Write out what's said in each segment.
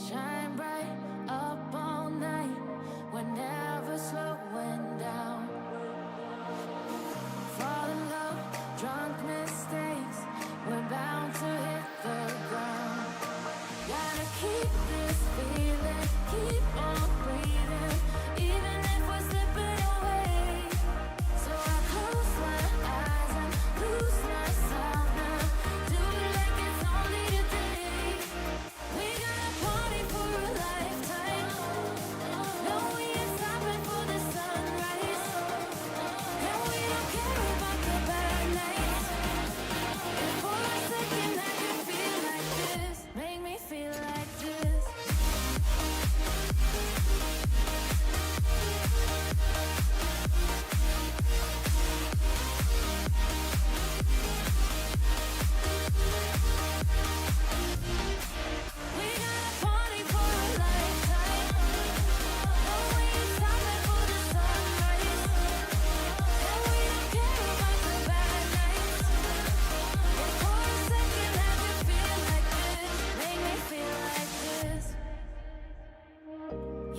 Shine bright up all night, we're never slowing down. Fall in love, drunk mistakes, we're bound to hit the ground. Gotta keep this feeling, keep on breathing, even if we're slipping away. So I close my eyes and lose myself now, do it like it's only today. We got a party for a lifetime, no we ain't stopping for the sunrise, and we don't care about the bad nights. And for a second I can feel like this, make me feel like this. We got a party for a lifetime, no we ain't stopping for the sunrise, and we don't care about the bad nights. And for a second I can feel like this, make me feel like this.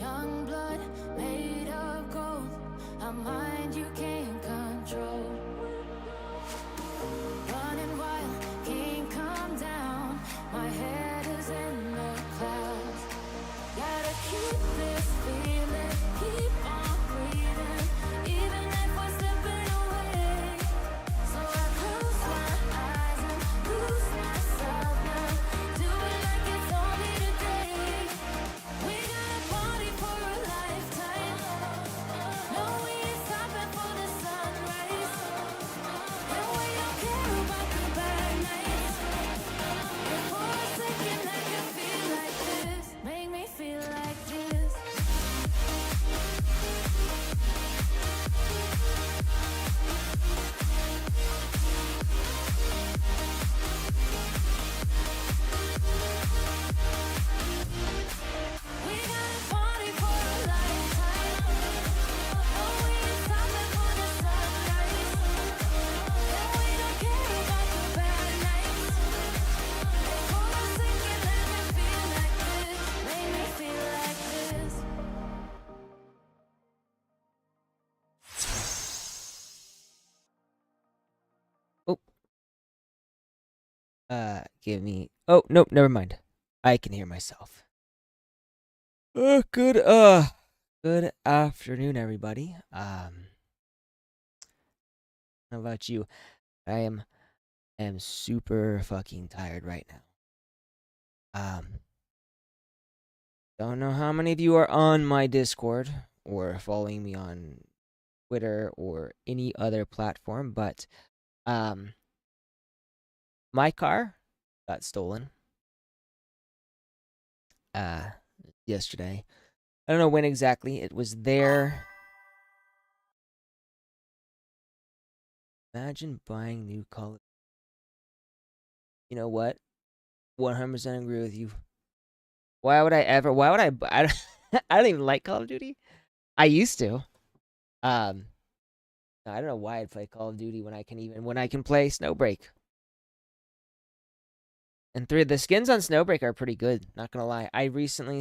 Young blood made of gold, a mind you can't control. Running wild, can't come down, my head is in the clouds. Gotta keep this feeling, keep on breathing, even if we're slipping away. So I close my eyes and lose myself now, do it like it's only today. We got a party for a lifetime, no we ain't stopping for the sunrise, and we don't care about the bad nights. And for a second I can feel like this, make me feel like this. We got a party for a lifetime, no we ain't stopping for the sunrise, and we don't care about the bad nights. And for a second I can feel like this, make me feel like this. Give me. Oh, nope, never mind. I can hear myself. Good afternoon, everybody. How about you? I am am super fucking tired right now. Don't know how many of you are on my Discord or following me on Twitter or any other platform, but my car got stolen yesterday. I don't know when exactly. It was there. Imagine buying new Call of Duty. You know what? 100% agree with you. Why would I I don't even like Call of Duty. I used to. I don't know why I'd play Call of Duty when I can play Snowbreak. And the skins on Snowbreak are pretty good, not gonna lie. I recently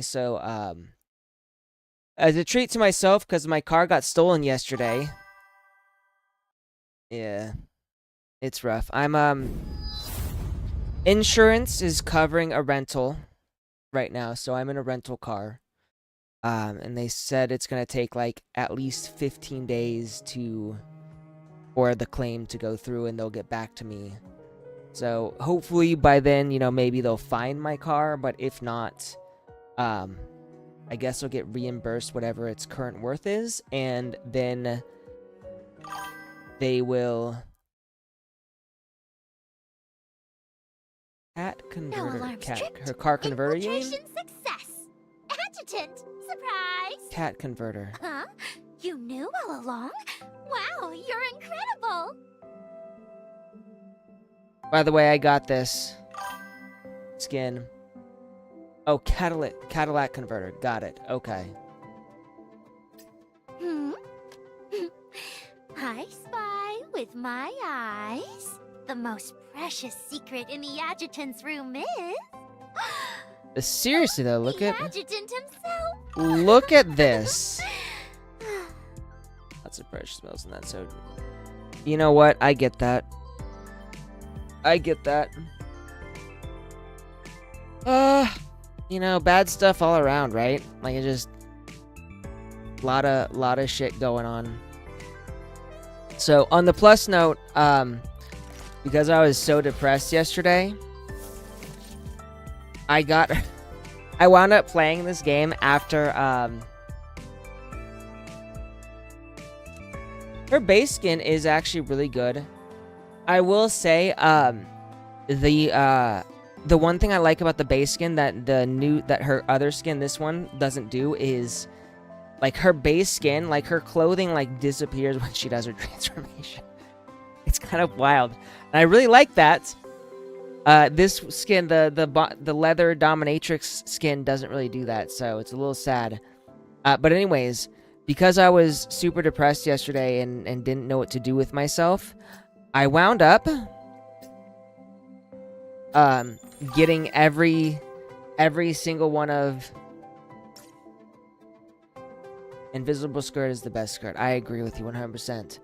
as a treat to myself, because my car got stolen yesterday. Yeah. It's rough. Insurance is covering a rental right now, so I'm in a rental car. And they said it's gonna take like at least 15 days for the claim to go through, and they'll get back to me. So hopefully by then, maybe they'll find my car, but if not, I guess I'll get reimbursed whatever its current worth is, and then they will... Cat converter. Her car converter, you mean? Success. Adjutant. Surprise. Cat converter. Huh? You knew all along? Wow, you're incredible. By the way, I got this skin. Oh, Cadillac converter. Got it. Okay. I spy with my eyes. The most precious secret in the adjutant's room is... Seriously though, look the at... adjutant himself. Look at this. Lots of precious smells in that, so... You know what? I get that. Bad stuff all around, right? Like, it just... Lot of shit going on. So, on the plus note, because I was so depressed yesterday, I wound up playing this game after, her base skin is actually really good. I will say, the one thing I like about the base skin that her other skin, this one, doesn't do is, like, her base skin, like, her clothing, like, disappears when she does her transformation. It's kind of wild. And I really like that. This skin, the leather dominatrix skin, doesn't really do that, so it's a little sad. But anyways, because I was super depressed yesterday and didn't know what to do with myself, I wound up getting every single one of... Invisible skirt is the best skirt. I agree with you 100%.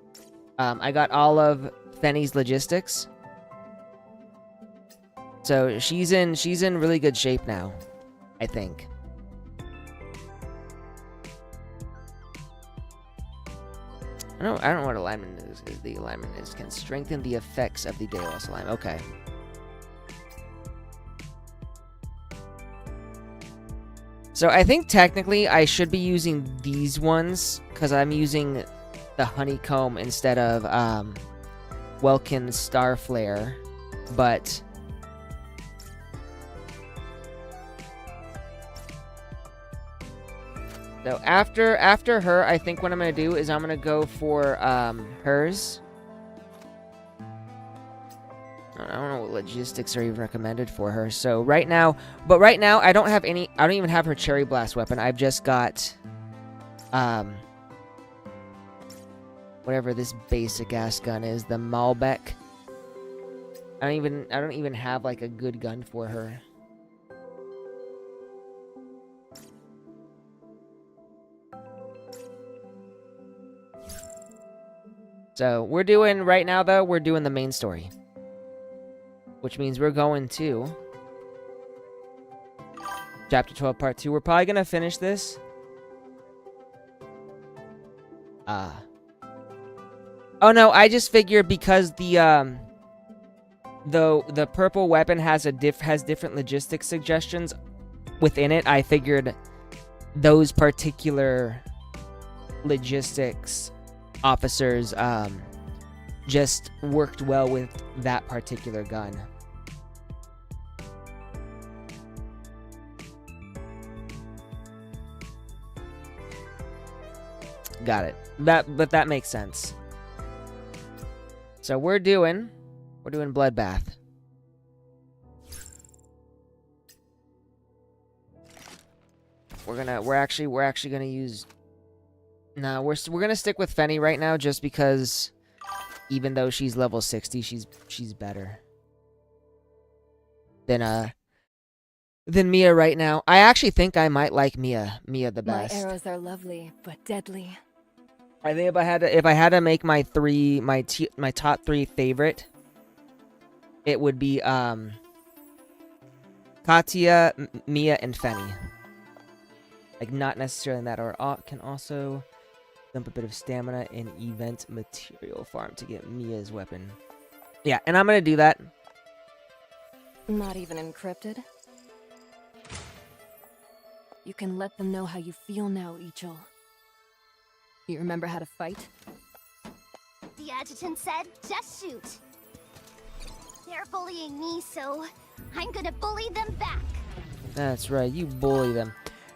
I got all of Fenny's logistics. So she's in really good shape now, I think. I don't know what alignment is. The alignment can strengthen the effects of the Delos alignment. Okay. So I think technically I should be using these ones because I'm using the honeycomb instead of Welkin Starflare, but so after her, I think what I'm gonna do is I'm gonna go for hers. I don't know what logistics are even recommended for her. So right now I don't even have her Cherry Blast weapon. I've just got whatever this basic ass gun is, the Malbec. I don't even have like a good gun for her. So we're doing the main story. Which means we're going to Chapter 12, Part 2. We're probably going to finish this. Oh no, I just figured because the though the purple weapon has different logistics suggestions within it, I figured those particular logistics officers just worked well with that particular gun. Got it. But that makes sense. So we're doing Bloodbath. We're actually gonna use. No, we're gonna stick with Fenny right now, just because, even though she's level 60, she's better than Mia right now. I actually think I might like Mia the best. My arrows are lovely, but deadly. I think if I had to make my top 3 favorite, it would be Katya, Mia, and Fenny. Like, not necessarily in that order. Can also dump a bit of stamina in event material farm to get Mia's weapon. Yeah, and I'm gonna do that. Not even encrypted? You can let them know how you feel now, Ichel. You remember how to fight? The adjutant said, just shoot. They're bullying me, so I'm gonna bully them back. That's right, you bully them.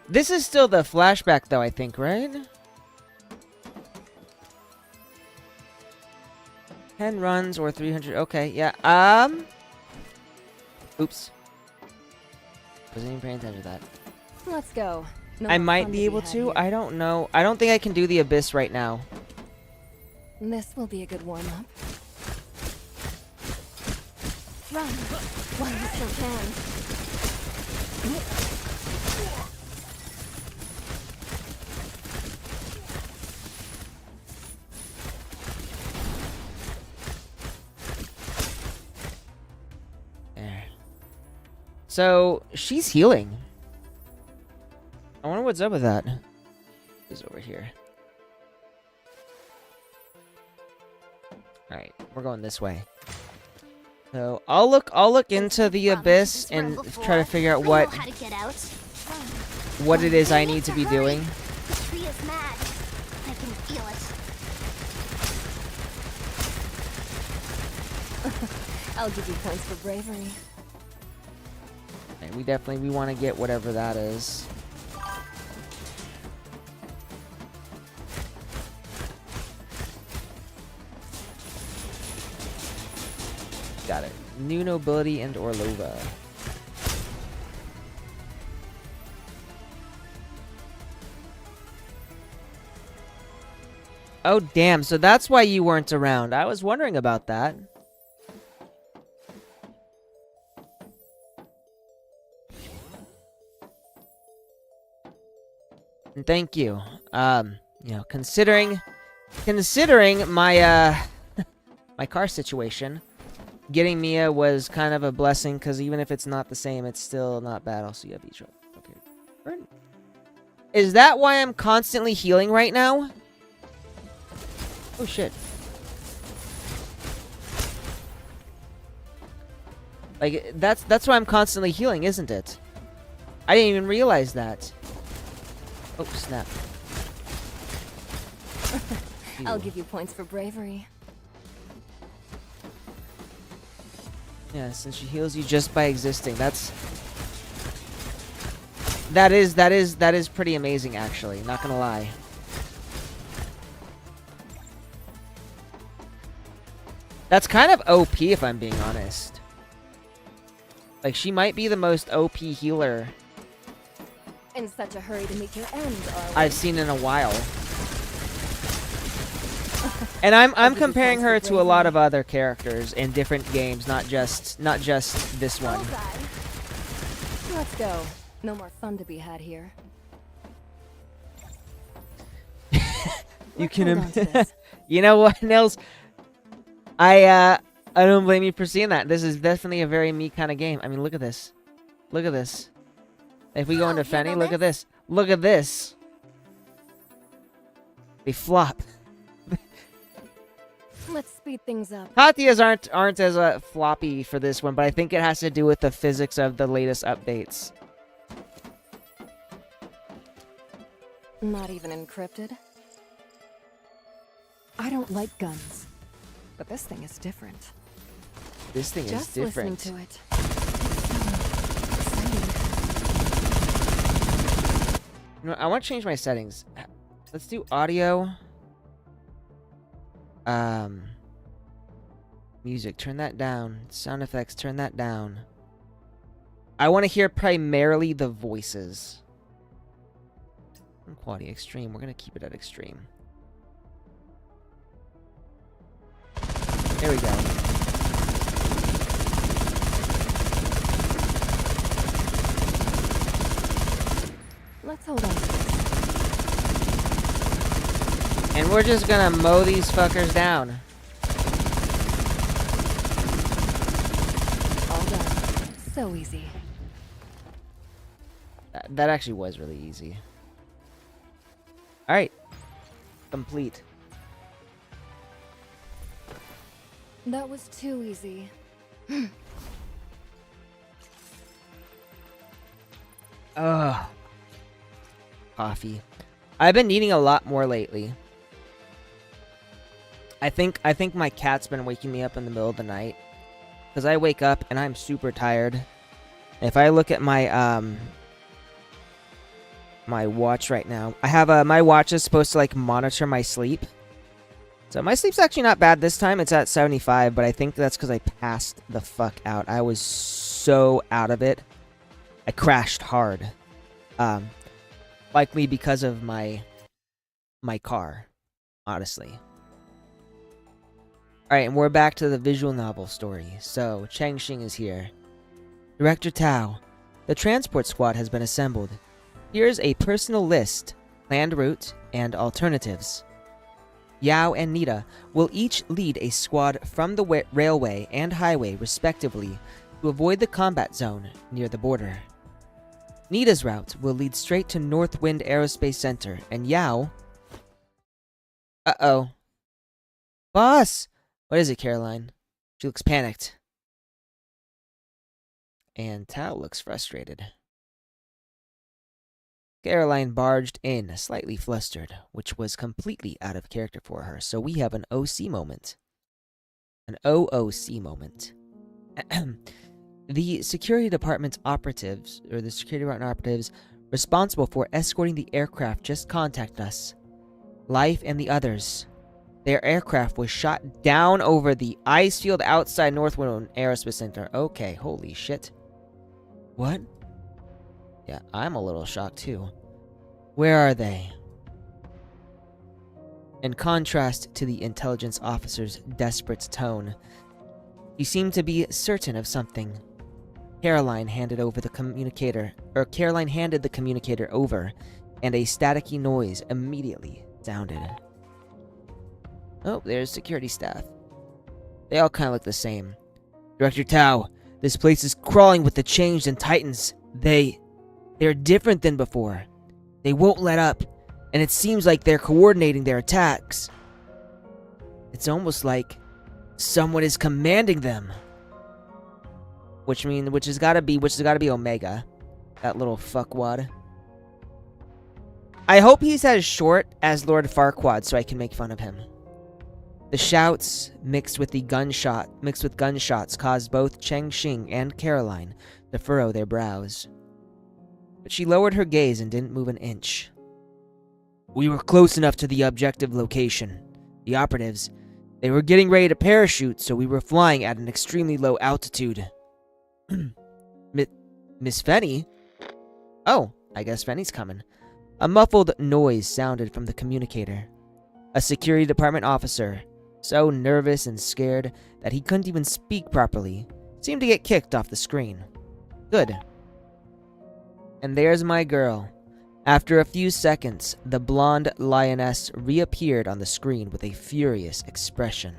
This is still the flashback, though, I think, right? 10 runs or 300. Okay, yeah. Oops. Wasn't even paying attention to that. Let's go. No I more might fun be to able had to. here. I don't know. I don't think I can do the Abyss right now. This will be a good warm-up. Run! While you still can. There. So, she's healing. I wonder what's up with that. Is over here. Alright, we're going this way. So I'll look into the Abyss and try to figure out what it is I need to be doing. The tree is mad. I can feel it. I'll give you points for bravery. And we want to get whatever that is. Got it. New nobility and Orlova. Oh, damn. So that's why you weren't around. I was wondering about that. And thank you. You know, considering my my car situation, getting Mia was kind of a blessing, because even if it's not the same, it's still not bad. Also, you have each other. Okay. Is that why I'm constantly healing right now? Oh shit. Like, that's why I'm constantly healing, isn't it? I didn't even realize that. Oh, snap. I'll give you points for bravery. Yeah, since she heals you just by existing, that is pretty amazing, actually. Not gonna lie. That's kind of OP, if I'm being honest. Like, she might be the most OP healer In such a hurry to meet your end, are we? I've seen in a while. And I'm comparing her to a lot of other characters in different games, not just this one. Alright. Let's go. No more fun to be had here. You Let's can hold on to this. You know what, Nils? I don't blame you for seeing that. This is definitely a very me kind of game. I mean, look at this. Look at this. If we go into Fenny, look at this. Look at this. They flop. Let's speed things up. Katias aren't as floppy for this one, but I think it has to do with the physics of the latest updates. Not even encrypted. I don't like guns, but this thing is different. This thing Just is different. listening to it. It's so exciting. You know, I want to change my settings. Let's do audio. Music, turn that down. Sound effects, turn that down. I want to hear primarily the voices. Quality extreme. We're gonna keep it at extreme. There we go. Let's hold on to this. And we're just gonna mow these fuckers down. All done. So easy. That actually was really easy. Alright. Complete. That was too easy. Ugh. Coffee. I've been eating a lot more lately. I think my cat's been waking me up in the middle of the night. Because I wake up and I'm super tired. If I look at my my watch right now, I have my watch is supposed to like monitor my sleep. So my sleep's actually not bad this time. It's at 75, but I think that's because I passed the fuck out. I was so out of it. I crashed hard. Likely because of my car, honestly. Alright, and we're back to the visual novel story. So, Changxing is here. Director Tao, the transport squad has been assembled. Here's a personal list, planned route, and alternatives. Yao and Nita will each lead a squad from the railway and highway, respectively, to avoid the combat zone near the border. Nita's route will lead straight to Northwind Aerospace Center, and Yao... Uh-oh. Boss! What is it, Caroline? She looks panicked. And Tao looks frustrated. Caroline barged in, slightly flustered, which was completely out of character for her, so we have an OC moment. An OOC moment. The security department operatives responsible for escorting the aircraft just contacted us. Life and the others. Their aircraft was shot down over the ice field outside Northwind Aerospace Center. Okay, holy shit. What? Yeah, I'm a little shocked too. Where are they? In contrast to the intelligence officer's desperate tone, he seemed to be certain of something. Caroline handed the communicator over, and a staticky noise immediately sounded. Oh, there's security staff. They all kind of look the same. Director Tao, this place is crawling with the changed and titans. They're different than before. They won't let up, and it seems like they're coordinating their attacks. It's almost like someone is commanding them. Which has gotta be Omega. That little fuckwad. I hope he's as short as Lord Farquaad so I can make fun of him. The shouts, mixed with gunshots, caused both Changxing and Caroline to furrow their brows. But she lowered her gaze and didn't move an inch. We were close enough to the objective location. The operatives, they were getting ready to parachute, so we were flying at an extremely low altitude. Miss Fenny? Oh, I guess Fenny's coming. A muffled noise sounded from the communicator. A security department officer, so nervous and scared that he couldn't even speak properly, seemed to get kicked off the screen. Good. And there's my girl. After a few seconds, the blonde lioness reappeared on the screen with a furious expression.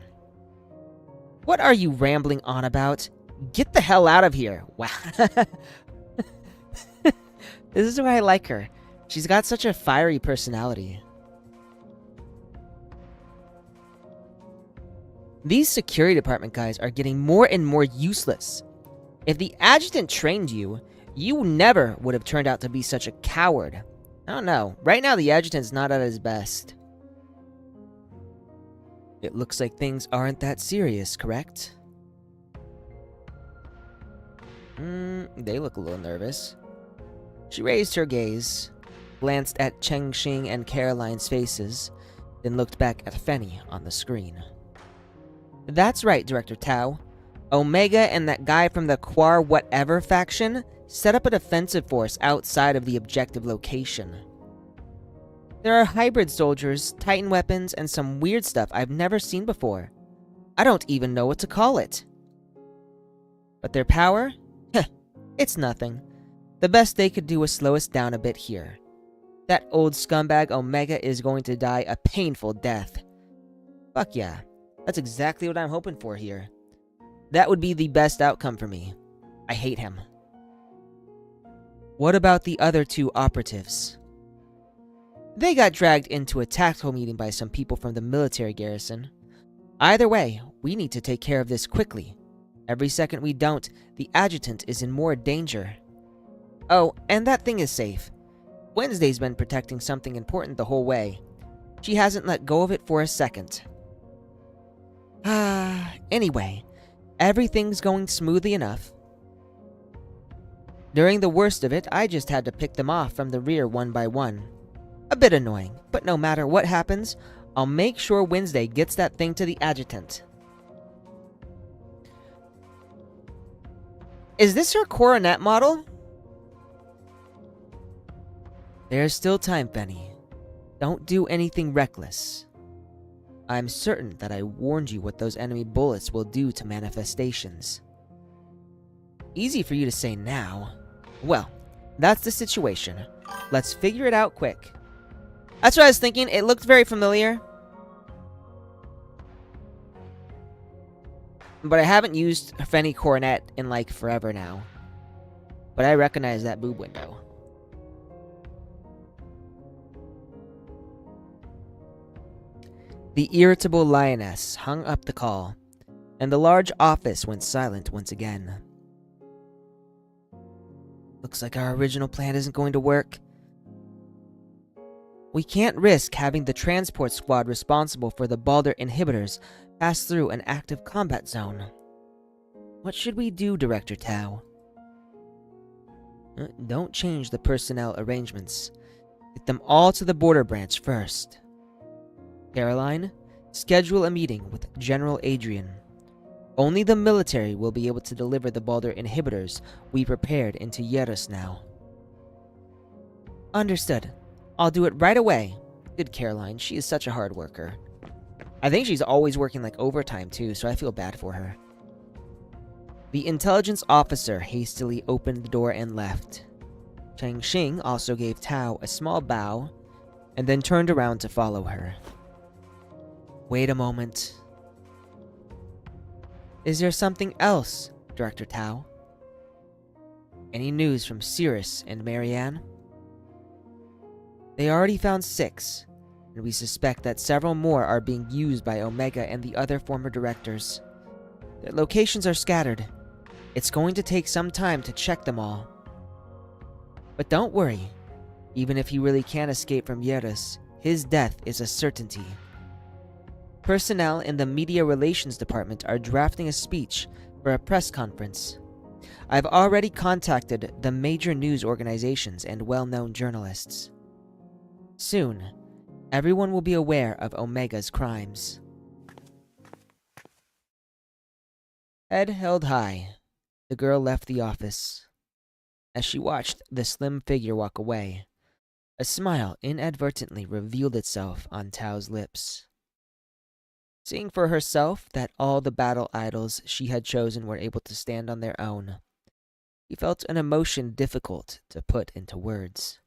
What are you rambling on about? Get the hell out of here. Wow. This is why I like her. She's got such a fiery personality. These security department guys are getting more and more useless. If the adjutant trained you, you never would have turned out to be such a coward. I don't know. Right now, the adjutant's not at his best. It looks like things aren't that serious, correct? They look a little nervous. She raised her gaze, glanced at Cheng Xing and Caroline's faces, then looked back at Fenny on the screen. That's right, Director Tao. Omega and that guy from the Quar Whatever faction set up a defensive force outside of the objective location. There are hybrid soldiers, Titan weapons, and some weird stuff I've never seen before. I don't even know what to call it. But their power? Heh, it's nothing. The best they could do was slow us down a bit here. That old scumbag Omega is going to die a painful death. Fuck yeah, that's exactly what I'm hoping for here. That would be the best outcome for me. I hate him. What about the other two operatives? They got dragged into a tactical meeting by some people from the military garrison. Either way, we need to take care of this quickly. Every second we don't, the adjutant is in more danger. Oh, and that thing is safe. Wednesday's been protecting something important the whole way. She hasn't let go of it for a second. Anyway, everything's going smoothly enough. During the worst of it, I just had to pick them off from the rear one by one. A bit annoying, but no matter what happens, I'll make sure Wednesday gets that thing to the adjutant. Is this her coronet model? There's still time, Fenny. Don't do anything reckless. I'm certain that I warned you what those enemy bullets will do to manifestations. Easy for you to say now. Well, that's the situation. Let's figure it out quick. That's what I was thinking. It looked very familiar. But I haven't used Fenny Coronet in like forever now. But I recognize that boob window. The irritable lioness hung up the call, and the large office went silent once again. Looks like our original plan isn't going to work. We can't risk having the transport squad responsible for the Balder inhibitors pass through an active combat zone. What should we do, Director Tao? Don't change the personnel arrangements. Get them all to the border branch first. Caroline, schedule a meeting with General Adrian. Only the military will be able to deliver the Balder inhibitors we prepared into Yerus now. Understood. I'll do it right away. Good Caroline, she is such a hard worker. I think she's always working like overtime too, so I feel bad for her. The intelligence officer hastily opened the door and left. Cheng Xing also gave Tao a small bow, and then turned around to follow her. Wait a moment. Is there something else, Director Tao? Any news from Cirrus and Marianne? They already found 6, and we suspect that several more are being used by Omega and the other former directors. Their locations are scattered. It's going to take some time to check them all. But don't worry. Even if he really can't escape from Yerus, his death is a certainty. Personnel in the Media Relations Department are drafting a speech for a press conference. I've already contacted the major news organizations and well-known journalists. Soon, everyone will be aware of Omega's crimes. Head held high, the girl left the office. As she watched the slim figure walk away, a smile inadvertently revealed itself on Tao's lips. Seeing for herself that all the battle idols she had chosen were able to stand on their own, he felt an emotion difficult to put into words.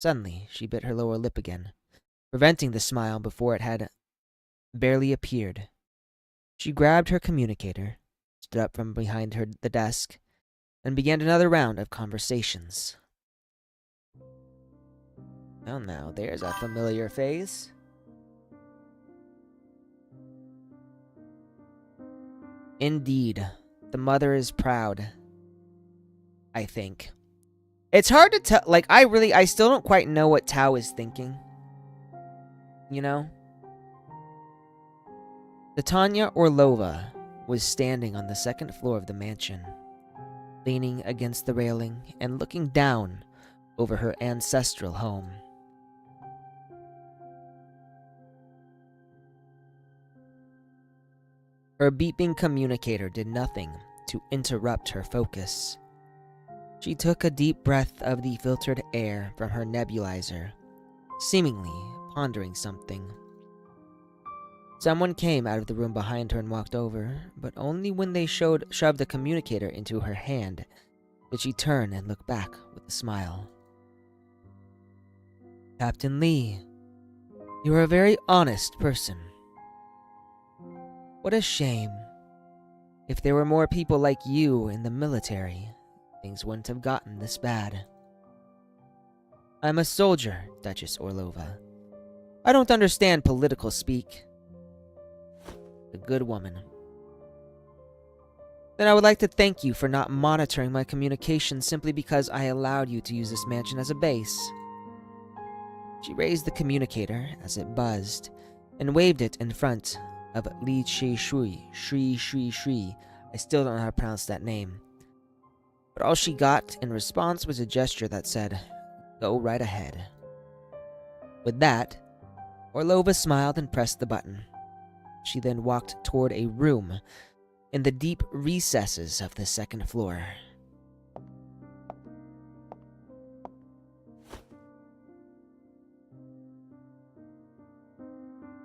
Suddenly, she bit her lower lip again, preventing the smile before it had barely appeared. She grabbed her communicator, stood up from behind the desk, and began another round of conversations. Well, now, there's a familiar face. Indeed, the mother is proud, I think. It's hard to tell. Like, I still don't quite know what Tao is thinking. You know? Titania Orlova was standing on the second floor of the mansion, leaning against the railing and looking down over her ancestral home. Her beeping communicator did nothing to interrupt her focus. She took a deep breath of the filtered air from her nebulizer, seemingly pondering something. Someone came out of the room behind her and walked over, but only when they shoved the communicator into her hand did she turn and look back with a smile. Captain Lee, you are a very honest person. What a shame. If there were more people like you in the military, things wouldn't have gotten this bad. I'm a soldier, Duchess Orlova. I don't understand political speak. A good woman. Then I would like to thank you for not monitoring my communications simply because I allowed you to use this mansion as a base. She raised the communicator as it buzzed and waved it in front of Li Shui. I still don't know how to pronounce that name. But all she got in response was a gesture that said, "Go right ahead." With that, Orlova smiled and pressed the button. She then walked toward a room in the deep recesses of the second floor.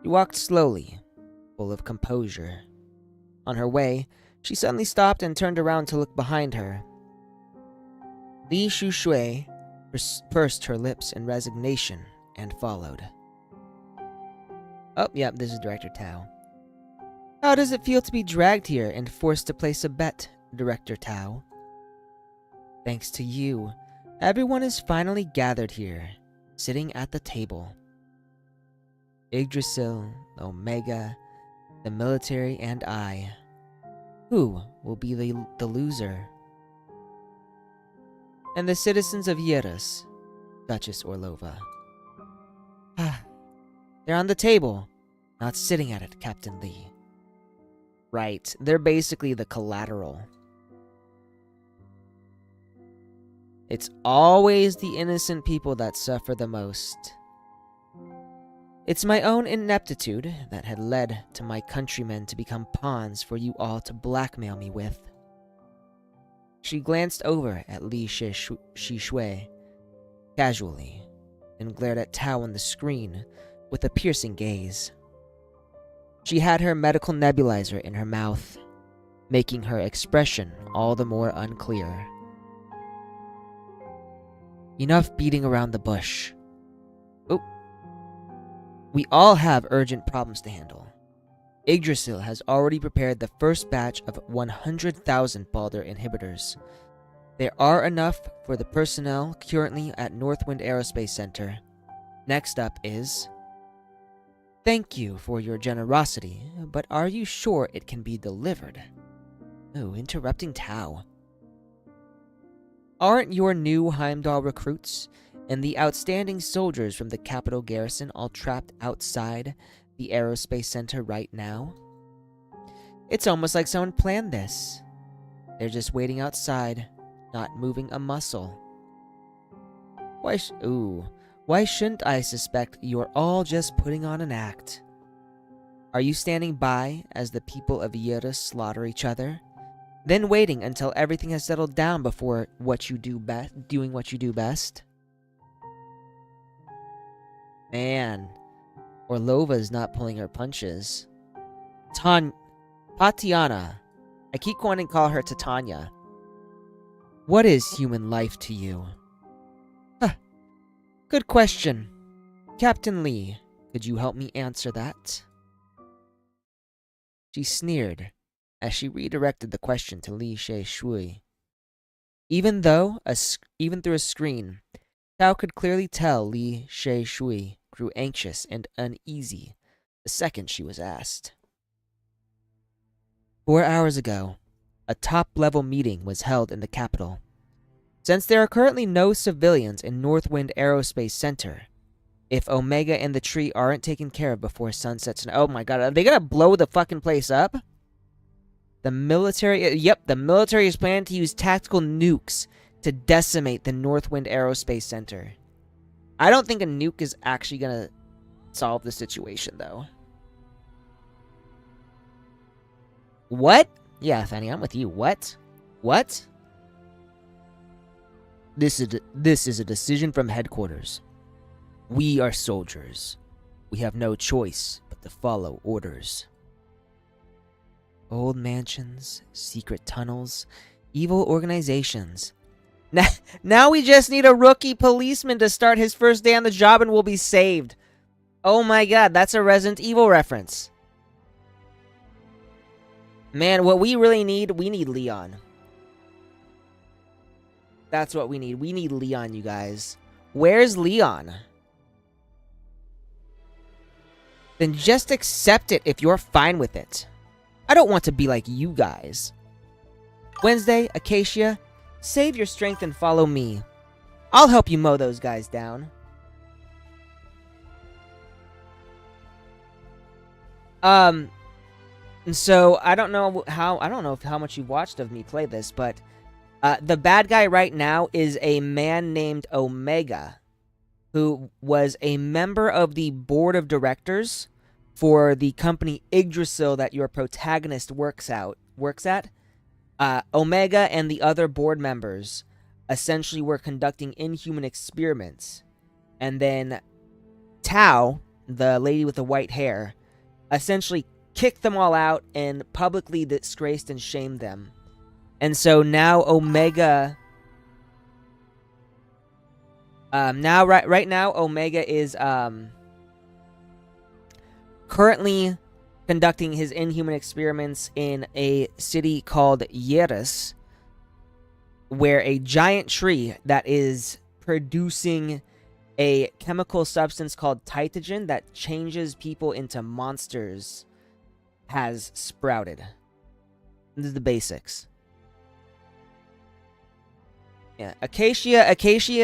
She walked slowly, full of composure. On her way, she suddenly stopped and turned around to look behind her. Li Shui pursed her lips in resignation and followed. Oh, yep, this is Director Tao. How does it feel to be dragged here and forced to place a bet, Director Tao? Thanks to you, everyone is finally gathered here, sitting at the table. Yggdrasil, Omega, the military, and I. Who will be the loser? And the citizens of Yeris, Duchess Orlova. They're on the table, not sitting at it, Captain Lee. Right, they're basically the collateral. It's always the innocent people that suffer the most. It's my own ineptitude that had led to my countrymen to become pawns for you all to blackmail me with. She glanced over at Li Shui casually, and glared at Tao on the screen with a piercing gaze. She had her medical nebulizer in her mouth, making her expression all the more unclear. Enough beating around the bush. Oh. We all have urgent problems to handle. Yggdrasil has already prepared the first batch of 100,000 Balder inhibitors. There are enough for the personnel currently at Northwind Aerospace Center. Next up is... Thank you for your generosity, but are you sure it can be delivered? Oh, interrupting Tao. Aren't your new Heimdall recruits and the outstanding soldiers from the capital garrison all trapped outside the Aerospace Center right now? It's almost like someone planned this. They're just waiting outside, not moving a muscle. Why shouldn't I suspect you're all just putting on an act? Are you standing by as the people of Yeris slaughter each other, then waiting until everything has settled down before doing what you do best? Man, Orlova's not pulling her punches. Tatiana. I keep wanting to call her Titania. What is human life to you? Good question. Captain Lee, could you help me answer that? She sneered as she redirected the question to Li Shui. Even through a screen, Tao could clearly tell Li Shui grew anxious and uneasy the second she was asked. 4 hours ago, a top-level meeting was held in the capital. Since there are currently no civilians in Northwind Aerospace Center, if Omega and the tree aren't taken care of before sunset tonight... Oh my god, are they gonna blow the fucking place up? The military... Yep, the military is planning to use tactical nukes to decimate the Northwind Aerospace Center. I don't think a nuke is actually gonna solve the situation, though. What? Yeah, Fanny, I'm with you. What? What? This is a decision from headquarters. We are soldiers. We have no choice but to follow orders. Old mansions, secret tunnels, evil organizations. Now we just need a rookie policeman to start his first day on the job and we'll be saved. Oh my god, that's a Resident Evil reference. Man, what we really need, we need Leon. That's what we need. We need Leon, you guys. Where's Leon? Then just accept it if you're fine with it. I don't want to be like you guys. Wednesday, Acacia, save your strength and follow me. I'll help you mow those guys down. And so I don't know how much you watched of me play this, but the bad guy right now is a man named Omega, who was a member of the board of directors for the company Yggdrasil that your protagonist works at. Omega and the other board members essentially were conducting inhuman experiments, and then Tao, the lady with the white hair, essentially kicked them all out and publicly disgraced and shamed them. And so now Omega... right now, Omega is currently conducting his inhuman experiments in a city called Yeris, where a giant tree that is producing a chemical substance called Titagen that changes people into monsters has sprouted. This is the basics. Yeah, Acacia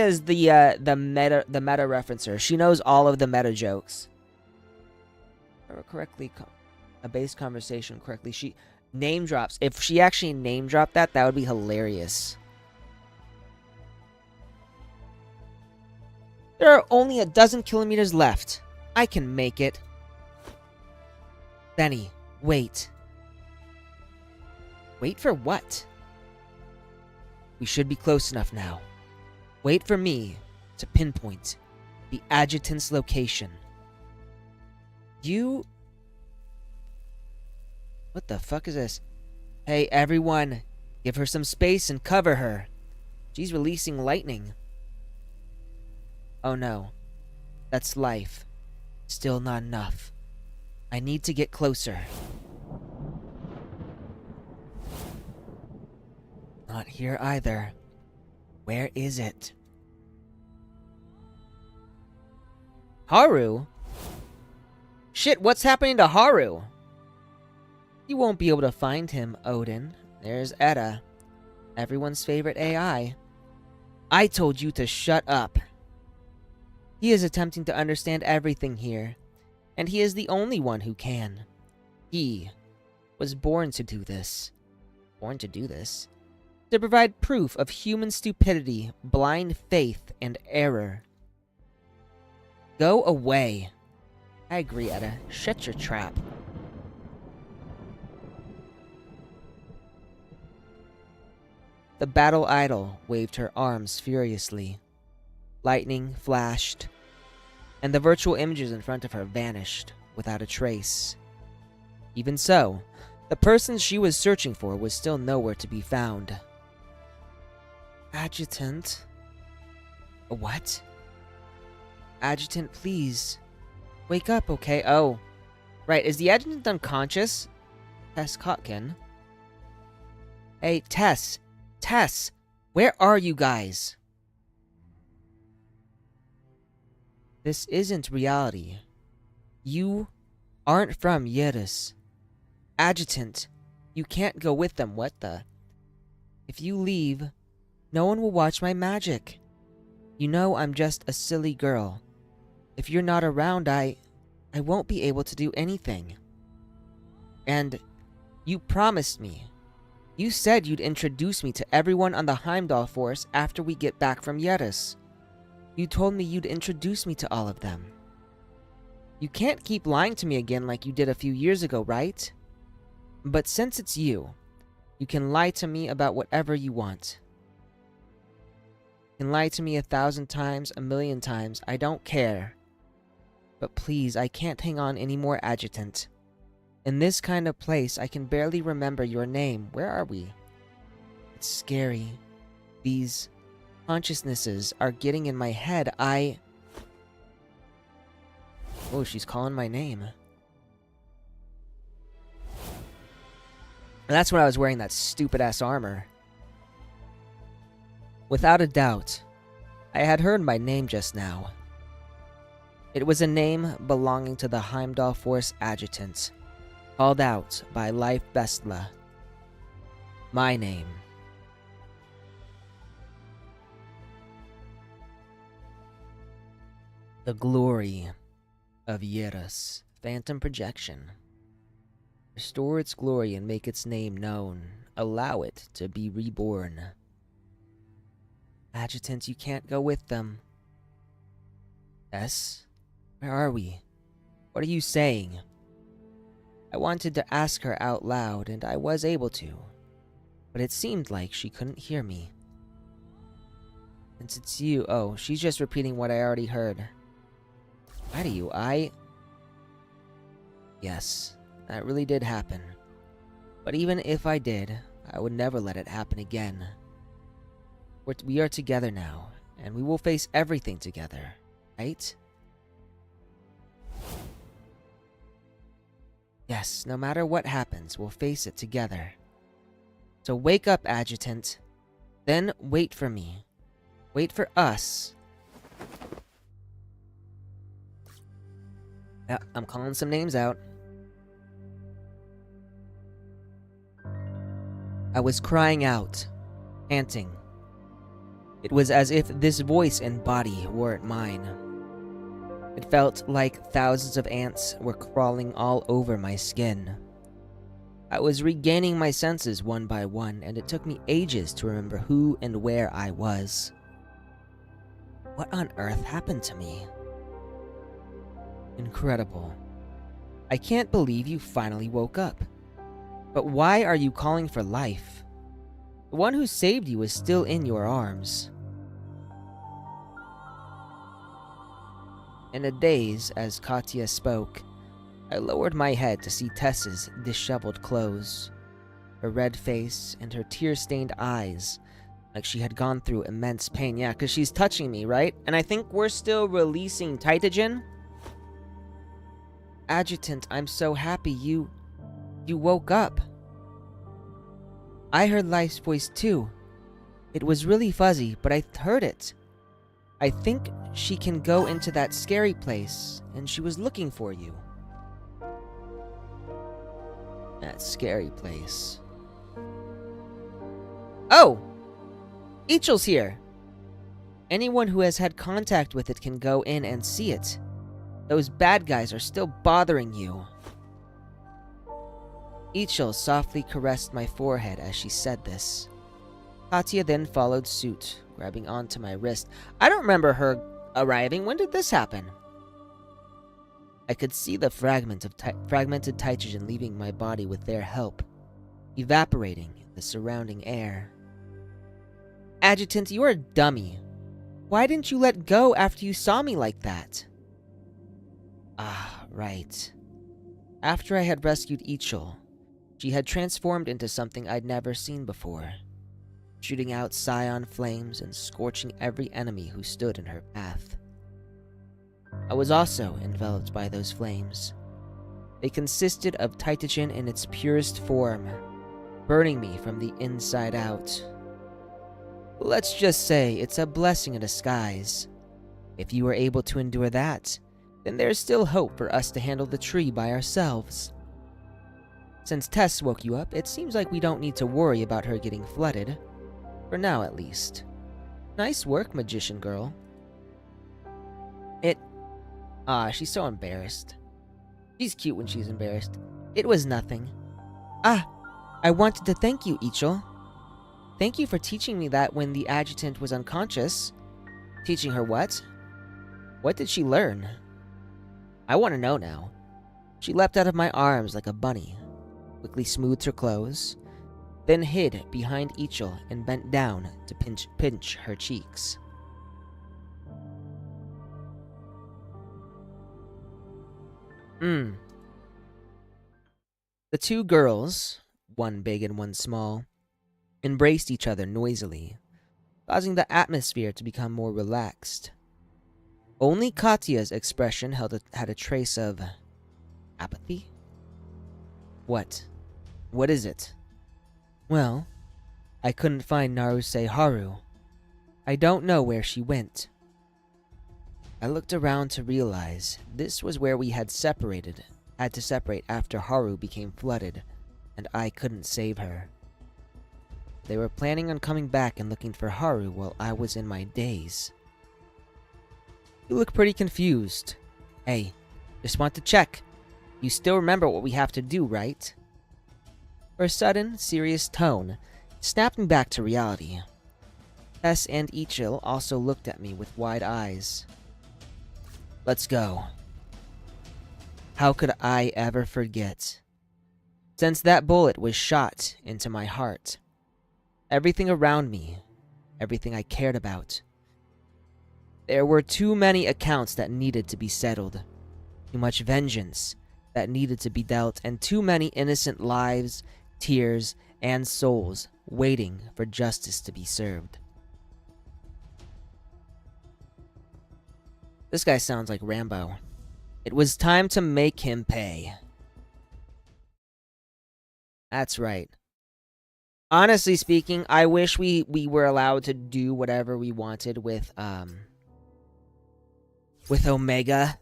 is the meta referencer. She knows all of the meta jokes. Or correctly, a base conversation correctly. She name drops. If she actually name dropped that would be hilarious. There are only 12 kilometers left. I can make it. Benny, wait. Wait for what? We should be close enough now. Wait for me to pinpoint the adjutant's location. You... What the fuck is this? Hey, everyone. Give her some space and cover her. She's releasing lightning. Oh no. That's life. Still not enough. I need to get closer. Not here either. Where is it? Haru? Shit, what's happening to Haru? You won't be able to find him, Odin. There's Etta, everyone's favorite AI. I told you to shut up. He is attempting to understand everything here, and he is the only one who can. He was born to do this. Born to do this? To provide proof of human stupidity, blind faith, and error. Go away. I agree, Etta. Shut your trap. The battle idol waved her arms furiously. Lightning flashed, and the virtual images in front of her vanished without a trace. Even so, the person she was searching for was still nowhere to be found. Adjutant? What? Adjutant, please. Wake up, okay? Oh. Right, is the adjutant unconscious? Tess Kotkin. Hey, Tess! Tess! Where are you guys? This isn't reality. You aren't from Yeris. Adjutant, You can't go with them, what the? If you leave, no one will watch my magic. You know I'm just a silly girl. If you're not around, I won't be able to do anything. And you promised me. You said you'd introduce me to everyone on the Heimdall force after we get back from Yetis. You told me you'd introduce me to all of them. You can't keep lying to me again like you did a few years ago, right? But since it's you can lie to me about whatever you want. You can lie to me 1,000 times, 1,000,000 times, I don't care. But please, I can't hang on anymore, Adjutant. In this kind of place, I can barely remember your name. Where are we? It's scary. These consciousnesses are getting in my head. Oh, she's calling my name. That's when I was wearing that stupid-ass armor. Without a doubt, I had heard my name just now. It was a name belonging to the Heimdall Force Adjutant, called out by Leif Bestla. My name. The glory of Yetis. Phantom projection. Restore its glory and make its name known. Allow it to be reborn. Adjutant, you can't go with them. Yes? Where are we? What are you saying? I wanted to ask her out loud, and I was able to. But it seemed like she couldn't hear me. Since it's you... Oh, she's just repeating what I already heard. Why do you? Yes, that really did happen. But even if I did, I would never let it happen again. We are together now, and we will face everything together, right? Yes, no matter what happens, we'll face it together. So wake up, Adjutant. Then wait for me. Wait for us. Yeah, I'm calling some names out. I was crying out, panting. It was as if this voice and body weren't mine. It felt like thousands of ants were crawling all over my skin. I was regaining my senses one by one, and it took me ages to remember who and where I was. What on earth happened to me? Incredible. I can't believe you finally woke up. But why are you calling for life? The one who saved you is still in your arms. In a daze, as Katya spoke, I lowered my head to see Tess's disheveled clothes, her red face, and her tear-stained eyes, like she had gone through immense pain. Yeah, because she's touching me, right? And I think we're still releasing Titagen? Adjutant, I'm so happy you woke up. I heard Life's voice too. It was really fuzzy, but I heard it. I think she can go into that scary place, and she was looking for you. That scary place. Oh! Ichel's here! Anyone who has had contact with it can go in and see it. Those bad guys are still bothering you. Ichel softly caressed my forehead as she said this. Katya then followed suit, grabbing onto my wrist. I don't remember her arriving. When did this happen? I could see the fragmented Titagen leaving my body with their help, evaporating in the surrounding air. Adjutant, you're a dummy. Why didn't you let go after you saw me like that? Ah, right. After I had rescued Ichel, she had transformed into something I'd never seen before, shooting out scion flames and scorching every enemy who stood in her path. I was also enveloped by those flames. They consisted of Titagen in its purest form, burning me from the inside out. Let's just say it's a blessing in disguise. If you were able to endure that, then there's still hope for us to handle the tree by ourselves. Since Tess woke you up, it seems like we don't need to worry about her getting flooded. For now, at least. Nice work, magician girl. She's so embarrassed. She's cute when she's embarrassed. It was nothing. I wanted to thank you, Ichel. Thank you for teaching me that when the adjutant was unconscious. Teaching her what? What did she learn? I want to know now. She leapt out of my arms like a bunny, quickly smoothed her clothes, then hid behind Ichel and bent down to pinch her cheeks. The two girls, one big and one small, embraced each other noisily, causing the atmosphere to become more relaxed. Only Katya's expression had a trace of apathy. What? What is it? Well, I couldn't find Naruse Haru. I don't know where she went. I looked around to realize this was where we had to separate after Haru became flooded, and I couldn't save her. They were planning on coming back and looking for Haru while I was in my daze. You look pretty confused. Hey, just want to check. You still remember what we have to do, right? Her sudden, serious tone snapped me back to reality. Tess and Ichil also looked at me with wide eyes. Let's go. How could I ever forget? Since that bullet was shot into my heart, everything around me, everything I cared about. There were too many accounts that needed to be settled, too much vengeance that needed to be dealt, and too many innocent lives, tears, and souls waiting for justice to be served. This guy sounds like Rambo. It was time to make him pay. That's right. Honestly speaking, I wish we were allowed to do whatever we wanted with Omega.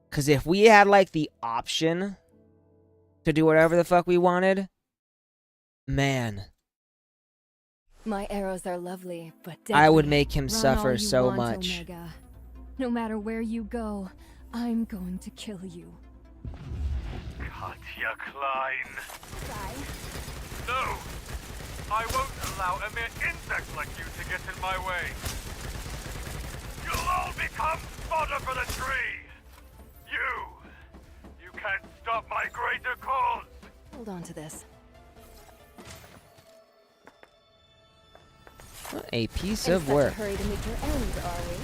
Because if we had, like, the option to do whatever the fuck we wanted, man, My arrows are lovely, but I would deadly. make him Run suffer all you so want, much. Omega. No matter where you go, I'm going to kill you. Katya Klein. Sorry. No! I won't allow a mere insect like you to get in my way. You'll all become fodder for the tree! You can't stop my greater cause! Hold on to this. A piece In of such work. a hurry to meet your end, are we?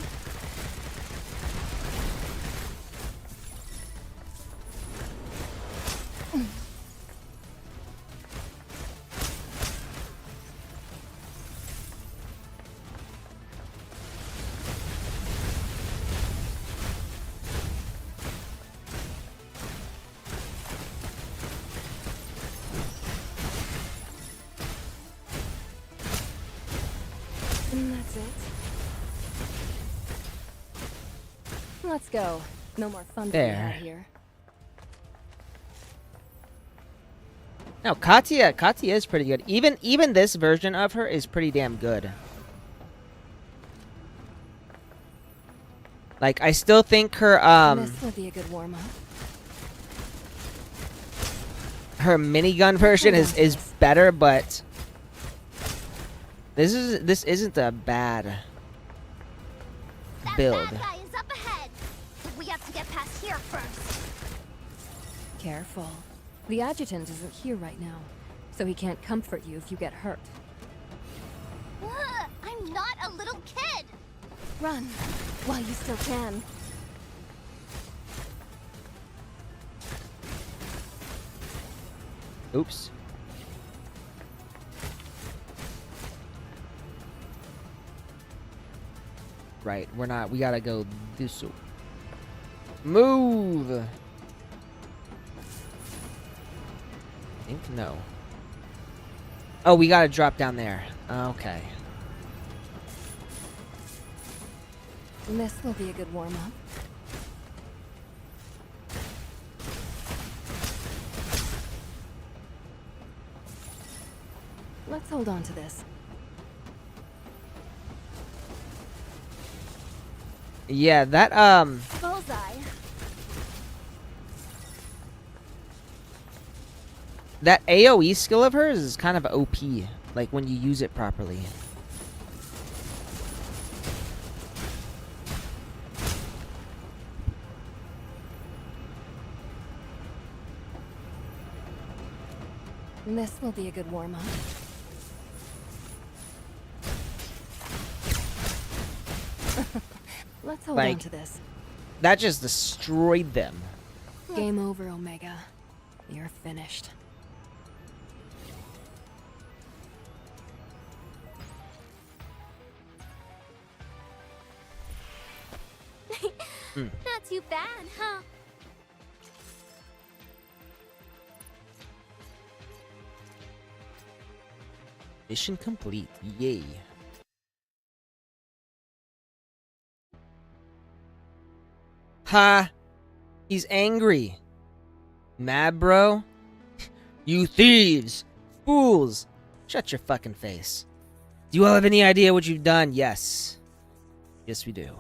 And that's it. Let's go. No more fun to be There. had here. No, Katya is pretty good. Even this version of her is pretty damn good. Like, I still think her This would be a good warm-up. her minigun version is better, but this isn't a bad That build. bad guy is up ahead. But we have to get past here first. Careful. The adjutant isn't here right now, so he can't comfort you if you get hurt. I'm not a little kid. Run, while you still can. Oops. Right, we gotta go this way. Move! I think no. Oh, we gotta drop down there. Okay. This will be a good warm-up. hold on to this. Yeah, that Bullseye. that AoE skill of hers is kind of OP, like when you use it properly. This will be a good warm-up. Let's hold on Like- to this. That just destroyed them. Game over, Omega. You're finished. Not too bad, huh? Mission complete. Yay. Ha! He's angry. Mad, bro? You thieves! Fools! Shut your fucking face. Do you all have any idea what you've done? Yes. Yes, we do.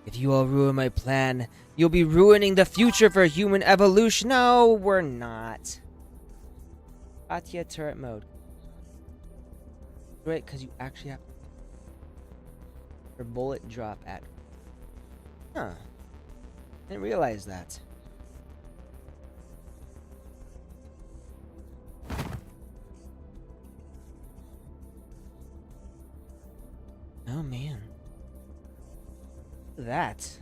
If you all ruin my plan, you'll be ruining the future for human evolution. No, we're not. Katya turret mode. Great, because you actually have her bullet drop at. Huh. Didn't realize that. Oh man. Look at that.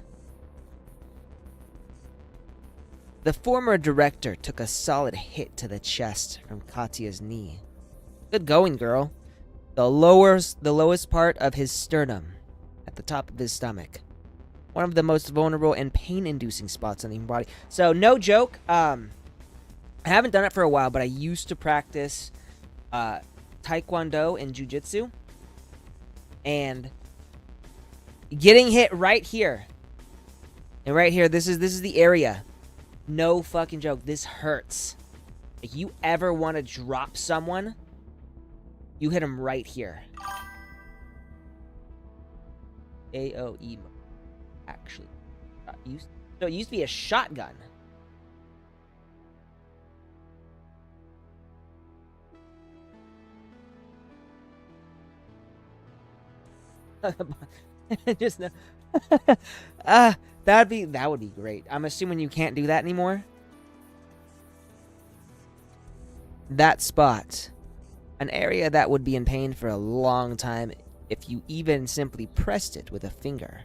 The former director took a solid hit to the chest from Katya's knee. Good going, girl. The lowest part of his sternum, at the top of his stomach. One of the most vulnerable and pain-inducing spots on the human body. So, no joke, I haven't done it for a while, but I used to practice Taekwondo and Jiu-Jitsu. And getting hit right here. And right here, this is the area. No fucking joke, this hurts. If you ever want to drop someone, you hit him right here. AoE mode. Actually. So it used to be a shotgun. Just no. That would be great. I'm assuming you can't do that anymore. That spot. An area that would be in pain for a long time if you even simply pressed it with a finger.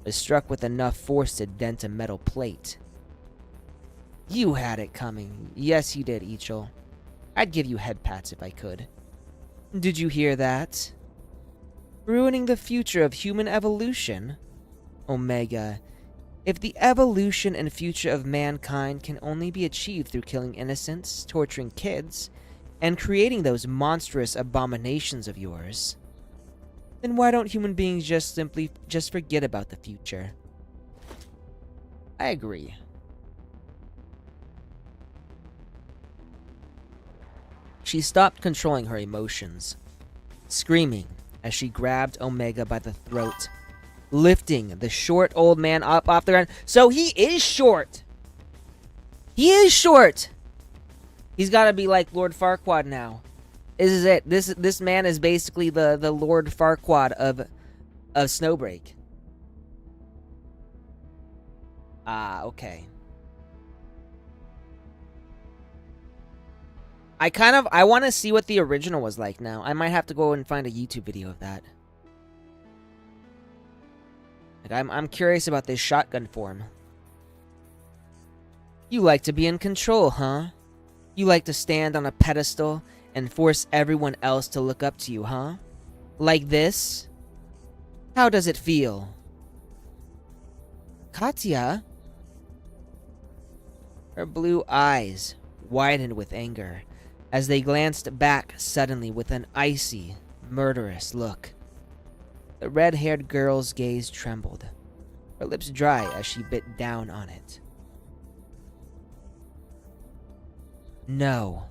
Was struck with enough force to dent a metal plate. You had it coming. Yes, you did, Ichel. I'd give you head pats if I could. Did you hear that? Ruining the future of human evolution? Omega, if the evolution and future of mankind can only be achieved through killing innocents, torturing kids, and creating those monstrous abominations of yours, then why don't human beings just forget about the future? I agree. She stopped controlling her emotions, screaming as she grabbed Omega by the throat, lifting the short old man up off the ground. So he is short! He is short! He's gotta be like Lord Farquaad now. This is it. This man is basically the Lord Farquaad of Snowbreak. Ah, okay. I want to see what the original was like now. I might have to go and find a YouTube video of that. Like, I'm curious about this shotgun form. You like to be in control, huh? You like to stand on a pedestal and force everyone else to look up to you, huh? Like this? How does it feel? Katya? Her blue eyes widened with anger as they glanced back suddenly with an icy, murderous look. The red-haired girl's gaze trembled, her lips dry as she bit down on it. No.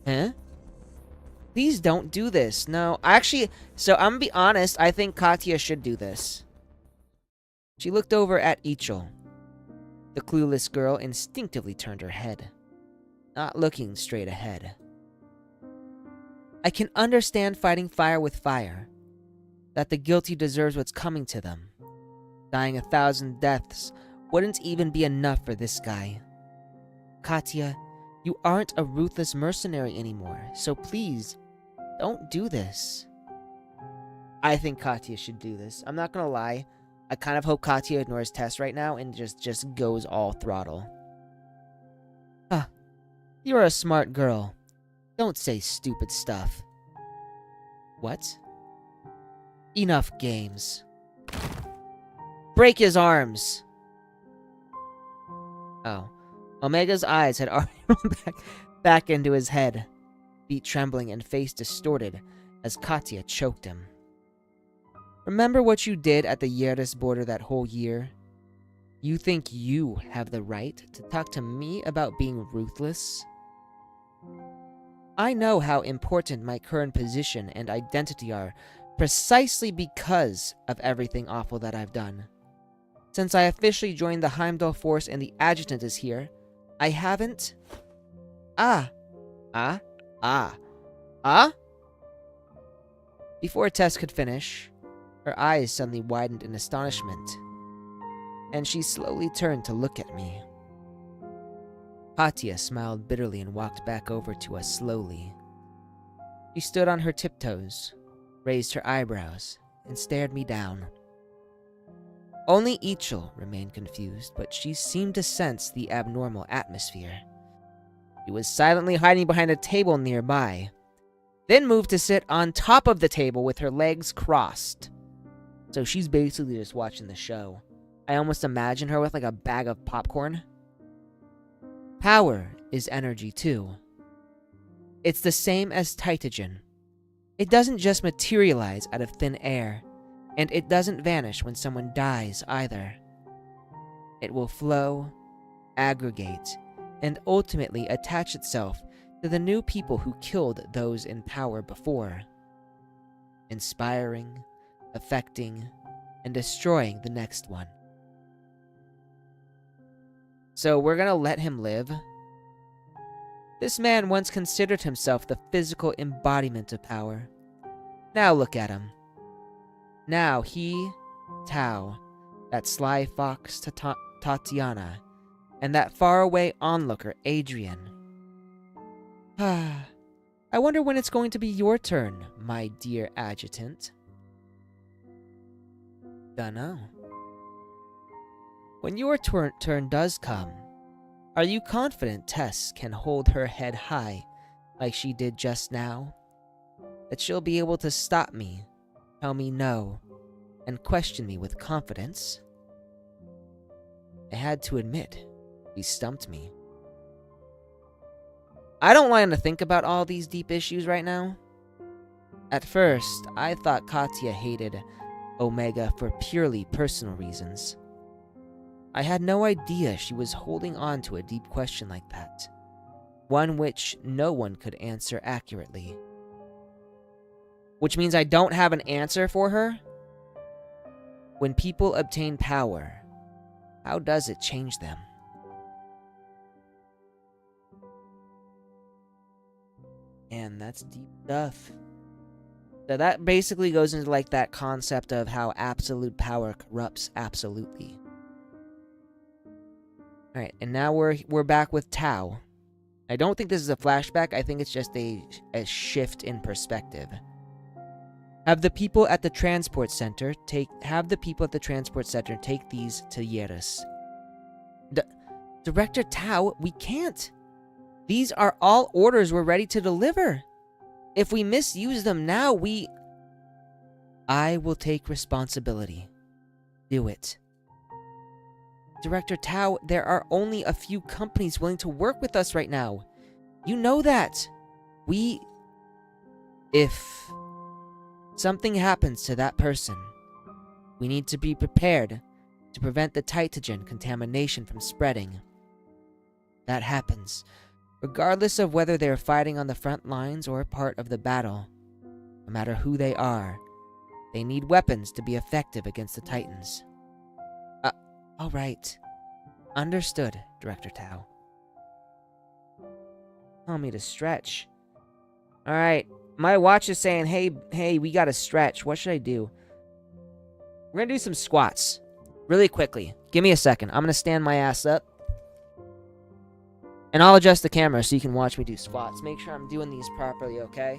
Huh? Please don't do this. No, actually, so I'm gonna be honest, I think Katya should do this. She looked over at Ichel. The clueless girl instinctively turned her head, not looking straight ahead. I can understand fighting fire with fire, that the guilty deserves what's coming to them. Dying 1,000 deaths wouldn't even be enough for this guy. Katya, you aren't a ruthless mercenary anymore, so please, don't do this. I think Katya should do this. I'm not gonna lie. I kind of hope Katya ignores Tess right now and just goes all throttle. Huh. You're a smart girl. Don't say stupid stuff. What? Enough games. Break his arms! Oh. Omega's eyes had already rolled back into his head, feet trembling and face distorted as Katya choked him. Remember what you did at the Yerdes border that whole year? You think you have the right to talk to me about being ruthless? I know how important my current position and identity are precisely because of everything awful that I've done. Since I officially joined the Heimdall force and the adjutant is here, I haven't... Before Tess could finish, her eyes suddenly widened in astonishment, and she slowly turned to look at me. Katya smiled bitterly and walked back over to us slowly. She stood on her tiptoes, raised her eyebrows, and stared me down. Only Ichel remained confused, but she seemed to sense the abnormal atmosphere. She was silently hiding behind a table nearby, then moved to sit on top of the table with her legs crossed. So she's basically just watching the show. I almost imagine her with like a bag of popcorn. Power is energy too. It's the same as Titagen. It doesn't just materialize out of thin air, and it doesn't vanish when someone dies either. It will flow, aggregate, and ultimately attach itself to the new people who killed those in power before, inspiring, affecting, and destroying the next one. So we're gonna let him live? This man once considered himself the physical embodiment of power. Now look at him. Now he, Tao, that sly fox Tatiana, and that faraway onlooker Adrian. I wonder when it's going to be your turn, my dear adjutant. Dunno. When your turn does come, are you confident Tess can hold her head high like she did just now? That she'll be able to stop me, tell me no, and question me with confidence? I had to admit, he stumped me. I don't want to think about all these deep issues right now. At first, I thought Katya hated Omega for purely personal reasons. I had no idea she was holding on to a deep question like that, one which no one could answer accurately. Which means I don't have an answer for her? When people obtain power, how does it change them? And that's deep stuff. So that basically goes into like that concept of how absolute power corrupts absolutely. Alright, and now we're back with Tao. I don't think this is a flashback, I think it's just a shift in perspective. Have the people at the transport center take these to Yerdes. Director Tao, we can't. These are all orders we're ready to deliver. If we misuse them now, I will take responsibility. Do it. Director Tao, there are only a few companies willing to work with us right now. You know that. If something happens to that person, we need to be prepared to prevent the Titagen contamination from spreading. That happens. Regardless of whether they're fighting on the front lines or part of the battle, no matter who they are, they need weapons to be effective against the Titans. Alright. Understood, Director Tao. Tell me to stretch. Alright, my watch is saying, hey, we gotta stretch. What should I do? We're gonna do some squats. Really quickly. Give me a second. I'm gonna stand my ass up. And I'll adjust the camera so you can watch me do squats. Make sure I'm doing these properly, okay?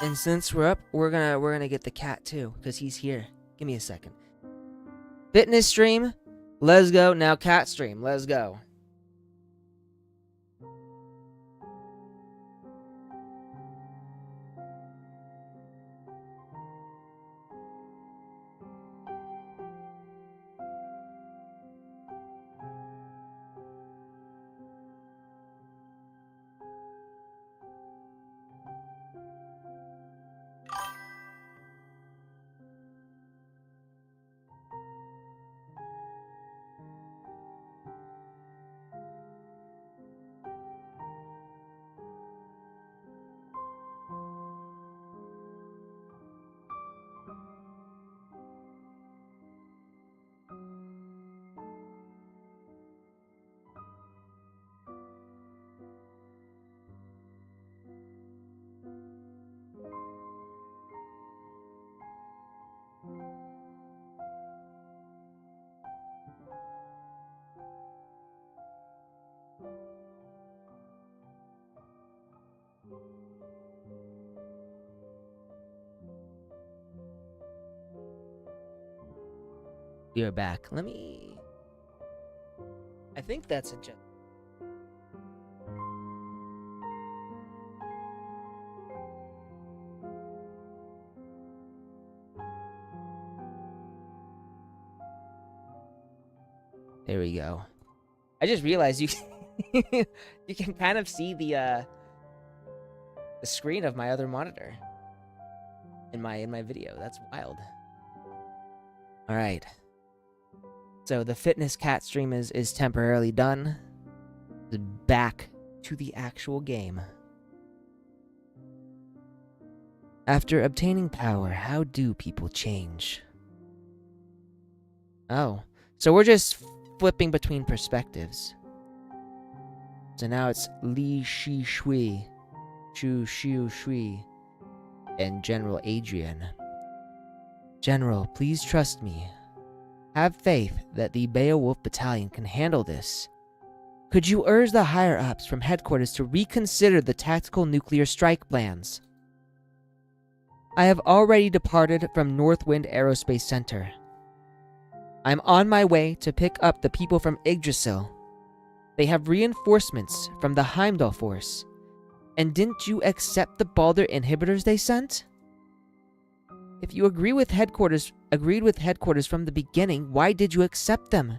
And since we're up, we're gonna get the cat too, because he's here. Give me a second. Fitness stream, let's go. Now cat stream, let's go. We are back. I think that's a joke. There we go. I just realized you you can kind of see the screen of my other monitor in my video. That's wild. All right. So the fitness cat stream is temporarily done. Back to the actual game. After obtaining power, how do people change? Oh, so we're just flipping between perspectives. So now it's Li Shi Shui, Chu Xiu Shui, and General Adrian. General, please trust me. Have faith that the Beowulf Battalion can handle this. Could you urge the higher-ups from headquarters to reconsider the tactical nuclear strike plans? I have already departed from Northwind Aerospace Center. I'm on my way to pick up the people from Yggdrasil. They have reinforcements from the Heimdall force. And didn't you accept the Balder inhibitors they sent? If you agreed with headquarters from the beginning, why did you accept them?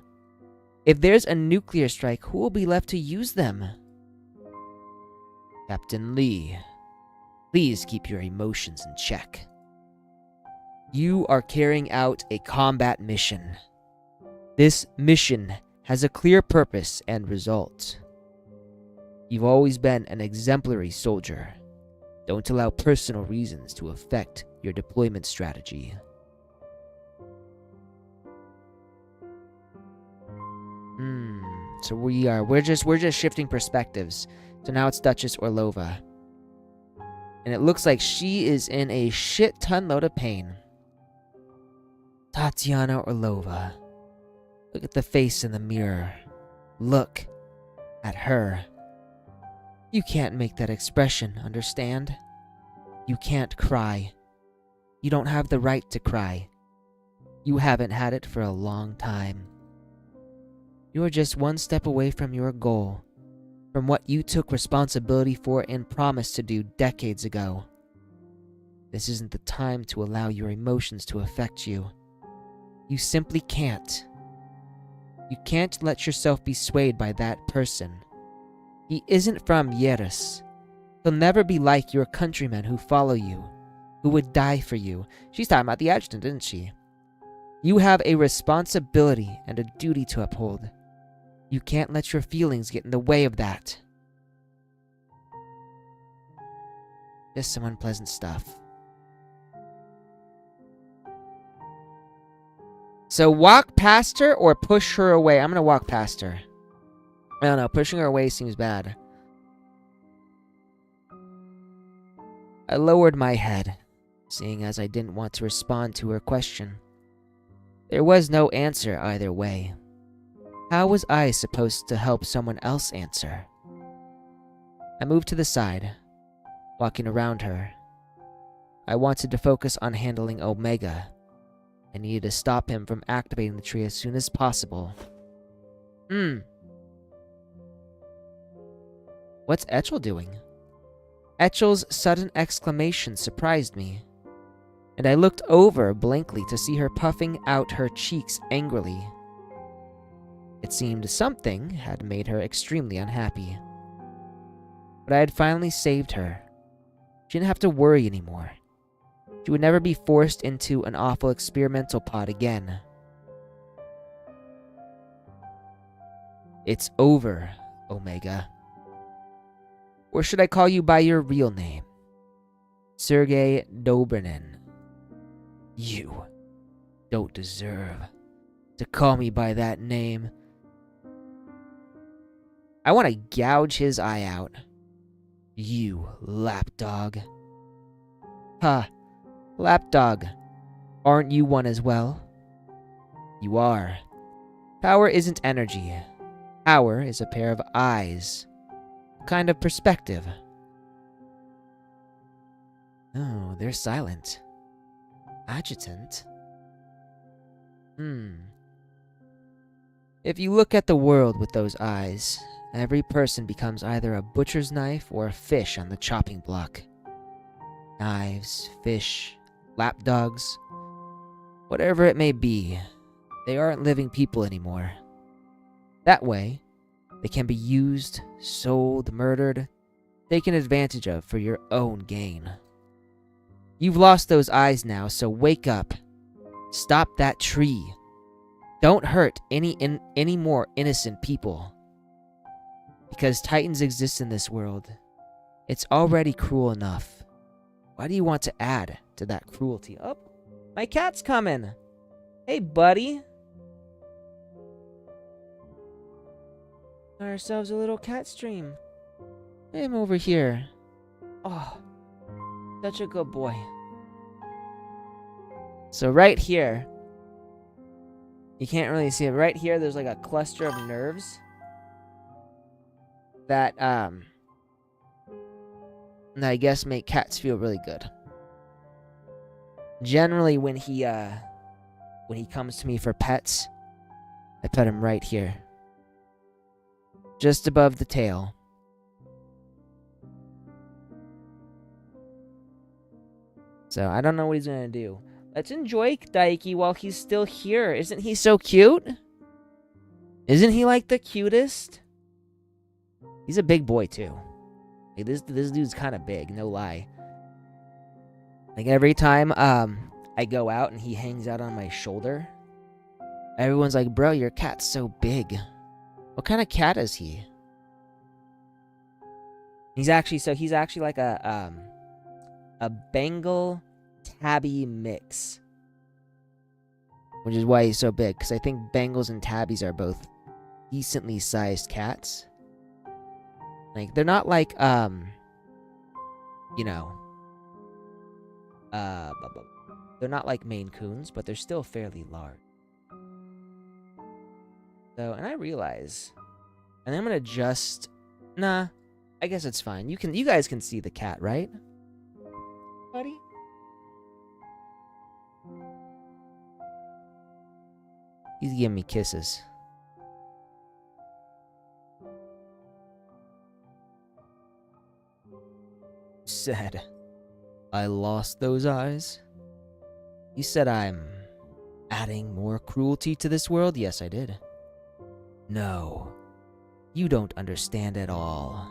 If there's a nuclear strike, who will be left to use them? Captain Lee, please keep your emotions in check. You are carrying out a combat mission. This mission has a clear purpose and result. You've always been an exemplary soldier. Don't allow personal reasons to affect your deployment strategy. So we're just shifting perspectives. So now it's Duchess Orlova. And it looks like she is in a shit ton load of pain. Tatiana Orlova. Look at the face in the mirror. Look at her. You can't make that expression, understand? You can't cry. You don't have the right to cry. You haven't had it for a long time. You are just one step away from your goal. from what you took responsibility for and promised to do decades ago. This isn't the time to allow your emotions to affect you. You simply can't. You can't let yourself be swayed by that person. He isn't from Yeris. He'll never be like your countrymen who follow you, who would die for you. She's talking about the adjutant, didn't she? You have a responsibility and a duty to uphold. You can't let your feelings get in the way of that. Just some unpleasant stuff. So walk past her or push her away? I'm gonna walk past her. I don't know, pushing her away seems bad. I lowered my head, seeing as I didn't want to respond to her question. There was no answer either way. How was I supposed to help someone else answer? I moved to the side, walking around her. I wanted to focus on handling Omega. I needed to stop him from activating the tree as soon as possible. What's Etchel doing? Etchel's sudden exclamation surprised me, and I looked over blankly to see her puffing out her cheeks angrily. It seemed something had made her extremely unhappy. But I had finally saved her. She didn't have to worry anymore. She would never be forced into an awful experimental pod again. It's over, Omega. Or should I call you by your real name? Sergei Dobrinin. You don't deserve to call me by that name. I want to gouge his eye out. You lapdog. Ha! Lapdog, aren't you one as well? You are. Power isn't energy. Power is a pair of eyes. A kind of perspective. Oh, they're silent. Adjutant? If you look at the world with those eyes, every person becomes either a butcher's knife or a fish on the chopping block. Knives, fish, lapdogs, whatever it may be, they aren't living people anymore. That way, they can be used, sold, murdered, taken advantage of for your own gain. You've lost those eyes now, so wake up. Stop that tree. Don't hurt any more innocent people. Because Titans exist in this world, it's already cruel enough. Why do you want to add to that cruelty? Oh, my cat's coming. Hey, buddy. Got ourselves a little cat stream. Hey, him over here. Oh, such a good boy. So right here, you can't really see it. Right here, there's like a cluster of nerves that I guess make cats feel really good. Generally, when he comes to me for pets, I pet him right here, just above the tail. So I don't know what he's gonna do. Let's enjoy Daiki while he's still here. Isn't he so cute? Isn't he like the cutest? He's a big boy too. Like, this dude's kind of big, no lie. Like every time I go out and he hangs out on my shoulder, everyone's like, "Bro, your cat's so big. What kind of cat is he?" He's actually like a Bengal tabby mix, which is why he's so big, because I think Bengals and tabbies are both decently sized cats. Like, they're not like you know, they're not like Maine Coons, but they're still fairly large. So, and I realize, and I'm gonna just, nah, I guess it's fine. You guys can see the cat, right, buddy? He's giving me kisses. said I lost those eyes? You said I'm adding more cruelty to this world? Yes, I did. No, you don't understand at all.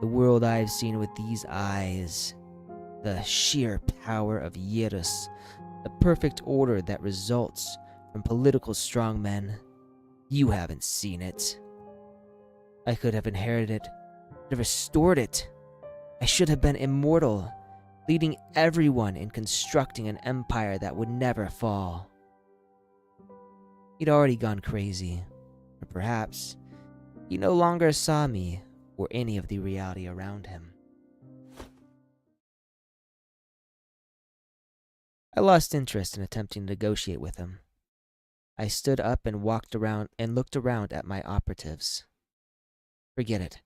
The world I've seen with these eyes, the sheer power of Yerus, the perfect order that results from political strongmen. You haven't seen it. I could have inherited it, could have restored it. I should have been immortal, leading everyone in constructing an empire that would never fall. He'd already gone crazy, or perhaps he no longer saw me or any of the reality around him. I lost interest in attempting to negotiate with him. I stood up and walked around and looked around at my operatives. Forget it.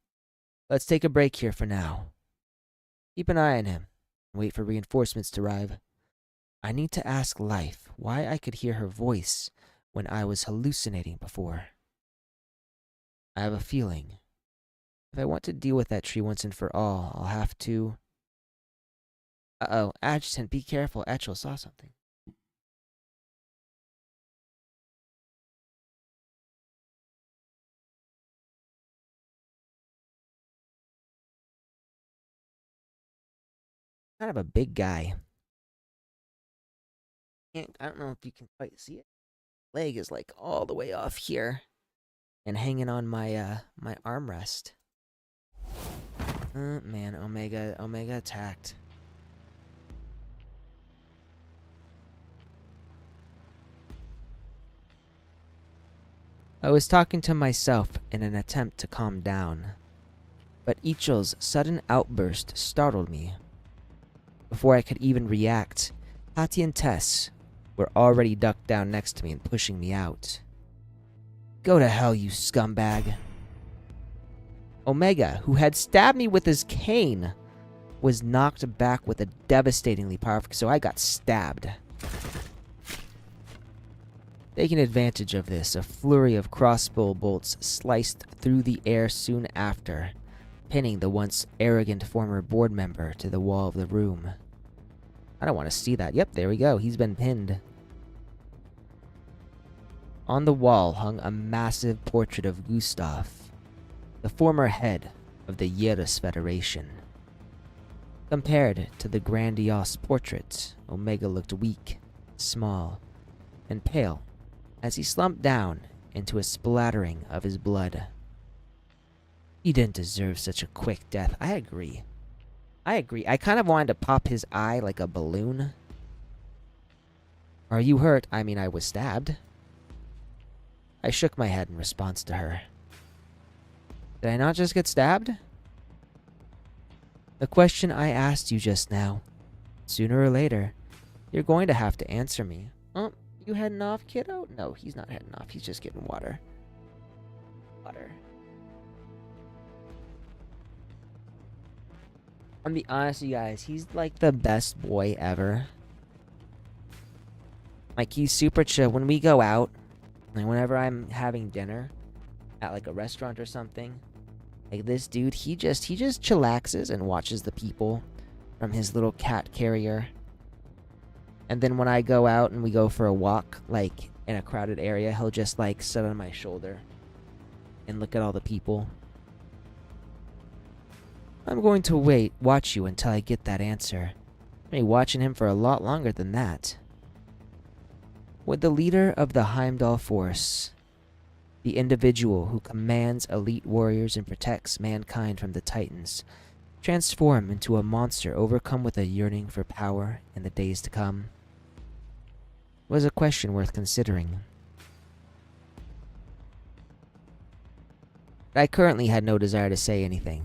Let's take a break here for now. Keep an eye on him and wait for reinforcements to arrive. I need to ask Life why I could hear her voice when I was hallucinating before. I have a feeling if I want to deal with that tree once and for all, I'll have to... Uh-oh, Adjutant, be careful. Etchel saw something. Kind of a big guy. I don't know if you can quite see it. Leg is like all the way off here and hanging on my my armrest. Man, Omega attacked. I was talking to myself in an attempt to calm down, but Ichel's sudden outburst startled me. Before I could even react, Hattie and Tess were already ducked down next to me and pushing me out. Go to hell, you scumbag. Omega, who had stabbed me with his cane, was knocked back with a devastatingly powerful, so I got stabbed. Taking advantage of this, a flurry of crossbow bolts sliced through the air soon after, pinning the once arrogant former board member to the wall of the room. I don't want to see that. Yep, there we go. He's been pinned. On the wall hung a massive portrait of Gustav, the former head of the Yerus Federation. Compared to the grandiose portrait, Omega looked weak, small, and pale as he slumped down into a splattering of his blood. He didn't deserve such a quick death. I agree. I kind of wanted to pop his eye like a balloon. Are you hurt? I mean, I was stabbed. I shook my head in response to her. Did I not just get stabbed? The question I asked you just now. Sooner or later, you're going to have to answer me. Oh, you heading off, kiddo? No, he's not heading off. He's just getting water. Water. I'm be honest, you guys. He's like the best boy ever. Like, he's super chill. When we go out, like whenever I'm having dinner at like a restaurant or something, like this dude, he just chillaxes and watches the people from his little cat carrier. And then when I go out and we go for a walk, like in a crowded area, he'll just like sit on my shoulder and look at all the people. I'm going to watch you until I get that answer. I'm be watching him for a lot longer than that. Would the leader of the Heimdall force, the individual who commands elite warriors and protects mankind from the Titans, transform into a monster overcome with a yearning for power in the days to come? It was a question worth considering. But I currently had no desire to say anything.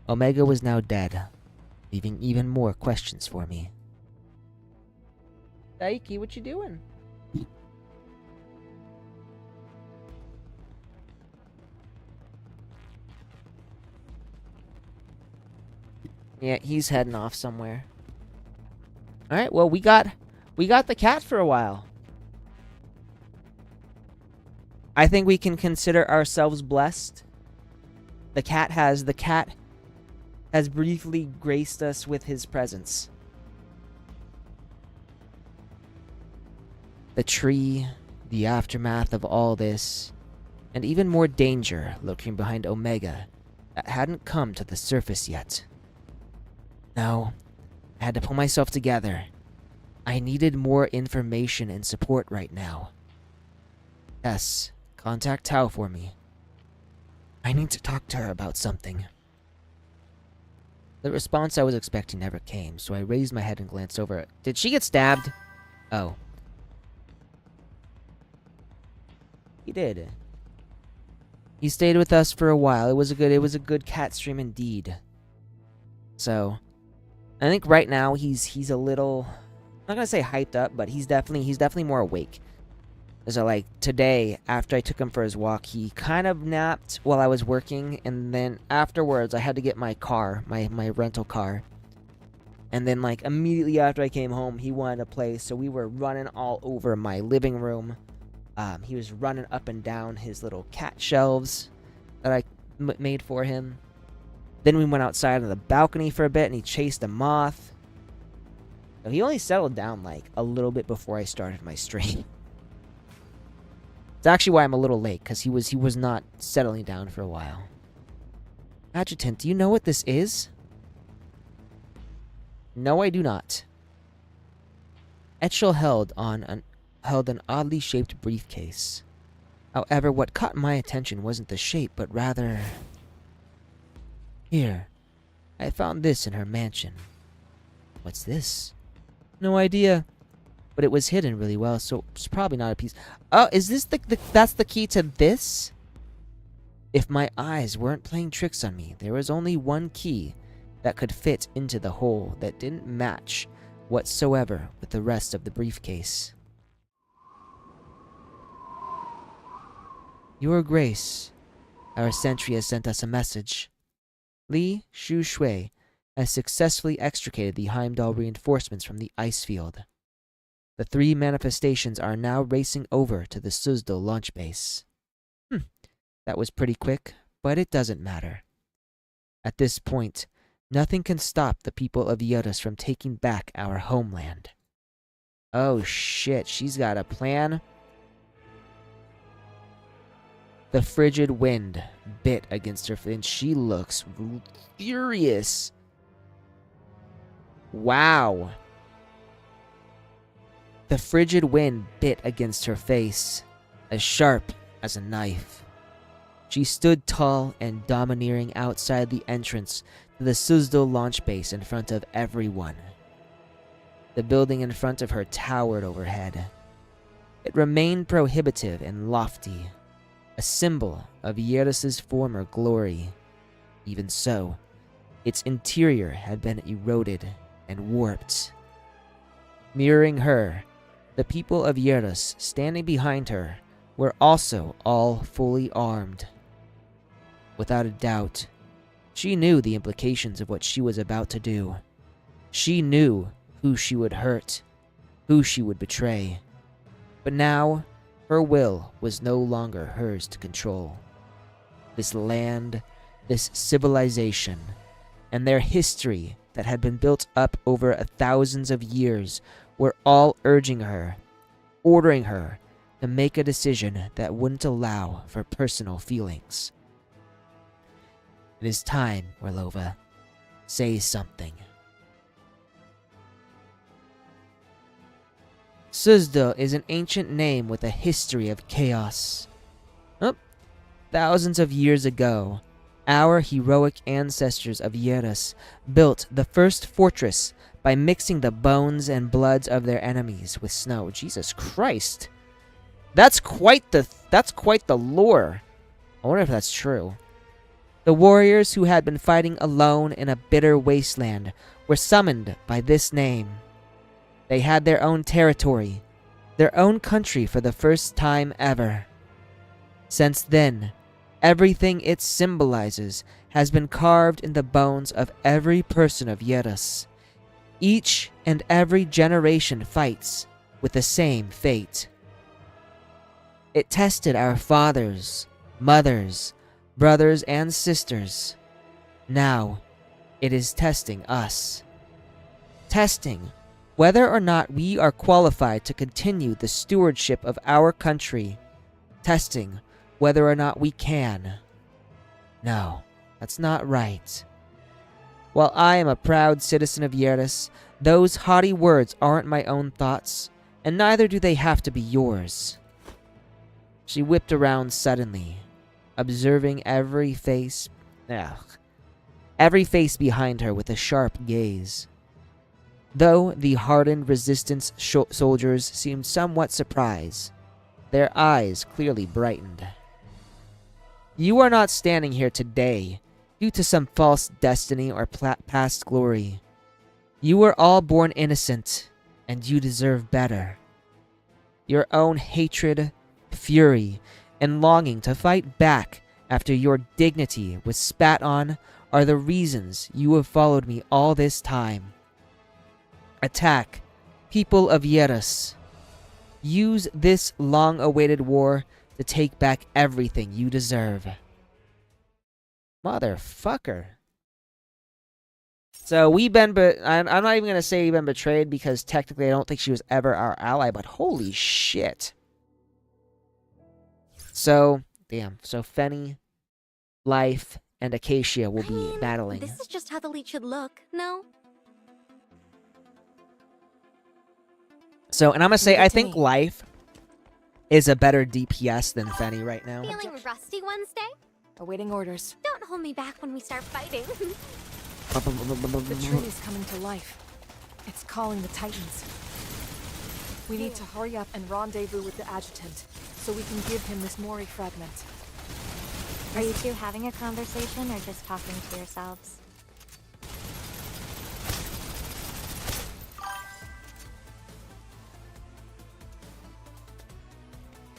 Omega was now dead, leaving even more questions for me. Daiki, what you doing? Yeah, he's heading off somewhere. Alright, well, we got the cat for a while. I think we can consider ourselves blessed. The cat has briefly graced us with his presence. The tree, the aftermath of all this, and even more danger lurking behind Omega that hadn't come to the surface yet. No, I had to pull myself together. I needed more information and support right now. Yes, contact Tao for me. I need to talk to her about something. The response I was expecting never came, so I raised my head and glanced over it. Did she get stabbed? Oh. He did. He stayed with us for a while. It was a good cat stream indeed. So, I think right now he's a little, I'm not gonna say hyped up, but he's definitely more awake. So like today, after I took him for his walk, he kind of napped while I was working, and then afterwards I had to get my car, my rental car. And then like immediately after I came home, he wanted to play, so we were running all over my living room. He was running up and down his little cat shelves that I made for him. Then we went outside on the balcony for a bit, and he chased a moth. So he only settled down like a little bit before I started my stream. It's actually why I'm a little late, because he was not settling down for a while. Adjutant, do you know what this is? No, I do not. Etchel held an oddly shaped briefcase. However, what caught my attention wasn't the shape, but rather... Here, I found this in her mansion. What's this? No idea. But it was hidden really well, so it's probably not a piece. Oh, is this that's the key to this? If my eyes weren't playing tricks on me, there was only one key that could fit into the hole that didn't match whatsoever with the rest of the briefcase. Your Grace, our sentry has sent us a message. Li Shu Shui has successfully extricated the Heimdall reinforcements from the ice field. The 3 manifestations are now racing over to the Suzdal launch base. That was pretty quick, but it doesn't matter. At this point, nothing can stop the people of Yodas from taking back our homeland. Oh shit, she's got a plan. The frigid wind bit against her, and she looks furious. Wow. The frigid wind bit against her face, as sharp as a knife. She stood tall and domineering outside the entrance to the Suzdal launch base in front of everyone. The building in front of her towered overhead. It remained prohibitive and lofty, a symbol of Yeris' former glory. Even so, its interior had been eroded and warped. Mirroring her, the people of Yeris standing behind her were also all fully armed. Without a doubt, she knew the implications of what she was about to do. She knew who she would hurt, who she would betray. But now, her will was no longer hers to control. This land, this civilization, and their history that had been built up over thousands of years were all urging her, ordering her to make a decision that wouldn't allow for personal feelings. It is time, Orlova. Say something. Suzdal is an ancient name with a history of chaos. Thousands of years ago, our heroic ancestors of Yeris built the first fortress by mixing the bones and bloods of their enemies with snow. Jesus Christ. That's quite the lore. I wonder if that's true. The warriors who had been fighting alone in a bitter wasteland were summoned by this name. They had their own territory, their own country for the first time ever. Since then, everything it symbolizes has been carved in the bones of every person of Yeris. Each and every generation fights with the same fate. It tested our fathers, mothers, brothers, and sisters. Now, It is testing us. Testing whether or not we are qualified to continue the stewardship of our country. Testing whether or not we can. No, that's not right. While I am a proud citizen of Yeris, those haughty words aren't my own thoughts, and neither do they have to be yours. She whipped around suddenly, observing every face behind her with a sharp gaze. Though the hardened resistance soldiers seemed somewhat surprised, their eyes clearly brightened. You are not standing here today due to some false destiny or past glory. You were all born innocent, and you deserve better. Your own hatred, fury, and longing to fight back after your dignity was spat on are the reasons you have followed me all this time. Attack, people of Yeris. Use this long-awaited war to take back everything you deserve. Motherfucker. So we've been, I'm not even going to say we've been betrayed because technically I don't think she was ever our ally, but holy shit. So, damn. So Fenny, Life, and Acacia will be battling. This is just how the lead should look, no? So, and I'm going to say, Leave it I to think me. Life is a better DPS than Fenny right now. Feeling rusty Wednesday? Awaiting orders. Don't hold me back when we start fighting. The tree is coming to life. It's calling the Titans. We need to hurry up and rendezvous with the adjutant, so we can give him this Mori fragment. Are you two having a conversation or just talking to yourselves?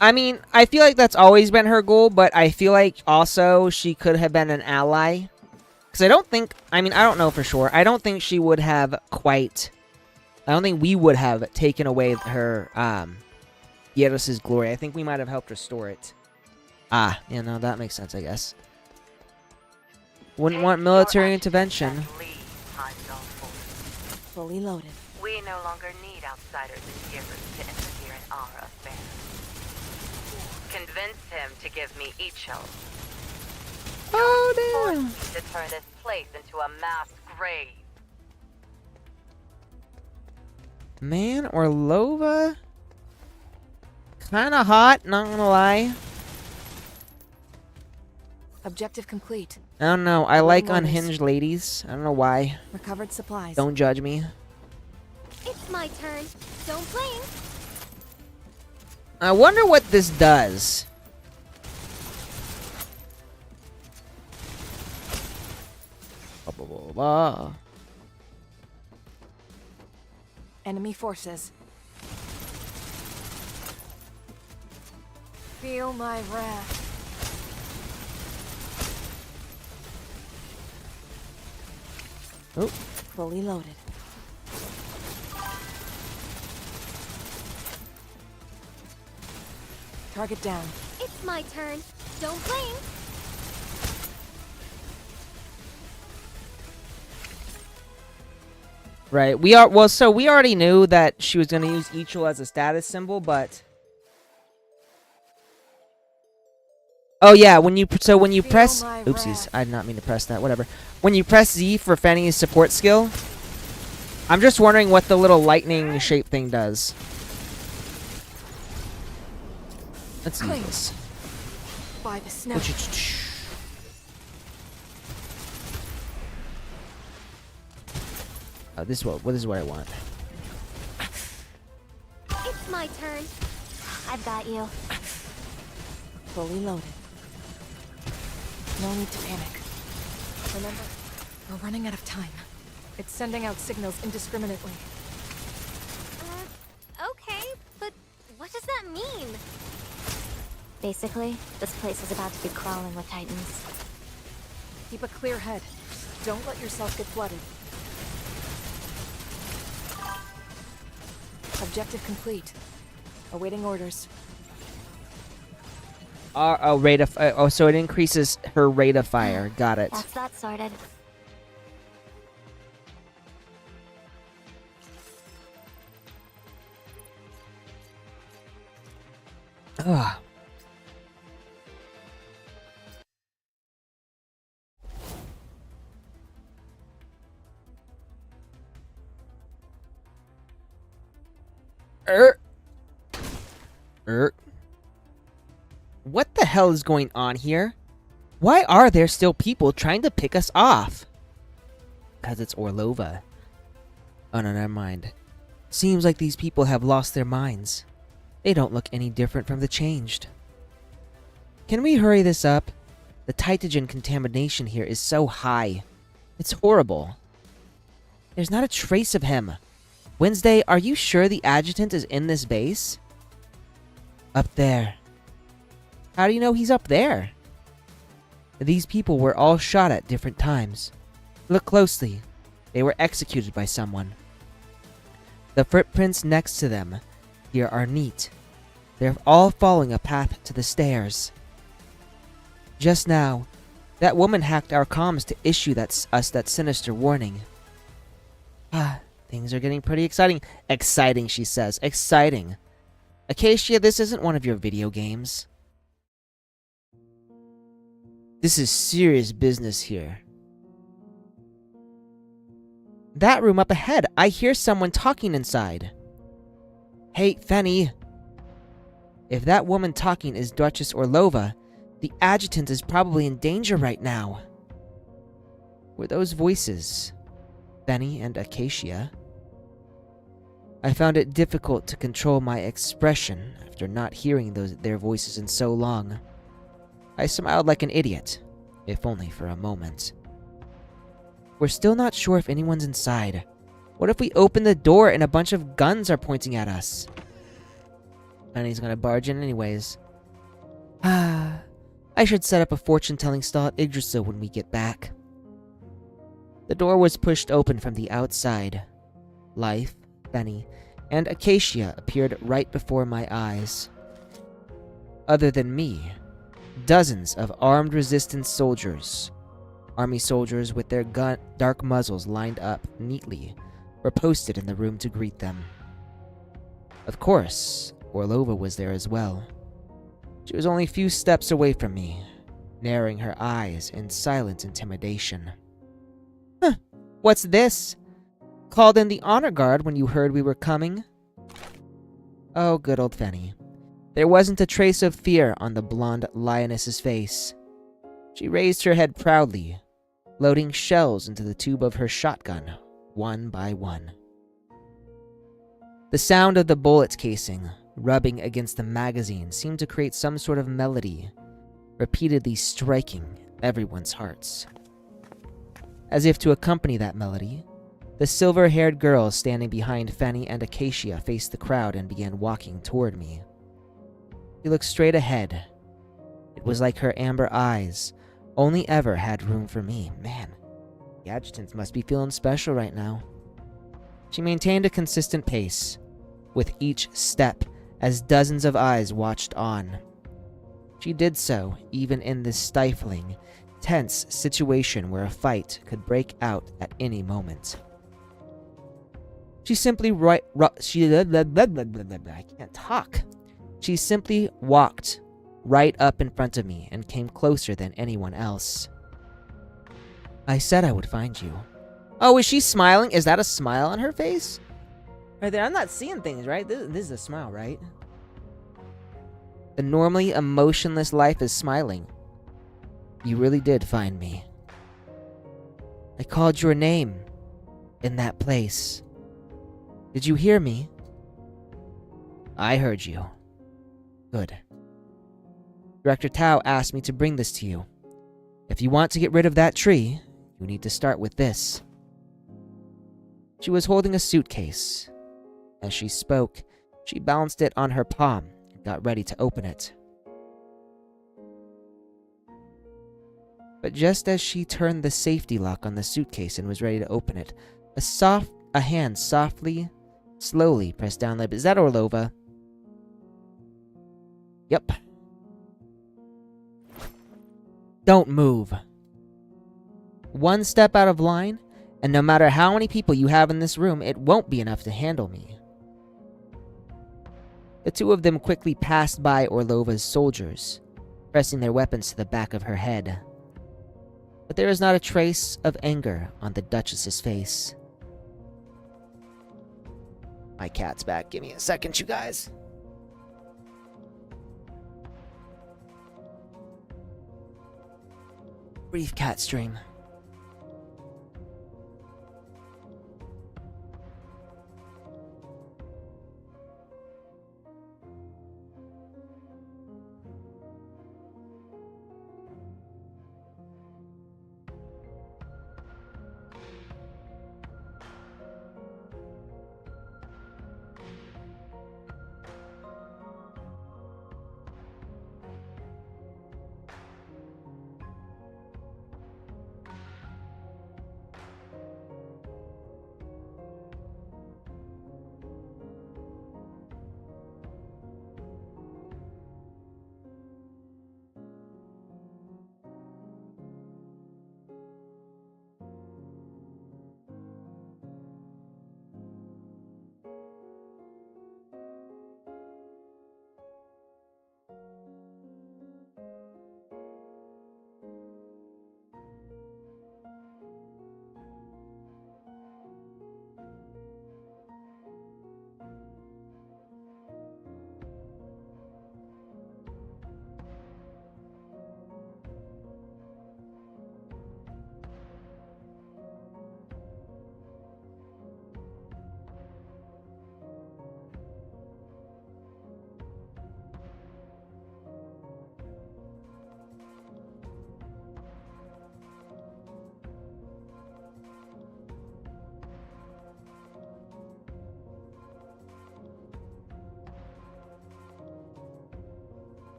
I mean, I feel like that's always been her goal, but I feel like also she could have been an ally. Because I don't think, I mean, I don't know for sure. I don't think she would have quite, I don't think we would have taken away her, Yeris' glory. I think we might have helped restore it. Ah, yeah, no, that makes sense, I guess. Wouldn't want military intervention. Fully loaded. We no longer need outsiders and givers to interfere in our affairs. Convince him to give me Icho. Oh, Force damn. me to turn this place into a mass grave. Man, Orlova? Kinda hot, not gonna lie. Objective complete. I don't know, I like Orders. unhinged ladies. I don't know why. Recovered supplies. Don't judge me. It's my turn. Don't blink. I wonder what this does. Blah, blah, blah, blah. Enemy forces. Feel my wrath. Oh, Fully loaded. Target down. It's my turn. Don't blink. right. We are well. So we already knew that she was going to use Ichil as a status symbol, but oh yeah, when you press, my oopsies, wrath. I did not mean to press that. Whatever. When you press Z for Fenny's support skill, I'm just wondering what the little lightning shape thing does. Let's use Clean. this. By the snow. Oh, this is what I want. It's my turn. I've got you. Fully loaded. No need to panic. Remember, we're running out of time. It's sending out signals indiscriminately. Okay, but what does that mean? Basically, this place is about to be crawling with Titans. Keep a clear head. Don't let yourself get flooded. Objective complete. Awaiting orders. So it increases her rate of fire. Got it. That's that sorted. Ugh. What the hell is going on here? Why are there still people trying to pick us off? Because it's Orlova. Oh no, never mind. Seems like these people have lost their minds. They don't look any different from the changed. Can we hurry this up? The Titagen contamination here is so high. It's horrible. There's not a trace of him. Wednesday, are you sure the adjutant is in this base? Up there. How do you know he's up there? These people were all shot at different times. Look closely. They were executed by someone. The footprints next to them here are neat. They're all following a path to the stairs. Just now, that woman hacked our comms to issue us that sinister warning. Things are getting pretty exciting. Exciting, she says. Exciting. Acacia, this isn't one of your video games. This is serious business here. That room up ahead. I hear someone talking inside. Hey, Fenny. If that woman talking is Duchess Orlova, the adjutant is probably in danger right now. Were those voices Fenny and Acacia? I found it difficult to control my expression after not hearing their voices in so long. I smiled like an idiot, if only for a moment. We're still not sure if anyone's inside. What if we open the door and a bunch of guns are pointing at us? And he's gonna barge in anyways. I should set up a fortune-telling stall at Yggdrasil when we get back. The door was pushed open from the outside. Life, Fenny, and Acacia appeared right before my eyes. Other than me, dozens of armed resistance soldiers, army soldiers with their dark muzzles lined up neatly, were posted in the room to greet them. Of course, Orlova was there as well. She was only a few steps away from me, narrowing her eyes in silent intimidation. What's this? Called in the honor guard when you heard we were coming? Oh, good old Fenny. There wasn't a trace of fear on the blonde lioness's face. She raised her head proudly, loading shells into the tube of her shotgun, one by one. The sound of the bullet casing rubbing against the magazine seemed to create some sort of melody, repeatedly striking everyone's hearts. As if to accompany that melody, the silver-haired girl standing behind Fenny and Acacia faced the crowd and began walking toward me. She looked straight ahead. It was like her amber eyes only ever had room for me. Man, the adjutant must be feeling special right now. She maintained a consistent pace, with each step as dozens of eyes watched on. She did so even in this stifling, tense situation where a fight could break out at any moment. She simply I can't talk. She simply walked right up in front of me and came closer than anyone else. I said I would find you. Oh, is she smiling? Is that a smile on her face? Right there, I'm not seeing things, right? This is a smile, right? The normally emotionless life is smiling. You really did find me. I called your name in that place. Did you hear me? I heard you. Good. Director Tao asked me to bring this to you. If you want to get rid of that tree, you need to start with this. She was holding a suitcase. As she spoke, she balanced it on her palm and got ready to open it. But just as she turned the safety lock on the suitcase and was ready to open it, a hand slowly pressed down the... Is that Orlova? Yep. Don't move. One step out of line, and no matter how many people you have in this room, it won't be enough to handle me. The two of them quickly passed by Orlova's soldiers, pressing their weapons to the back of her head. But there is not a trace of anger on the Duchess's face. My cat's back. Give me a second, you guys. Brief cat stream.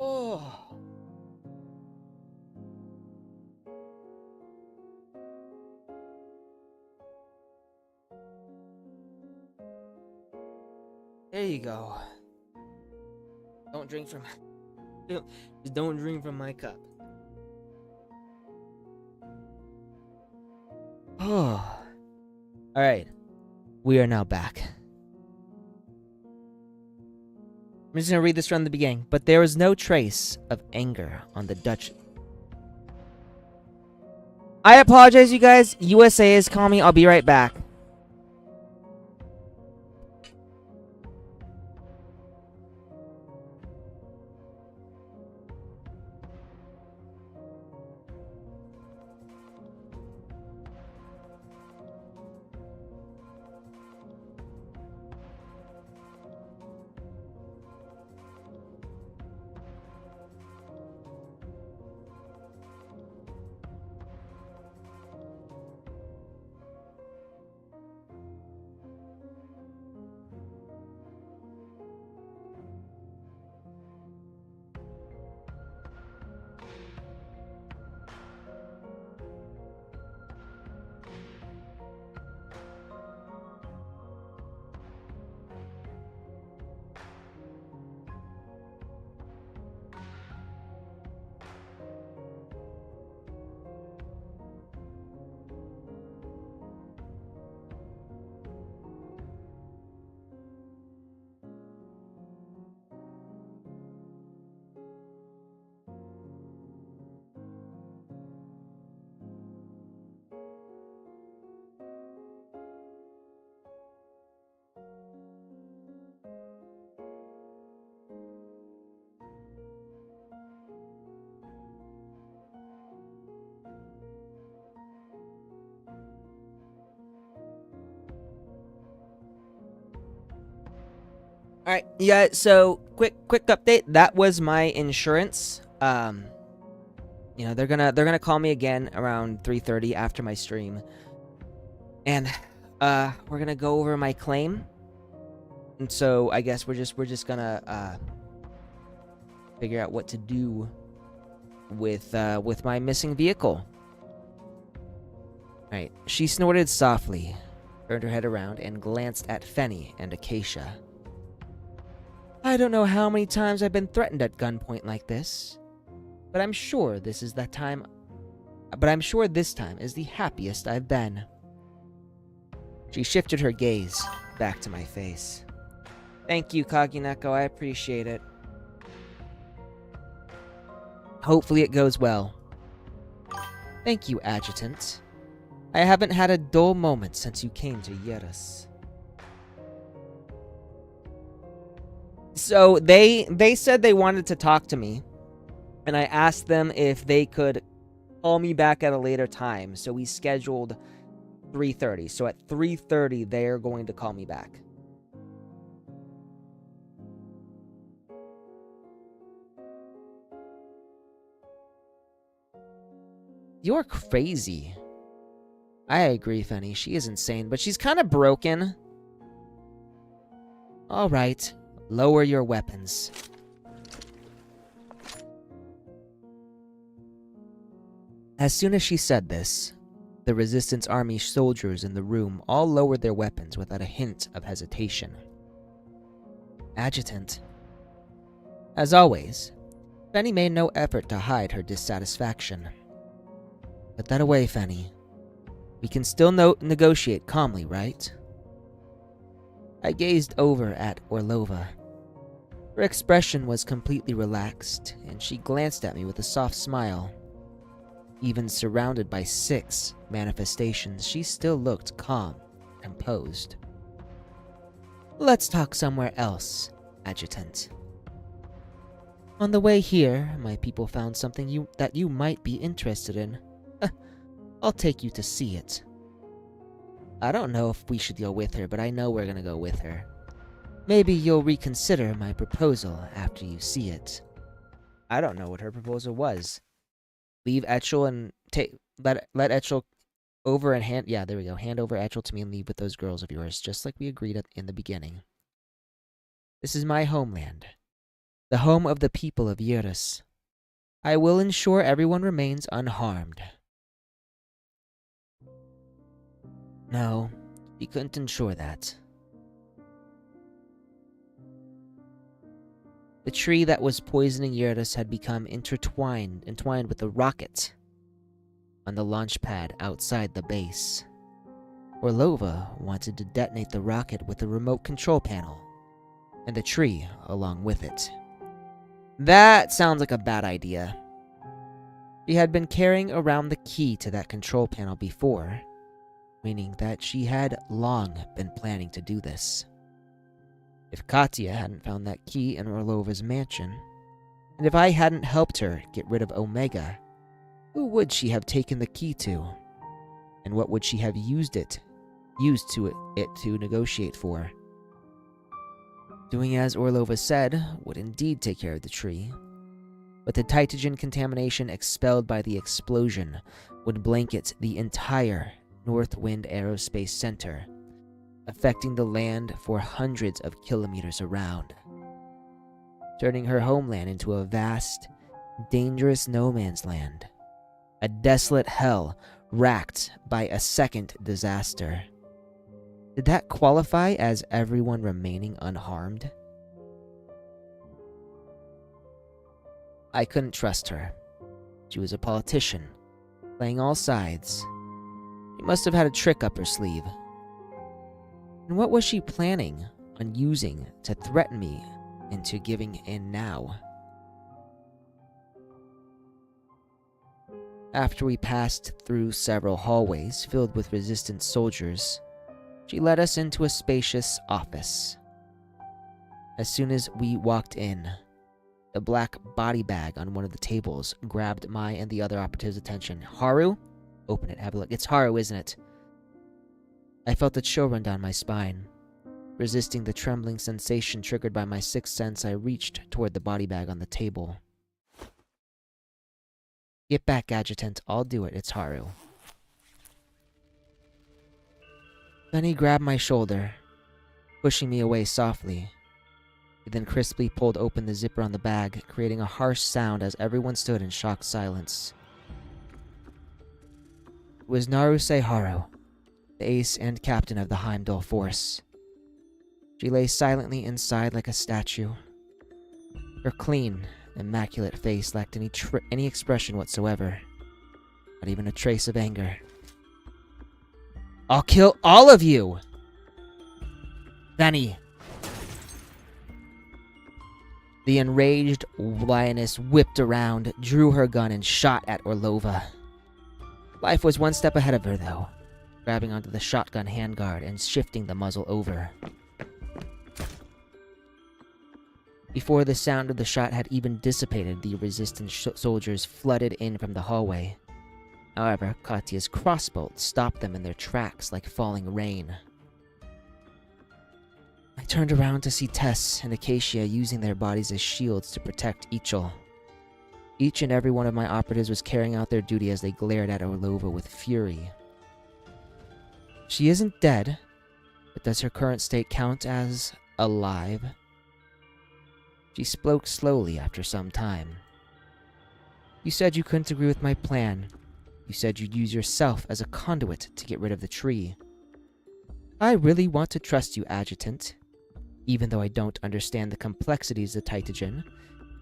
Oh. There you go. Don't drink from just don't drink from my cup. Oh. All right. We are now back. I'm just going to read this from the beginning. But there was no trace of anger on the Dutch. I apologize, you guys. USA is calling me. I'll be right back. Alright, yeah, so quick update. That was my insurance. You know, they're gonna call me again around 3:30 after my stream, and we're gonna go over my claim. And so I guess we're just gonna figure out what to do with my missing vehicle. Right. She snorted softly, turned her head around, and glanced at Fenny and Acacia. I don't know how many times I've been threatened at gunpoint like this, but I'm sure this time is the happiest I've been. She shifted her gaze back to my face. Thank you, Kagineko, I appreciate it. Hopefully it goes well. Thank you, Adjutant. I haven't had a dull moment since you came to Yerus. So they said they wanted to talk to me, and I asked them if they could call me back at a later time. So we scheduled 3:30. So at 3:30 they're going to call me back. You're crazy. I agree, Fenny. She is insane, but she's kind of broken. All right, lower your weapons. As soon as she said this, the Resistance Army soldiers in the room all lowered their weapons without a hint of hesitation. Adjutant. As always, Fenny made no effort to hide her dissatisfaction. Put that away, Fenny. We can still negotiate calmly, right? I gazed over at Orlova. Her expression was completely relaxed, and she glanced at me with a soft smile. Even surrounded by 6 manifestations, she still looked calm, composed. Let's talk somewhere else, Adjutant. On the way here, my people found something that you might be interested in. I'll take you to see it. I don't know if we should go with her, but I know we're gonna go with her. Maybe you'll reconsider my proposal after you see it. I don't know what her proposal was. Leave Etchel and let Etchel over and hand... Yeah, there we go. Hand over Etchel to me and leave with those girls of yours, just like we agreed in the beginning. This is my homeland. The home of the people of Yerus. I will ensure everyone remains unharmed. No, he couldn't ensure that. The tree that was poisoning Yerus had become entwined with a rocket on the launch pad outside the base. Orlova wanted to detonate the rocket with the remote control panel, and the tree along with it. That sounds like a bad idea. She had been carrying around the key to that control panel before, meaning that she had long been planning to do this. If Katya hadn't found that key in Orlova's mansion, and if I hadn't helped her get rid of Omega, who would she have taken the key to? And what would she have used it to negotiate for? Doing as Orlova said would indeed take care of the tree, but the Tytogen contamination expelled by the explosion would blanket the entire Northwind Aerospace Center, affecting the land for hundreds of kilometers around, turning her homeland into a vast, dangerous no man's land, a desolate hell racked by a second disaster. Did that qualify as everyone remaining unharmed? I couldn't trust her. She was a politician, playing all sides. She must have had a trick up her sleeve. And what was she planning on using to threaten me into giving in now? After we passed through several hallways filled with resistance soldiers, she led us into a spacious office. As soon as we walked in, the black body bag on one of the tables grabbed my and the other operatives' attention. Haru? Open it, have a look. It's Haru, isn't it? I felt a chill run down my spine. Resisting the trembling sensation triggered by my sixth sense, I reached toward the body bag on the table. Get back, Adjutant. I'll do it. It's Haru. Then he grabbed my shoulder, pushing me away softly. He then crisply pulled open the zipper on the bag, creating a harsh sound as everyone stood in shocked silence. It was Naruse Haru, the ace and captain of the Heimdall force. She lay silently inside like a statue. Her clean, immaculate face lacked any expression whatsoever, not even a trace of anger. I'll kill all of you! Fanny! The enraged lioness whipped around, drew her gun, and shot at Orlova. Life was one step ahead of her, though, grabbing onto the shotgun handguard and shifting the muzzle over. Before the sound of the shot had even dissipated, the resistance soldiers flooded in from the hallway. However, Katya's crossbolt stopped them in their tracks like falling rain. I turned around to see Tess and Acacia using their bodies as shields to protect Ichol. Each and every one of my operatives was carrying out their duty as they glared at Orlova with fury. She isn't dead, but does her current state count as alive? She spoke slowly after some time. You said you couldn't agree with my plan. You said you'd use yourself as a conduit to get rid of the tree. I really want to trust you, Adjutant. Even though I don't understand the complexities of Titagen,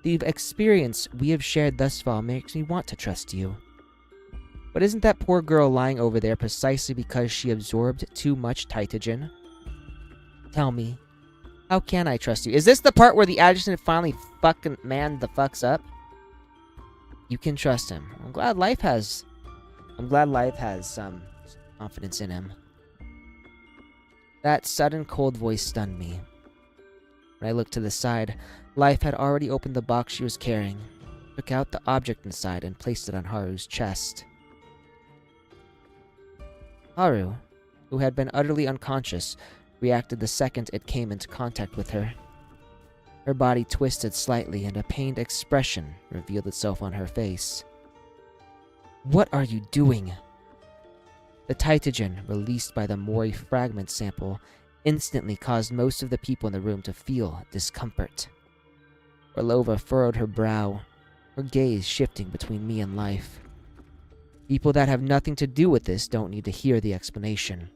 the experience we have shared thus far makes me want to trust you. But isn't that poor girl lying over there precisely because she absorbed too much Titagen? Tell me, how can I trust you? Is this the part where the Adjutant finally fucking man the fucks up? You can trust him. I'm glad life has some confidence in him. That sudden cold voice stunned me. When I looked to the side, Life had already opened the box she was carrying, took out the object inside, and placed it on Haru's chest. Haru, who had been utterly unconscious, reacted the second it came into contact with her. Her body twisted slightly, and a pained expression revealed itself on her face. What are you doing? The Titagen released by the Mori fragment sample instantly caused most of the people in the room to feel discomfort. Orlova furrowed her brow, her gaze shifting between me and Life. People that have nothing to do with this don't need to hear the explanation.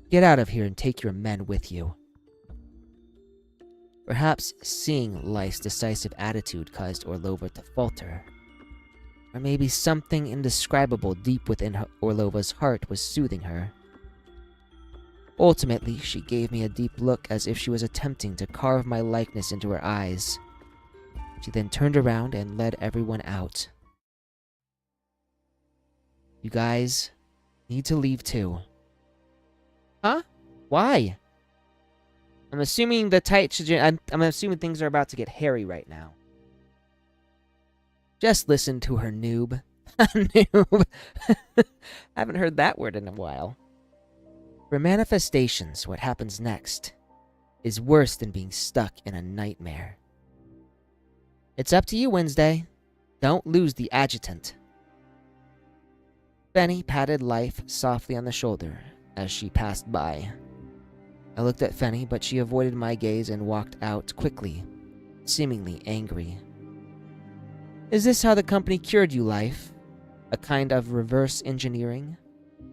Get out of here and take your men with you. Perhaps seeing Life's decisive attitude caused Orlova to falter. Or maybe something indescribable deep within Orlova's heart was soothing her. Ultimately, she gave me a deep look as if she was attempting to carve my likeness into her eyes. She then turned around and led everyone out. You guys need to leave too. Huh? Why? I'm assuming the Titagen... I'm assuming things are about to get hairy right now. Just listen to her, noob. Noob. Haven't heard that word in a while. For manifestations, what happens next is worse than being stuck in a nightmare. It's up to you, Wednesday. Don't lose the Adjutant. Benny patted Life softly on the shoulder as she passed by. I looked at Fenny, but she avoided my gaze and walked out quickly, seemingly angry. Is this how the company cured you, Life? A kind of reverse engineering?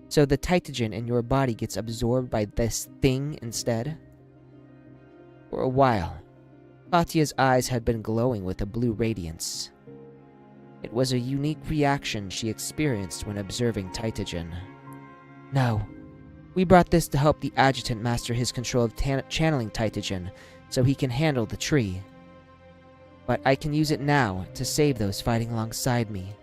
So the Titagen in your body gets absorbed by this thing instead? For a while, Katya's eyes had been glowing with a blue radiance. It was a unique reaction she experienced when observing Titagen. No, we brought this to help the Adjutant master his control of channeling Titagen so he can handle the tree. But I can use it now to save those fighting alongside me.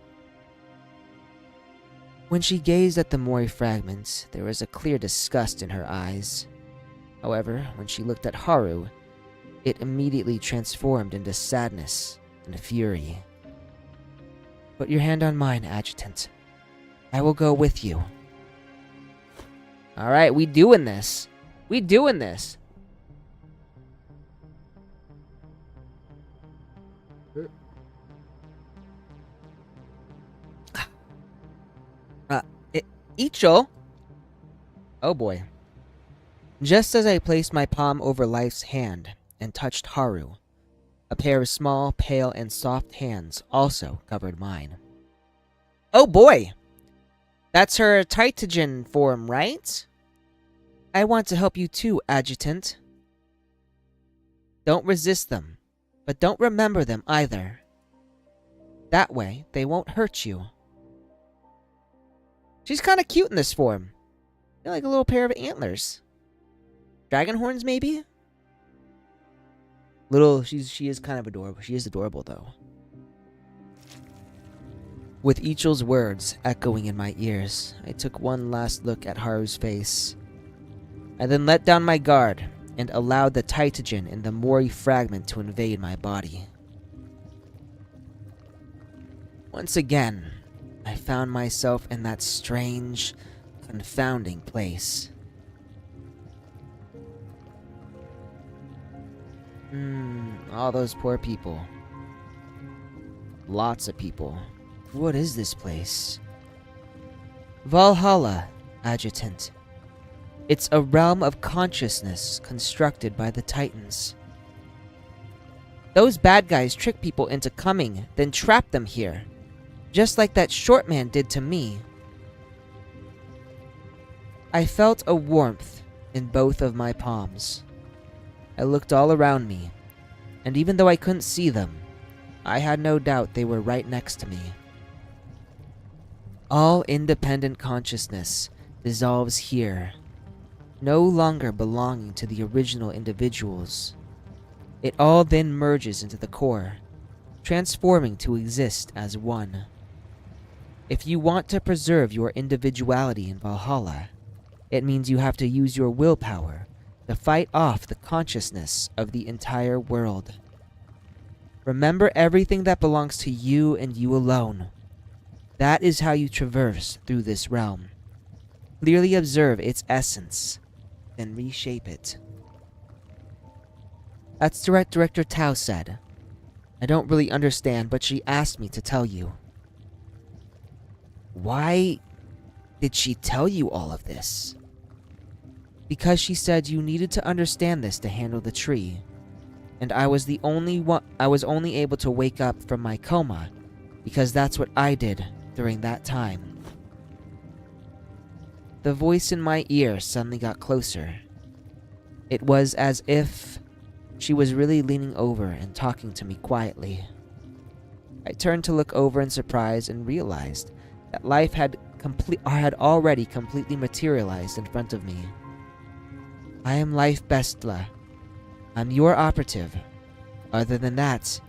When she gazed at the Mori fragments, there was a clear disgust in her eyes. However, when she looked at Haru, it immediately transformed into sadness and fury. Put your hand on mine, Adjutant. I will go with you. Alright, we doing this. We doing this. Ichil? Oh boy. Just as I placed my palm over Life's hand and touched Haru, a pair of small, pale, and soft hands also covered mine. Oh boy! That's her Titagen form, right? I want to help you too, Adjutant. Don't resist them, but don't remember them either. That way, they won't hurt you. She's kind of cute in this form. They're like a little pair of antlers. Dragon horns, maybe? She is kind of adorable. She is adorable, though. With Ichil's words echoing in my ears, I took one last look at Haru's face. I then let down my guard and allowed the Titagen in the Mori fragment to invade my body. Once again, I found myself in that strange, confounding place. All those poor people. Lots of people. What is this place? Valhalla, Adjutant. It's a realm of consciousness constructed by the Titans. Those bad guys trick people into coming, then trap them here. Just like that short man did to me. I felt a warmth in both of my palms. I looked all around me, and even though I couldn't see them, I had no doubt they were right next to me. All independent consciousness dissolves here, no longer belonging to the original individuals. It all then merges into the core, transforming to exist as one. If you want to preserve your individuality in Valhalla, it means you have to use your willpower to fight off the consciousness of the entire world. Remember everything that belongs to you and you alone. That is how you traverse through this realm. Clearly observe its essence, then reshape it. That's Director Tao said. I don't really understand, but she asked me to tell you. Why did she tell you all of this? Because she said you needed to understand this to handle the tree, and I was only able to wake up from my coma because that's what I did during that time. The voice in my ear suddenly got closer. It was as if she was really leaning over and talking to me quietly. I turned to look over in surprise and realized that life had already completely materialized in front of me. I am Life Bestla. I'm your operative. Other than that,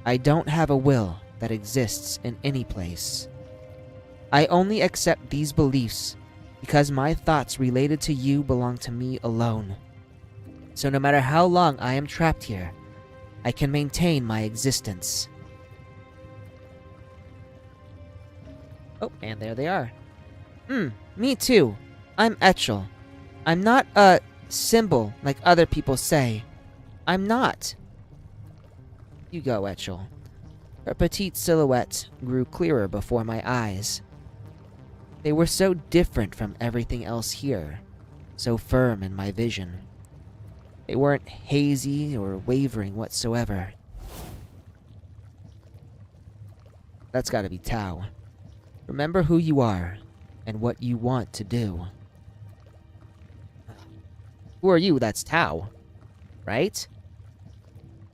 I don't have a will that exists in any place. I only accept these beliefs because my thoughts related to you belong to me alone. So no matter how long I am trapped here, I can maintain my existence. Oh, and there they are. Me too. I'm Etchel. I'm not a symbol like other people say. I'm not. You go, Etchel. Her petite silhouette grew clearer before my eyes. They were so different from everything else here, so firm in my vision. They weren't hazy or wavering whatsoever. That's gotta be Tao. Remember who you are and what you want to do. Who are you? That's Tao, right?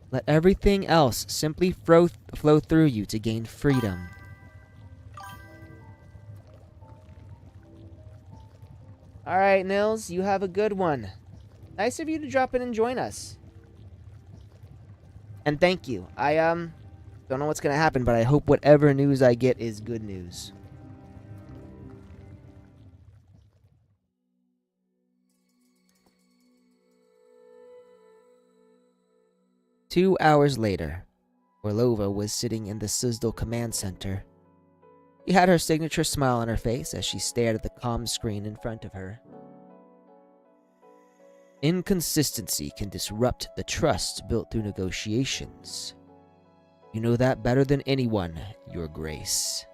Let everything else simply flow through you to gain freedom. Alright, Nils, you have a good one. Nice of you to drop in and join us. And thank you. I, don't know what's gonna happen, but I hope whatever news I get is good news. Two hours later, Orlova was sitting in the Sizdal command center. She had her signature smile on her face as she stared at the comm screen in front of her. Inconsistency can disrupt the trust built through negotiations. You know that better than anyone, Your Grace.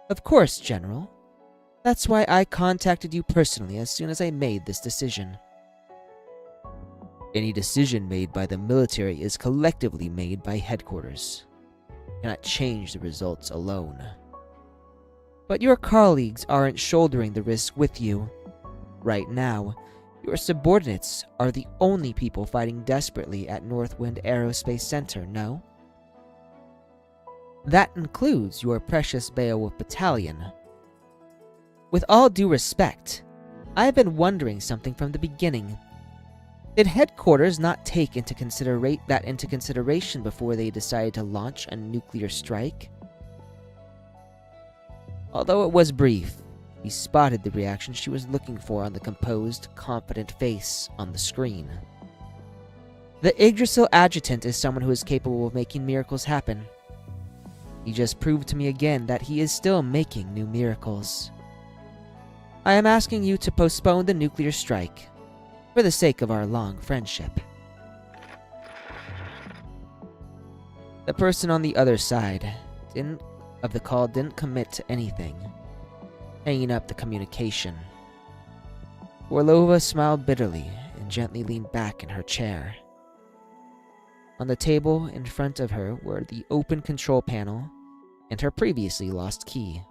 Of course, General. That's why I contacted you personally as soon as I made this decision. Any decision made by the military is collectively made by headquarters. You cannot change the results alone. But your colleagues aren't shouldering the risk with you. Right now, your subordinates are the only people fighting desperately at Northwind Aerospace Center, no? That includes your precious Beowulf battalion. With all due respect, I have been wondering something from the beginning. Did headquarters not take that into consideration before they decided to launch a nuclear strike? Although it was brief, he spotted the reaction she was looking for on the composed, confident face on the screen. The Yggdrasil adjutant is someone who is capable of making miracles happen. He just proved to me again that he is still making new miracles. I am asking you to postpone the nuclear strike, for the sake of our long friendship. The person on the other side of the call didn't commit to anything, hanging up the communication. Orlova smiled bitterly and gently leaned back in her chair. On the table in front of her were the open control panel and her previously lost key.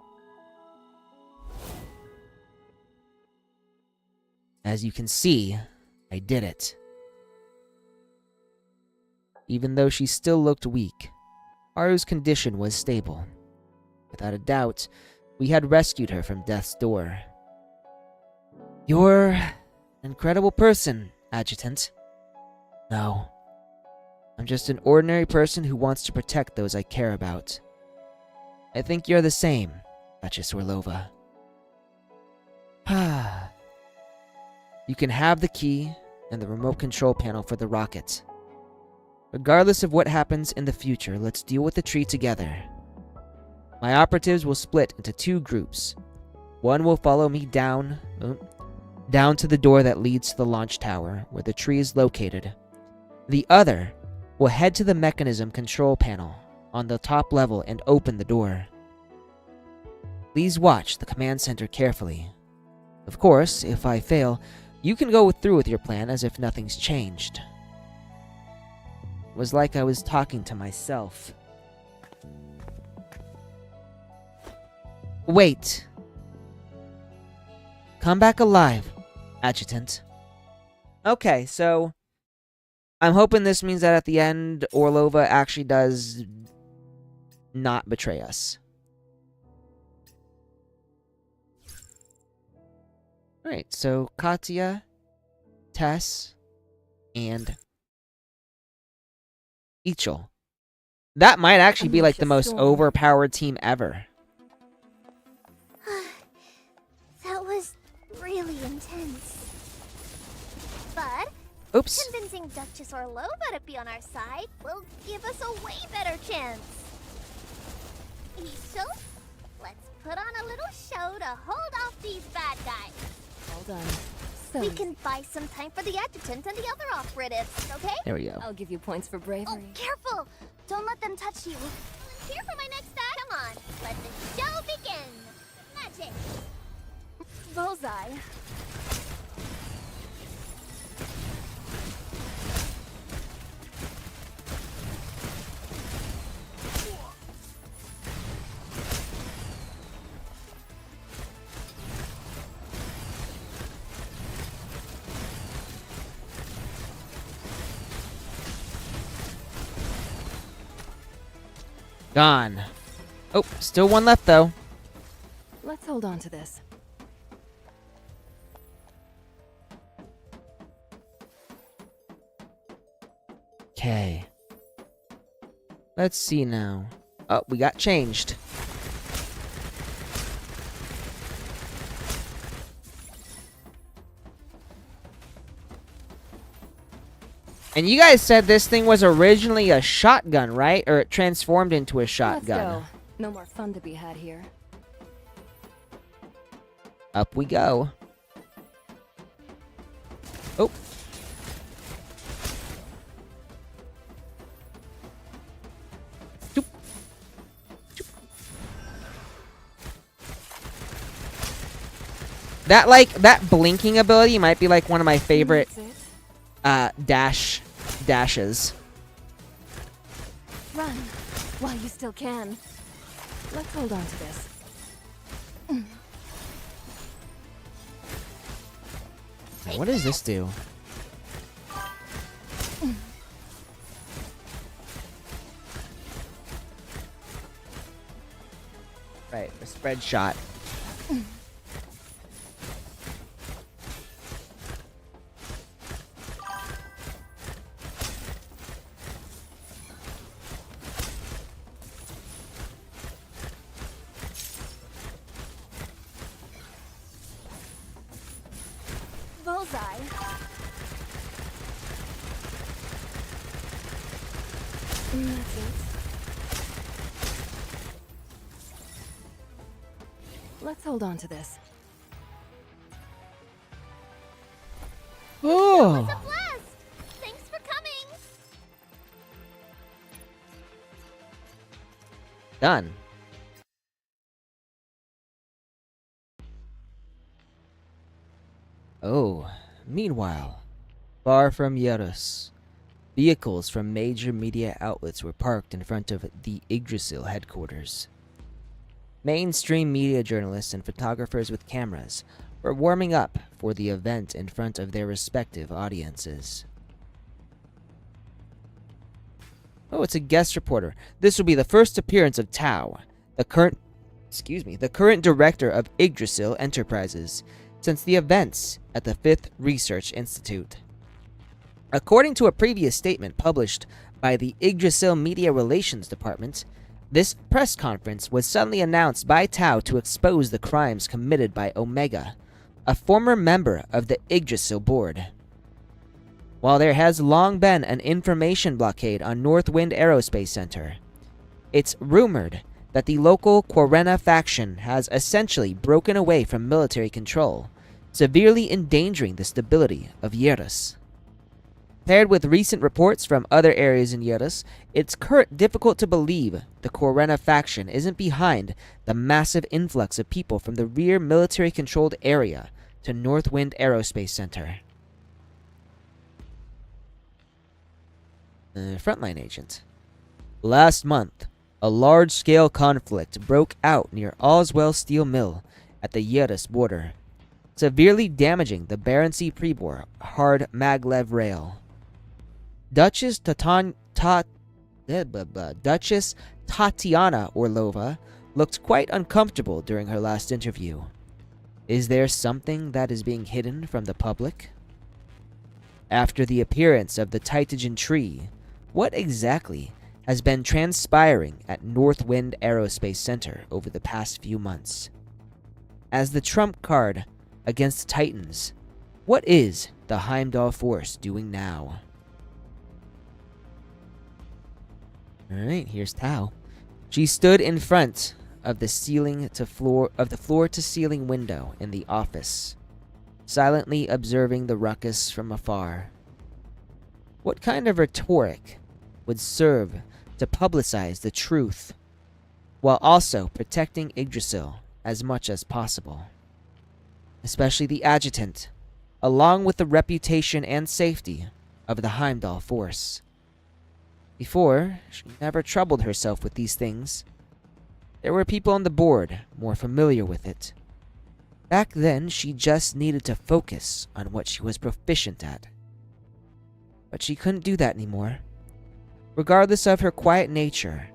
As you can see, I did it. Even though she still looked weak, Haru's condition was stable. Without a doubt, we had rescued her from death's door. You're an incredible person, Adjutant. No. I'm just an ordinary person who wants to protect those I care about. I think you're the same, Duchess Orlova. You can have the key and the remote control panel for the rocket. Regardless of what happens in the future, let's deal with the tree together. My operatives will split into 2 groups. One will follow me down to the door that leads to the launch tower, where the tree is located. The other will head to the mechanism control panel on the top level and open the door. Please watch the command center carefully. Of course, if I fail, you can go through with your plan as if nothing's changed. It was like I was talking to myself. Wait. Come back alive, Adjutant. Okay, so I'm hoping this means that at the end, Orlova actually does not betray us. Alright, so Katya, Tess, and Ichel. That might actually be like the most overpowered team ever. That was really intense. But Oops. convincing Duchess Orlova to be on our side will give us a way better chance. So, let's put on a little show to hold off these bad guys. Well done. We can buy some time for the adjutant and the other operatives, okay? There we go. I'll give you points for bravery. Oh, careful! Don't let them touch you. Volunteer for my next act. Come on, let the show begin. Magic. Bullseye. Gone. Oh, still one left though. Let's hold on to this. Okay. Let's see now. Oh, we got changed. And you guys said this thing was originally a shotgun, right? Or it transformed into a shotgun. Let's go. No more fun to be had here. Up we go. Oh. Choop. Choop. That blinking ability might be like one of my favorite That's it. dashes. Run while you still can. Let's hold on to this. What does this do? Right, a spread shot. Bullseye. That's it. Let's hold on to this. Oh, Blast! Thanks for coming. done. Oh, meanwhile, far from Yerus, vehicles from major media outlets were parked in front of the Yggdrasil headquarters. Mainstream media journalists and photographers with cameras were warming up for the event in front of their respective audiences. Oh, it's a guest reporter. This will be the first appearance of Tao, the current director of Yggdrasil Enterprises, since the events at the 5th Research Institute. According to a previous statement published by the Yggdrasil Media Relations Department, this press conference was suddenly announced by Tao to expose the crimes committed by Omega, a former member of the Yggdrasil board. While there has long been an information blockade on Northwind Aerospace Center, it's rumored that the local Quarena faction has essentially broken away from military control, severely endangering the stability of Yerus. Paired with recent reports from other areas in Yerus, it's difficult to believe the Quarena faction isn't behind the massive influx of people from the rear military-controlled area to Northwind Aerospace Center. Frontline agent. Last month, a large-scale conflict broke out near Oswell Steel Mill at the Yerus border, severely damaging the Barency Prebor hard maglev rail. Duchess Tatiana Orlova looked quite uncomfortable during her last interview. Is there something that is being hidden from the public? After the appearance of the Titagen tree, what exactly has been transpiring at Northwind Aerospace Center over the past few months? As the trump card against Titans, what is the Heimdall Force doing now? Alright, here's Tao. She stood in front of the floor to ceiling window in the office, silently observing the ruckus from afar. What kind of rhetoric would serve to publicize the truth while also protecting Yggdrasil as much as possible? Especially the adjutant, along with the reputation and safety of the Heimdall Force. Before, she never troubled herself with these things. There were people on the board more familiar with it. Back then, she just needed to focus on what she was proficient at. But she couldn't do that anymore. Regardless of her quiet nature,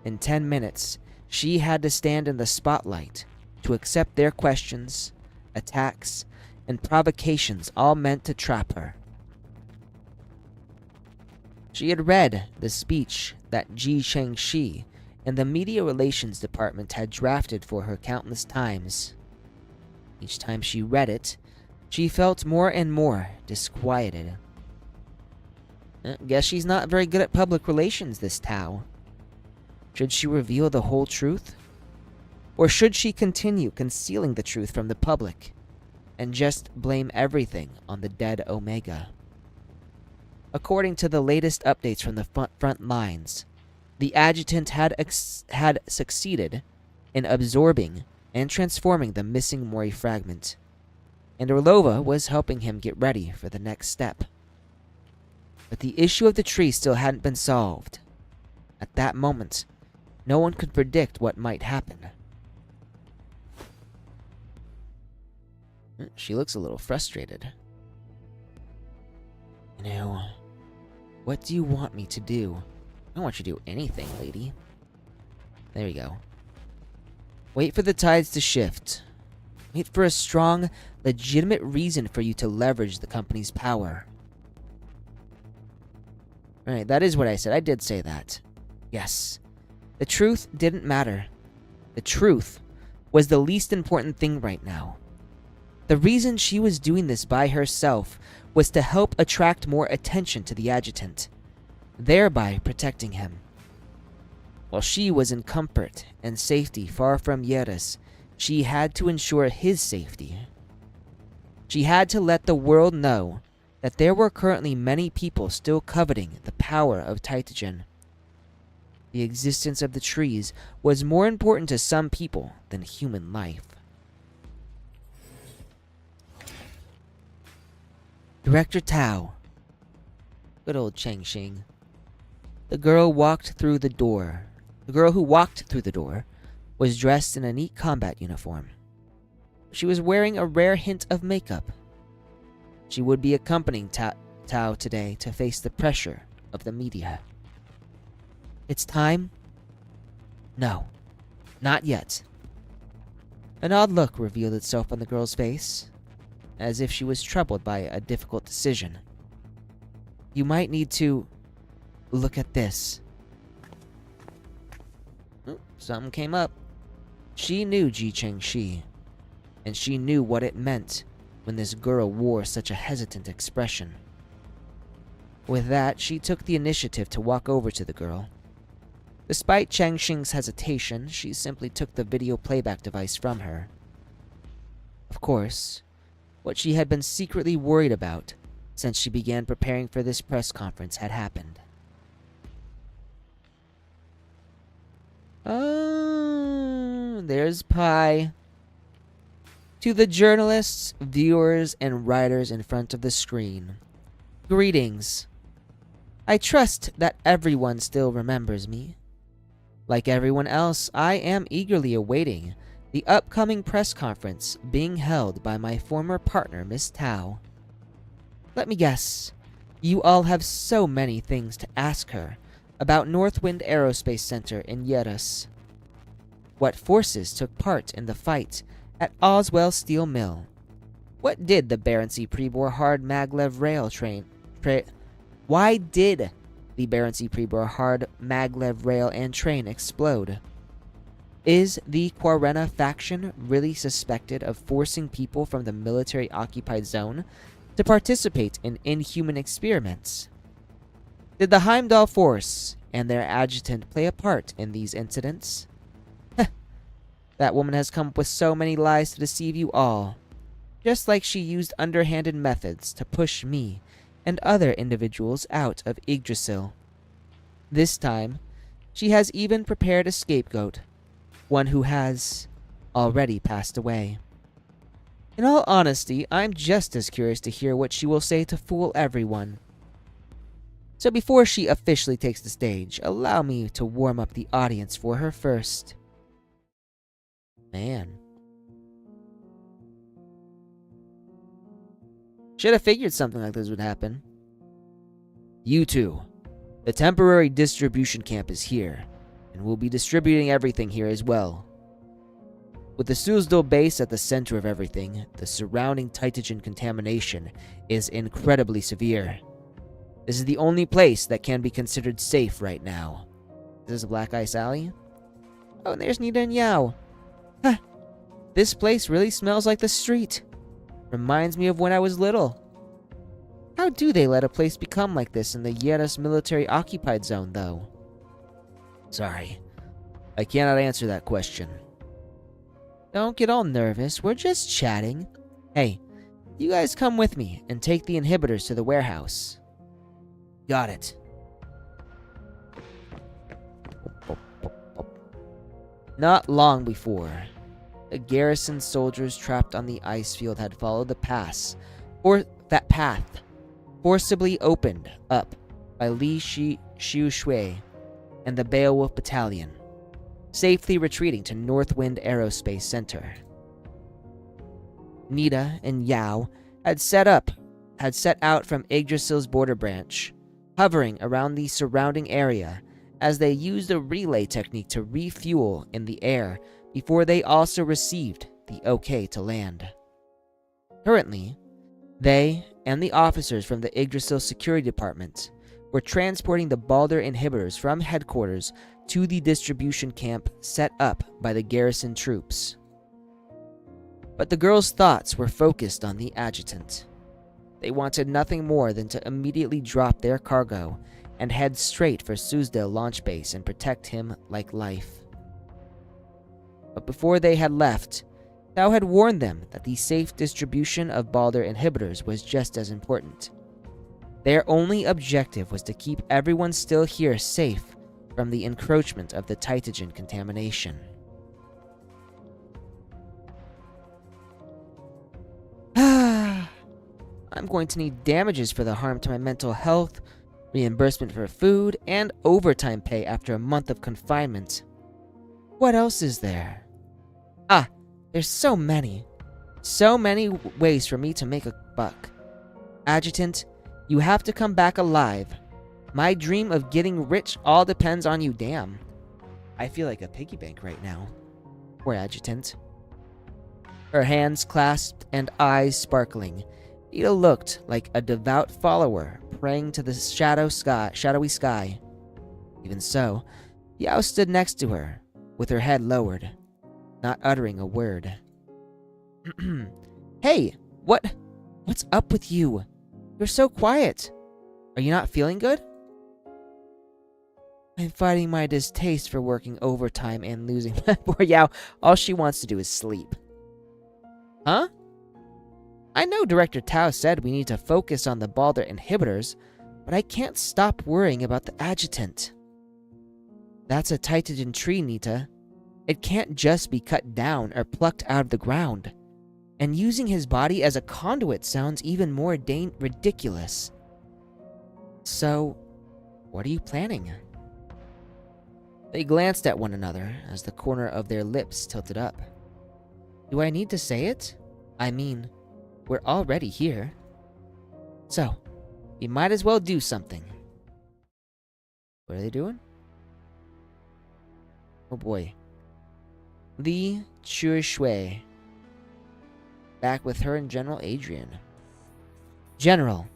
in 10 minutes, she had to stand in the spotlight to accept their questions, attacks, and provocations, all meant to trap her. She had read the speech that Ji Chengxi and the Media Relations Department had drafted for her countless times. Each time she read it, she felt more and more disquieted. Guess she's not very good at public relations, this Tao. Should she reveal the whole truth? Or should she continue concealing the truth from the public and just blame everything on the dead Omega? According to the latest updates from the front lines, the adjutant had succeeded in absorbing and transforming the missing Mori fragment, and Orlova was helping him get ready for the next step. But the issue of the tree still hadn't been solved. At that moment, no one could predict what might happen. She looks a little frustrated. You know, what do you want me to do? I don't want you to do anything, lady. There we go. Wait for the tides to shift. Wait for a strong, legitimate reason for you to leverage the company's power. Right, that is what I said. I did say that. Yes. The truth didn't matter. The truth was the least important thing right now. The reason she was doing this by herself was to help attract more attention to the adjutant, thereby protecting him. While she was in comfort and safety far from Yeris, she had to ensure his safety. She had to let the world know that there were currently many people still coveting the power of Tytogen. The existence of the trees was more important to some people than human life. Director Tao. Good old Cheng Xing. The girl who walked through the door was dressed in a neat combat uniform. She was wearing a rare hint of makeup. She would be accompanying Tao today to face the pressure of the media. It's time? No, not yet. An odd look revealed itself on the girl's face, as if she was troubled by a difficult decision. You might need to look at this. Something came up. She knew Ji Chengxi, and she knew what it meant when this girl wore such a hesitant expression. With that, she took the initiative to walk over to the girl. Despite Cheng Xing's hesitation, she simply took the video playback device from her. Of course, what she had been secretly worried about since she began preparing for this press conference had happened. Oh, there's Pi. To the journalists, viewers, and writers in front of the screen, greetings. I trust that everyone still remembers me. Like everyone else, I am eagerly awaiting the upcoming press conference being held by my former partner, Miss Tao. Let me guess, you all have so many things to ask her about Northwind Aerospace Center in Yeris. What forces took part in the fight at Oswell Steel Mill? What did the Barency Prebor Hard Maglev Rail train... Why did the Barency Prebor Hard Maglev Rail and train explode? Is the Quarrena faction really suspected of forcing people from the military-occupied zone to participate in inhuman experiments? Did the Heimdall Force and their adjutant play a part in these incidents? That woman has come up with so many lies to deceive you all, just like she used underhanded methods to push me and other individuals out of Yggdrasil. This time, she has even prepared a scapegoat, one who has already passed away. In all honesty, I'm just as curious to hear what she will say to fool everyone. So before she officially takes the stage, allow me to warm up the audience for her first. Man. Should have figured something like this would happen. You two. The temporary distribution camp is here, and we'll be distributing everything here as well. With the Suzdal base at the center of everything, the surrounding Tytogen contamination is incredibly severe. This is the only place that can be considered safe right now. Is this Black Ice Alley? Oh, and there's Nita and Yao. Huh. This place really smells like the street. Reminds me of when I was little. How do they let a place become like this in the Yeris military-occupied zone, though? Sorry, I cannot answer that question. Don't get all nervous, we're just chatting. Hey, you guys come with me and take the inhibitors to the warehouse. Got it. Not long before, The garrison soldiers trapped on the ice field had followed the pass, or that path, forcibly opened up by Li Xiu Shui and the Beowulf Battalion, safely retreating to Northwind Aerospace Center. Nita and Yao had set out from Yggdrasil's border branch, hovering around the surrounding area as they used a relay technique to refuel in the air before they also received the okay to land. Currently, they and the officers from the Yggdrasil Security Department were transporting the Balder inhibitors from headquarters to the distribution camp set up by the garrison troops. But the girls' thoughts were focused on the adjutant. They wanted nothing more than to immediately drop their cargo and head straight for Suzdale launch base and protect him like life. But before they had left, Thou had warned them that the safe distribution of Balder inhibitors was just as important. Their only objective was to keep everyone still here safe from the encroachment of the Titagen contamination. I'm going to need damages for the harm to my mental health, reimbursement for food, and overtime pay after a month of confinement. What else is there? There's so many ways for me to make a buck. Adjutant, you have to come back alive. My dream of getting rich all depends on you, damn. I feel like a piggy bank right now. Poor Adjutant. Her hands clasped and eyes sparkling, Ida looked like a devout follower praying to the shadowy sky. Even so, Yao stood next to her, with her head lowered, not uttering a word. Hey, what's up with you? You're so quiet. Are you not feeling good? I'm fighting my distaste for working overtime and losing. Poor Yao, all she wants to do is sleep. Huh? I know Director Tao said we need to focus on the Balder inhibitors, but I can't stop worrying about the adjutant. That's a Titagen tree, Nita. It can't just be cut down or plucked out of the ground. And using his body as a conduit sounds even more ridiculous. So, what are you planning? They glanced at one another as the corner of their lips tilted up. Do I need to say it? I mean, we're already here. So, we might as well do something. What are they doing? Oh boy. Li Shui. Back with her and General Adrian. General,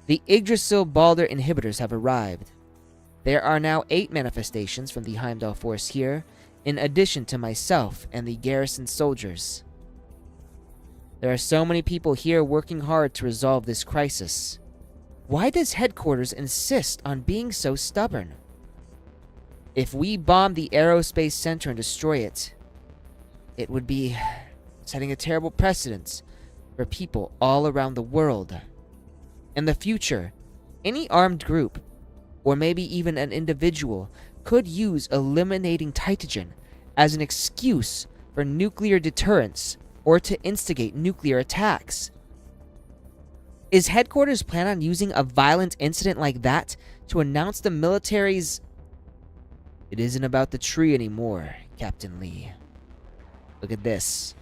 the Yggdrasil Balder inhibitors have arrived. There are now 8 manifestations from the Heimdall force here, in addition to myself and the garrison soldiers. There are so many people here working hard to resolve this crisis. Why does headquarters insist on being so stubborn? If we bomb the aerospace center and destroy it, it would be setting a terrible precedent for people all around the world. In the future, any armed group, or maybe even an individual, could use eliminating Titagen as an excuse for nuclear deterrence or to instigate nuclear attacks. Is headquarters plan on using a violent incident like that to announce the military's... It isn't about the tree anymore, Captain Lee. Look at this.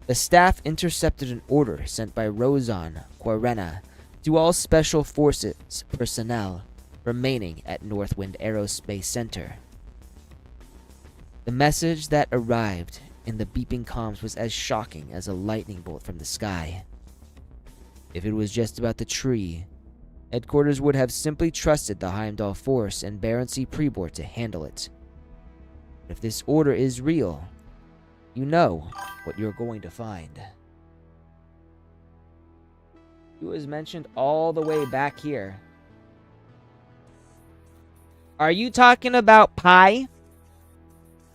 The staff intercepted an order sent by Rozan Quarena to all Special Forces personnel remaining at Northwind Aerospace Center. The message that arrived in the beeping comms was as shocking as a lightning bolt from the sky. If it was just about the tree, headquarters would have simply trusted the Heimdall force and Baron C. Prebor to handle it. But if this order is real, you know what you're going to find. It was mentioned all the way back here. Are you talking about pie,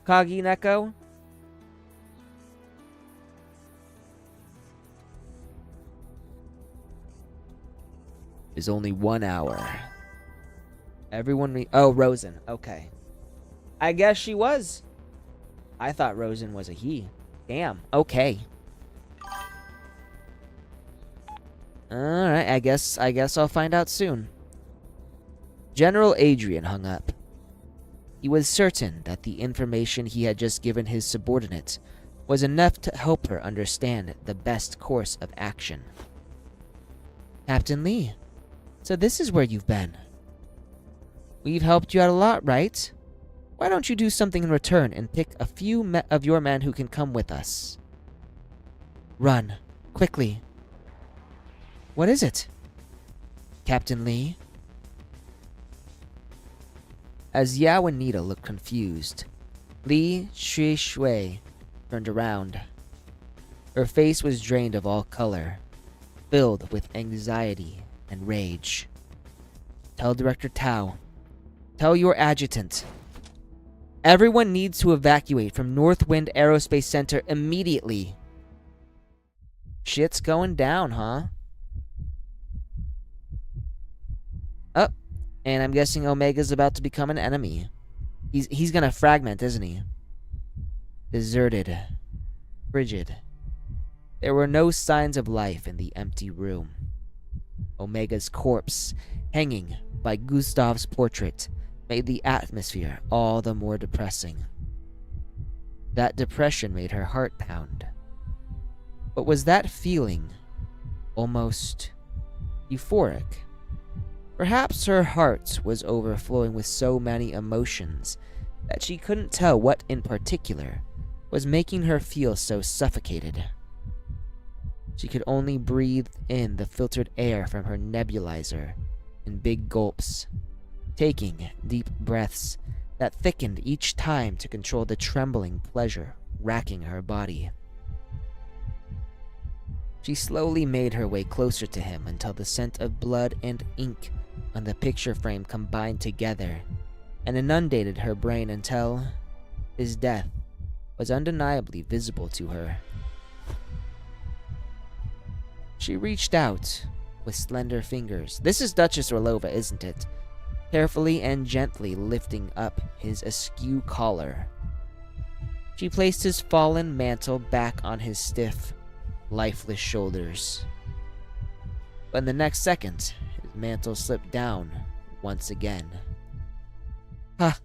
Kagi Neko? Is only 1 hour. Everyone oh, Rosen. Okay. I guess she was. I thought Rosen was a he. Damn. Okay. Alright, I guess I'll find out soon. General Adrian hung up. He was certain that the information he had just given his subordinate was enough to help her understand the best course of action. Captain Lee, so this is where you've been. We've helped you out a lot, right? Why don't you do something in return and pick a few of your men who can come with us? Run. Quickly. What is it? Captain Lee? As Yao and Nita looked confused, Li Shui turned around. Her face was drained of all color, filled with anxiety and rage. Tell Director Tao. Tell your adjutant. Everyone needs to evacuate from Northwind Aerospace Center immediately. Shit's going down, huh? Oh, and I'm guessing Omega's about to become an enemy. He's gonna fragment, isn't he? Deserted. Frigid. There were no signs of life in the empty room. Omega's corpse, hanging by Gustav's portrait, made the atmosphere all the more depressing. That depression made her heart pound. But was that feeling almost euphoric? Perhaps her heart was overflowing with so many emotions that she couldn't tell what in particular was making her feel so suffocated. She could only breathe in the filtered air from her nebulizer in big gulps, taking deep breaths that thickened each time to control the trembling pleasure racking her body. She slowly made her way closer to him until the scent of blood and ink on the picture frame combined together and inundated her brain until his death was undeniably visible to her. She reached out with slender fingers. This is Duchess Orlova, isn't it? Carefully and gently lifting up his askew collar. She placed his fallen mantle back on his stiff, lifeless shoulders. But in the next second, his mantle slipped down once again. Ha!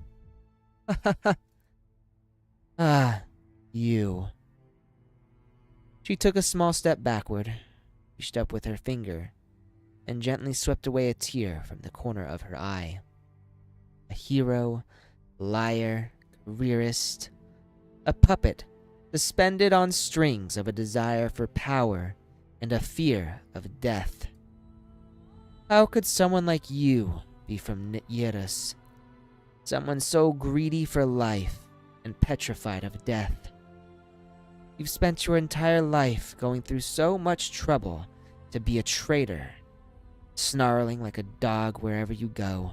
Ah, you. She took a small step backward, reached up with her finger, and gently swept away a tear from the corner of her eye. A hero, liar, careerist, a puppet suspended on strings of a desire for power and a fear of death. How could someone like you be from Nityeris? Someone so greedy for life and petrified of death. You've spent your entire life going through so much trouble to be a traitor, snarling like a dog wherever you go,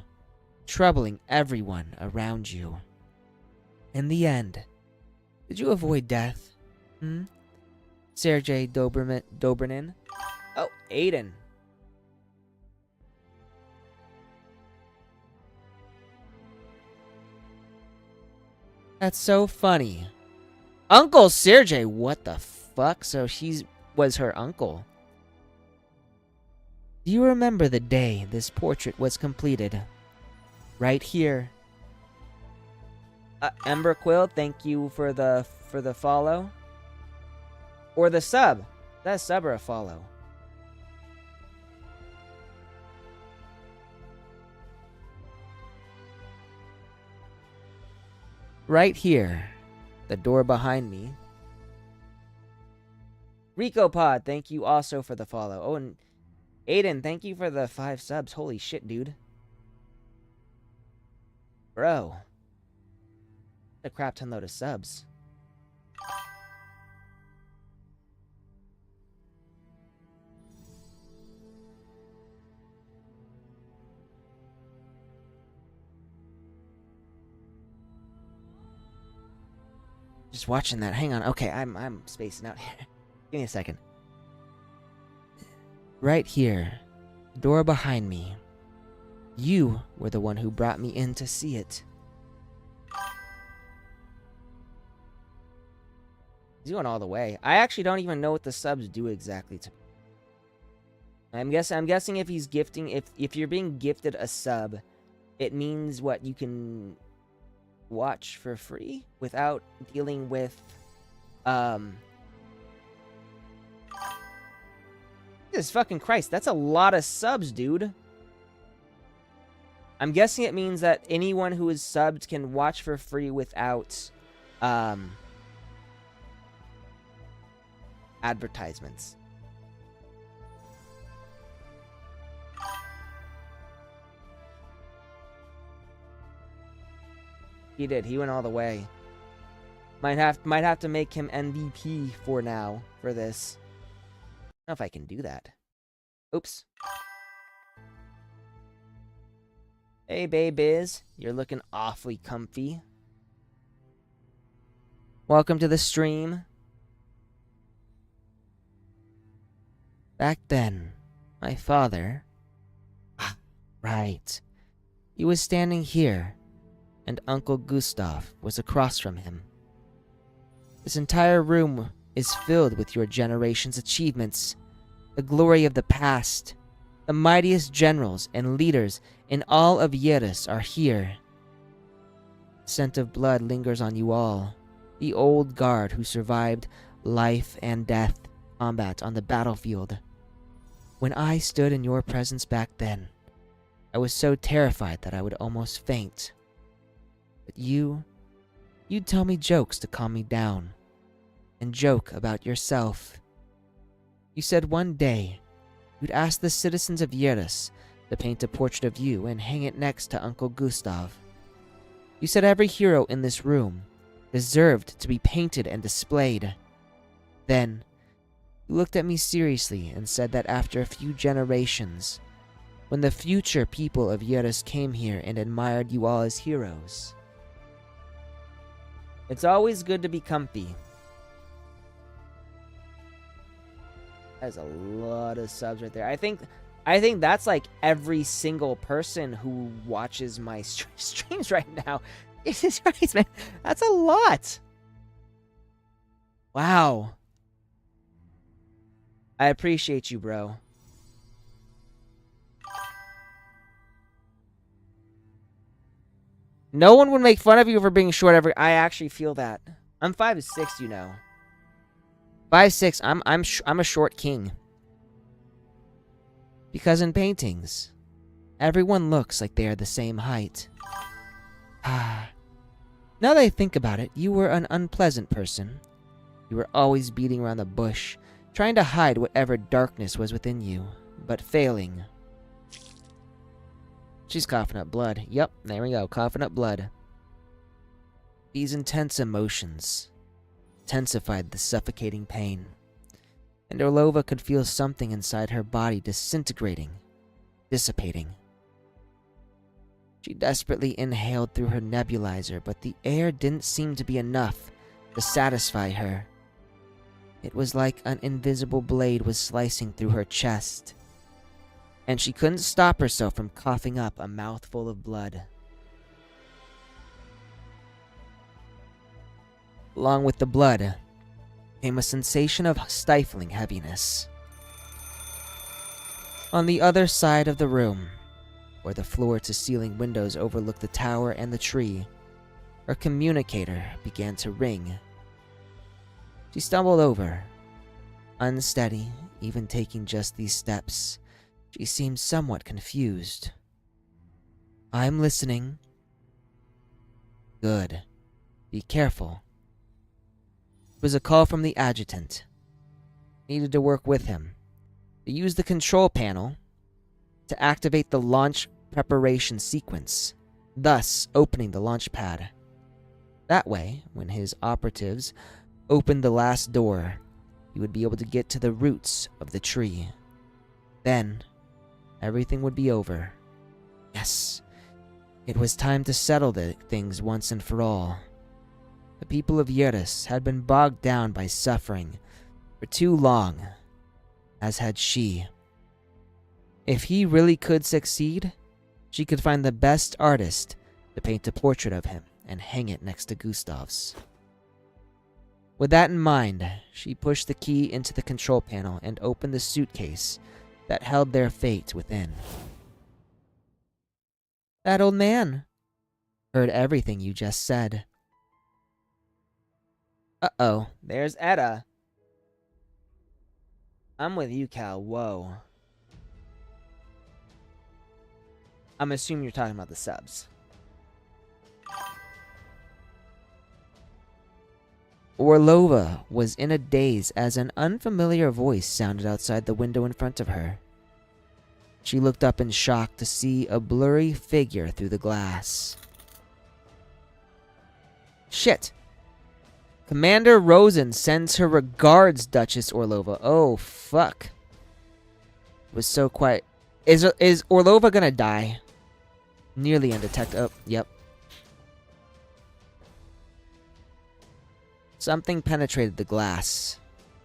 troubling everyone around you. In the end, did you avoid death? Sergei Dobrinin? Oh, Aiden. That's so funny. Uncle Sergei, what the fuck? So she was her uncle. Do you remember the day this portrait was completed? Right here. Ember Quill, thank you for the follow. Or the sub. Is that a sub or a follow? Right here. The door behind me. Rico Pod, thank you also for the follow. Oh, and Aiden, thank you for the 5 subs. Holy shit, dude. Bro. A crap ton load of subs. Just watching that. Hang on. Okay, I'm spacing out here. Give me a second. Right here. Door behind me. You were the one who brought me in to see it. He's going all the way. I actually don't even know what the subs do exactly. I'm guessing if he's gifting, if you're being gifted a sub, it means what you can watch for free without dealing with Jesus fucking Christ, that's a lot of subs, dude. I'm guessing it means that anyone who is subbed can watch for free without advertisements. He did. He went all the way. Might have to make him MVP for now for this. I don't know if I can do that. Oops. Hey, babies. You're looking awfully comfy. Welcome to the stream. Back then, my father... Ah, right. He was standing here, and Uncle Gustav was across from him. This entire room is filled with your generation's achievements, the glory of the past. The mightiest generals and leaders in all of Yeris are here. The scent of blood lingers on you all, the old guard who survived life and death combat on the battlefield. When I stood in your presence back then, I was so terrified that I would almost faint. But you'd tell me jokes to calm me down, and joke about yourself. You said one day you'd ask the citizens of Yeris to paint a portrait of you and hang it next to Uncle Gustav. You said every hero in this room deserved to be painted and displayed. Then, you looked at me seriously and said that after a few generations, when the future people of Yeris came here and admired you all as heroes. It's always good to be comfy. That's a lot of subs right there. I think that's like every single person who watches my streams right now. Jesus Christ, man. That's a lot. Wow. I appreciate you, bro. No one would make fun of you for being short ever. I actually feel that. I'm 5'6", you know. 5'6", I'm a short king. Because in paintings, everyone looks like they are the same height. Now that I think about it, you were an unpleasant person. You were always beating around the bush, trying to hide whatever darkness was within you, but failing. She's coughing up blood. Yep, there we go, coughing up blood. These intense emotions intensified the suffocating pain, and Orlova could feel something inside her body disintegrating, dissipating. She desperately inhaled through her nebulizer, but the air didn't seem to be enough to satisfy her. It was like an invisible blade was slicing through her chest, and she couldn't stop herself from coughing up a mouthful of blood. Along with the blood came a sensation of stifling heaviness. On the other side of the room, where the floor-to-ceiling windows overlooked the tower and the tree, her communicator began to ring. She stumbled over. Unsteady, even taking just these steps, she seemed somewhat confused. "I'm listening." "Good. Be careful." It was a call from the adjutant. Needed to work with him. To use the control panel to activate the launch preparation sequence, thus opening the launch pad. That way, when his operatives opened the last door, he would be able to get to the roots of the tree. Then, everything would be over. Yes, it was time to settle things once and for all. The people of Yeris had been bogged down by suffering for too long, as had she. If he really could succeed, she could find the best artist to paint a portrait of him and hang it next to Gustav's. With that in mind, she pushed the key into the control panel and opened the suitcase that held their fate within. That old man heard everything you just said. Uh-oh, there's Etta. I'm with you, Cal. Whoa. I'm assuming you're talking about the subs. Orlova was in a daze as an unfamiliar voice sounded outside the window in front of her. She looked up in shock to see a blurry figure through the glass. Shit! Commander Rosen sends her regards, Duchess Orlova. Oh, fuck. It was so quiet. Is Orlova gonna die? Nearly undetected. Oh, yep. Something penetrated the glass,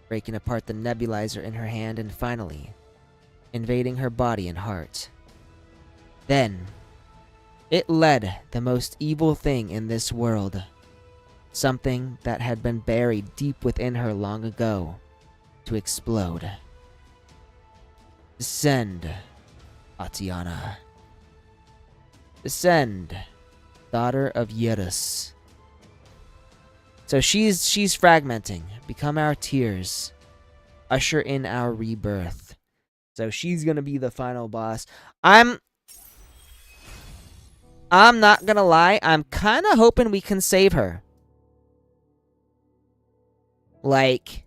breaking apart the nebulizer in her hand and finally invading her body and heart. Then, it led the most evil thing in this world. Something that had been buried deep within her long ago to explode. Descend, Atiana. Descend, daughter of Yerus. So she's fragmenting. Become our tears. Usher in our rebirth. So she's gonna be the final boss. I'm not gonna lie, I'm kinda hoping we can save her. Like,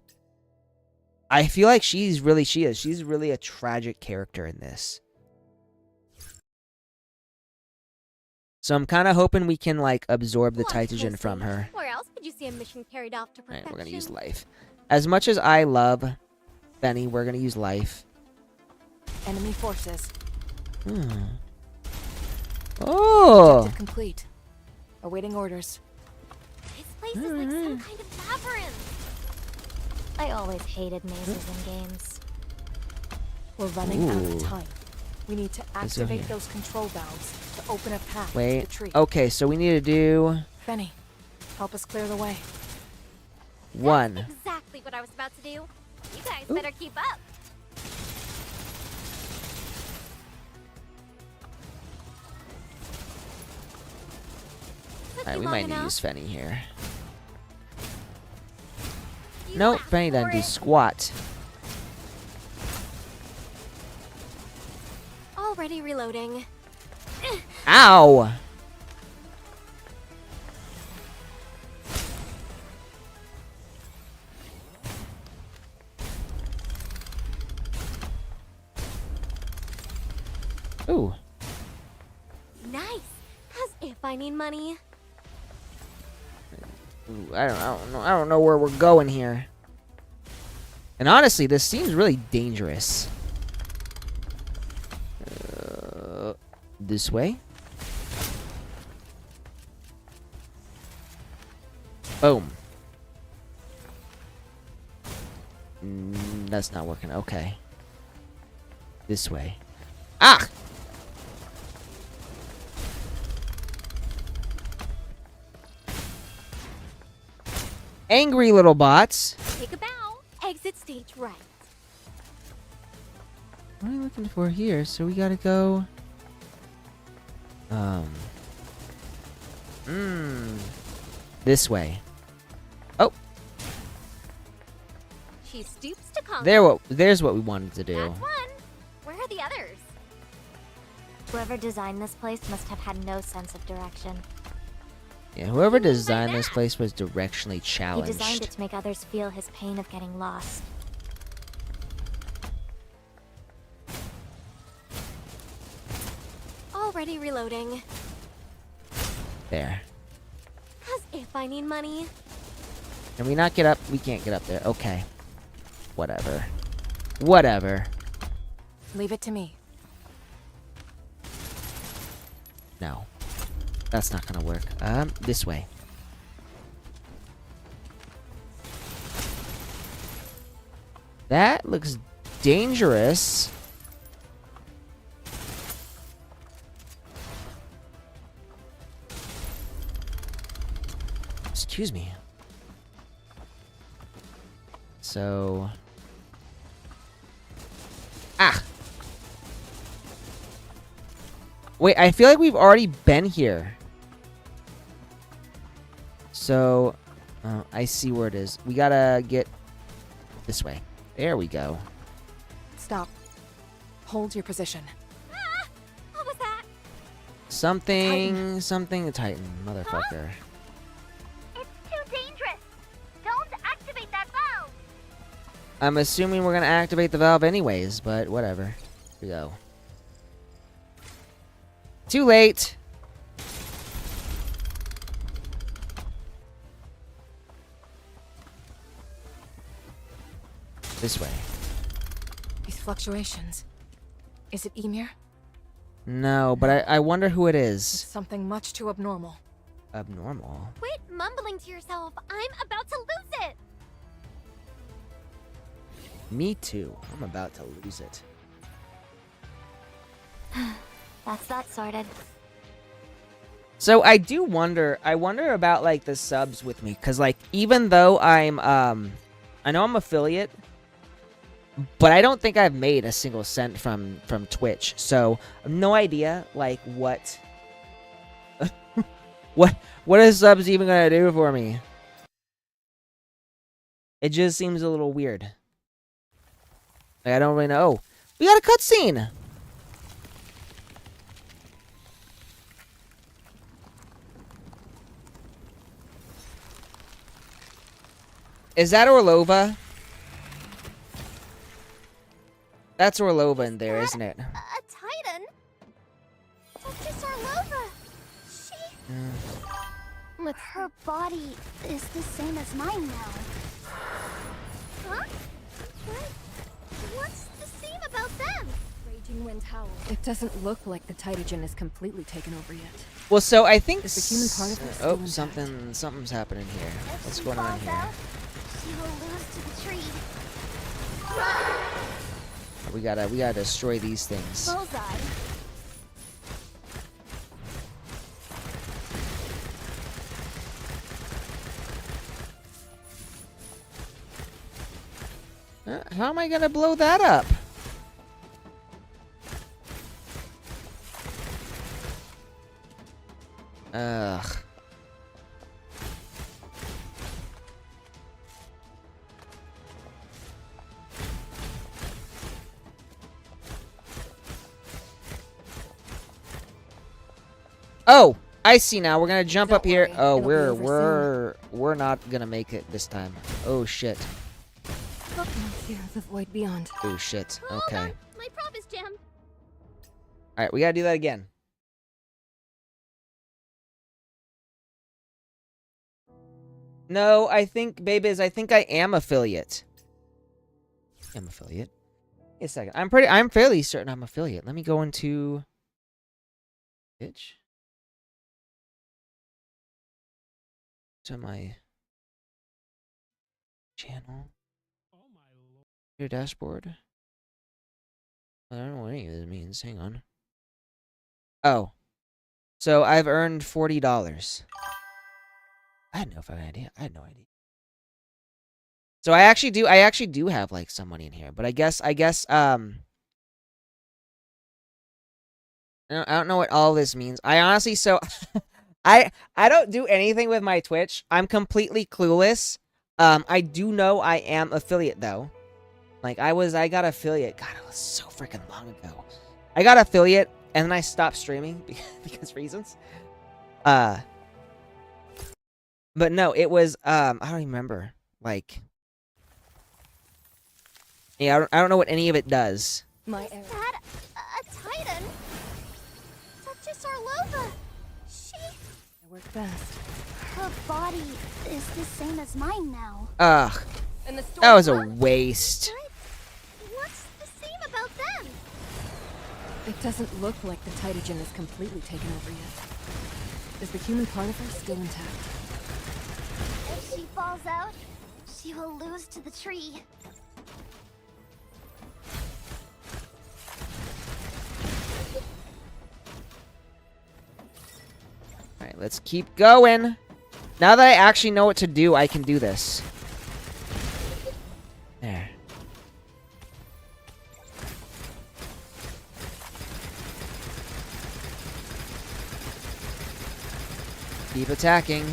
I feel like she's really a tragic character in this. So I'm kind of hoping we can, like, absorb the Titagen from her. Where else could you see a mission carried off to perfection? Alright, we're gonna use life. As much as I love Benny, we're gonna use life. Enemy forces. Oh! Objective complete. Awaiting orders. This place is like some kind of labyrinth. I always hated mazes in games. We're running out Ooh. of time. We need to Let's go activate here. those control valves to open a path to Wait. the tree. Okay, so we need to do Fenny, help us clear the way. 1. That's exactly what I was about to do. You guys better keep up. Took Alright, you we long might need to enough? use Fenny here. You Nope, asked Fenny doesn't for do it. squat. Already reloading. Ow! Ooh. Nice. As if I need money. Ooh, I don't know where we're going here. And honestly, this seems really dangerous. This way. Boom. That's not working. Okay. This way. Ah! Angry little bots. Take a bow. Exit stage right. What are we looking for here? So we gotta go... This way. Oh, She stoops to conquer. there's what we wanted to do. That's one. Where are the others? Whoever designed this place must have had no sense of direction. Yeah, whoever What do you mean by designed this that? place was directionally He challenged. designed it to make others feel his pain of getting lost. Already reloading. There. As if I need money. Can we not get up? We can't get up there. Okay. Whatever. Whatever. Leave it to me. No. That's not gonna work. This way. That looks dangerous. Excuse me. So... Ah! Wait, I feel like we've already been here. So... I see where it is. We gotta get this way. There we go. Stop. Hold your position. Ah! What was that? Something Titan, motherfucker. It's too dangerous. Don't activate that valve. I'm assuming we're gonna activate the valve anyways, but whatever. Here we go. Too late. This way. These fluctuations. Is it Emir? No, but I wonder who it It's is. something much too abnormal. Abnormal. Quit mumbling to yourself. I'm about to lose it. Me too. I'm about to lose it. That's that sorted. So I do wonder. I wonder about like the subs with me, cause like even though I know I'm affiliate, but I don't think I've made a single cent from Twitch. So I have no idea like what what is subs even gonna do for me. It just seems a little weird. Like, I don't really know. Oh, we got a cutscene. Is that Orlova? That's Orlova in there, isn't it? A Titan? That's just Orlova. She... With her body is the same as mine now. Huh? What's the same about them? Raging wind howl. It doesn't look like the Titagen is completely taken over yet. Well, so I think Is the human part of it still oh, intact? something's happening here. If What's she going on falls here? out, she will lose to the tree. We gotta destroy these things. Bullseye. How am I gonna blow that up? Ugh. Oh, I see now. We're gonna jump Don't up here. worry, Oh, it'll be over we're not gonna make it this time. Oh shit. Fear of the void beyond. Oh shit. Hold Okay. on. My prop is jammed. All right, we gotta do that again. No, I think, babies, I think I am affiliate. I'm affiliate. Wait a second. I'm fairly certain I'm affiliate. Let me go into Twitch. To my channel. Your dashboard. I don't know what any of this means. Hang on. Oh. So I've earned $40. I had no fucking idea. I had no idea. So I actually do have like some money in here, but I guess I don't know what all this means. I honestly I don't do anything with my Twitch. I'm completely clueless. I do know I am affiliate though. Like I got affiliate. God, it was so freaking long ago. I got affiliate and then I stopped streaming because reasons. But no, it was I don't remember. Like, yeah, I don't know what any of it does. My error. That a Titan? That's just Orlova. She... I work best. Her body is the same as mine now. Ugh, And the storm. that was a waste. But what's the same about them? It doesn't look like the Titagen is completely taken over yet. Is the human part of her still intact? If she falls out, she will lose to the tree. Alright, let's keep going. Now that I actually know what to do, I can do this. Keep attacking.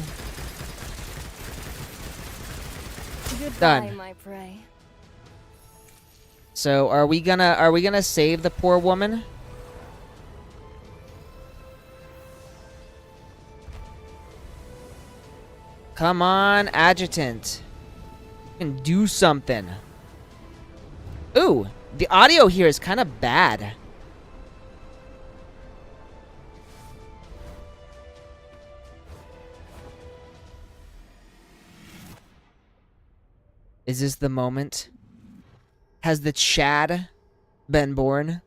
Goodbye, Done. my prey. So are we gonna save the poor woman? Come on, adjutant. You can do something. Ooh, the audio here is kind of bad. Is this the moment? Has the Chad been born?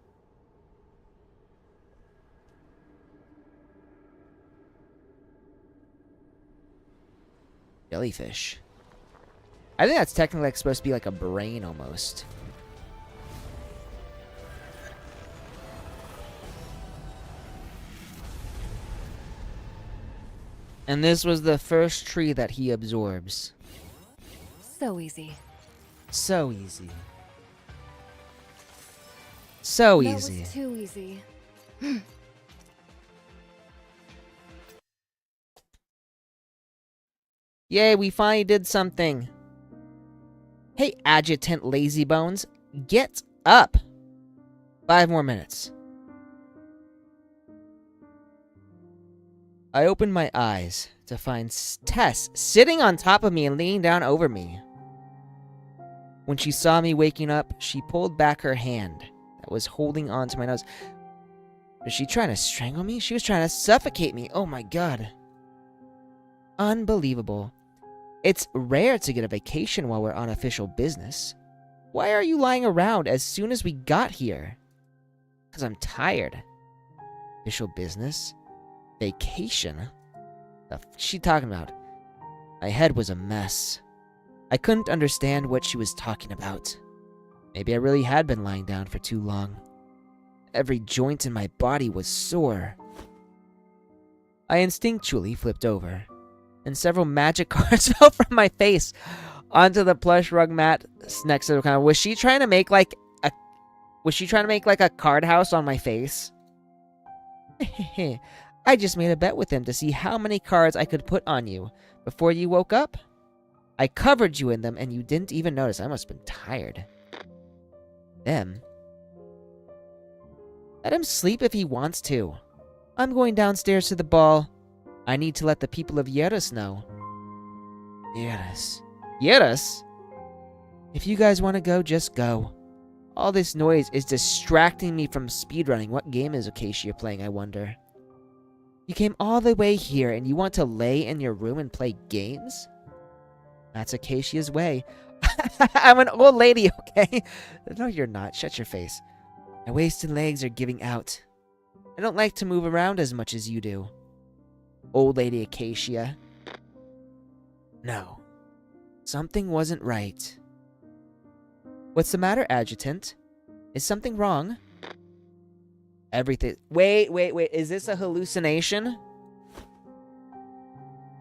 Jellyfish. I think that's technically like supposed to be like a brain almost. And this was the first tree that he absorbs. So easy. So easy. So That easy. was too easy. Yay, we finally did something. Hey, Adjutant Lazybones, get up. 5 more minutes. I opened my eyes to find Tess sitting on top of me and leaning down over me. When she saw me waking up, she pulled back her hand that was holding on to my nose. Was she trying to strangle me? She was trying to suffocate me. Oh my god. Unbelievable. It's rare to get a vacation while we're on official business. Why are you lying around as soon as we got here? Because I'm tired. Official business? Vacation? The f is she talking about? My head was a mess. I couldn't understand what she was talking about. Maybe I really had been lying down for too long. Every joint in my body was sore. I instinctually flipped over, and several magic cards fell from my face onto the plush rug mat next to the counter. Was she trying to make like a card house on my face? I just made a bet with him to see how many cards I could put on you before you woke up. I covered you in them and you didn't even notice. I must have been tired. Them? Let him sleep if he wants to. I'm going downstairs to the ball. I need to let the people of Yeris know. Yeris? Yeris? If you guys want to go, just go. All this noise is distracting me from speedrunning. What game is Acacia playing, I wonder? You came all the way here and you want to lay in your room and play games? That's Acacia's way. I'm an old lady, okay? No, you're not. Shut your face. My waist and legs are giving out. I don't like to move around as much as you do. Old lady Acacia. No. Something wasn't right. What's the matter, Adjutant? Is something wrong? Everything. Wait. Is this a hallucination?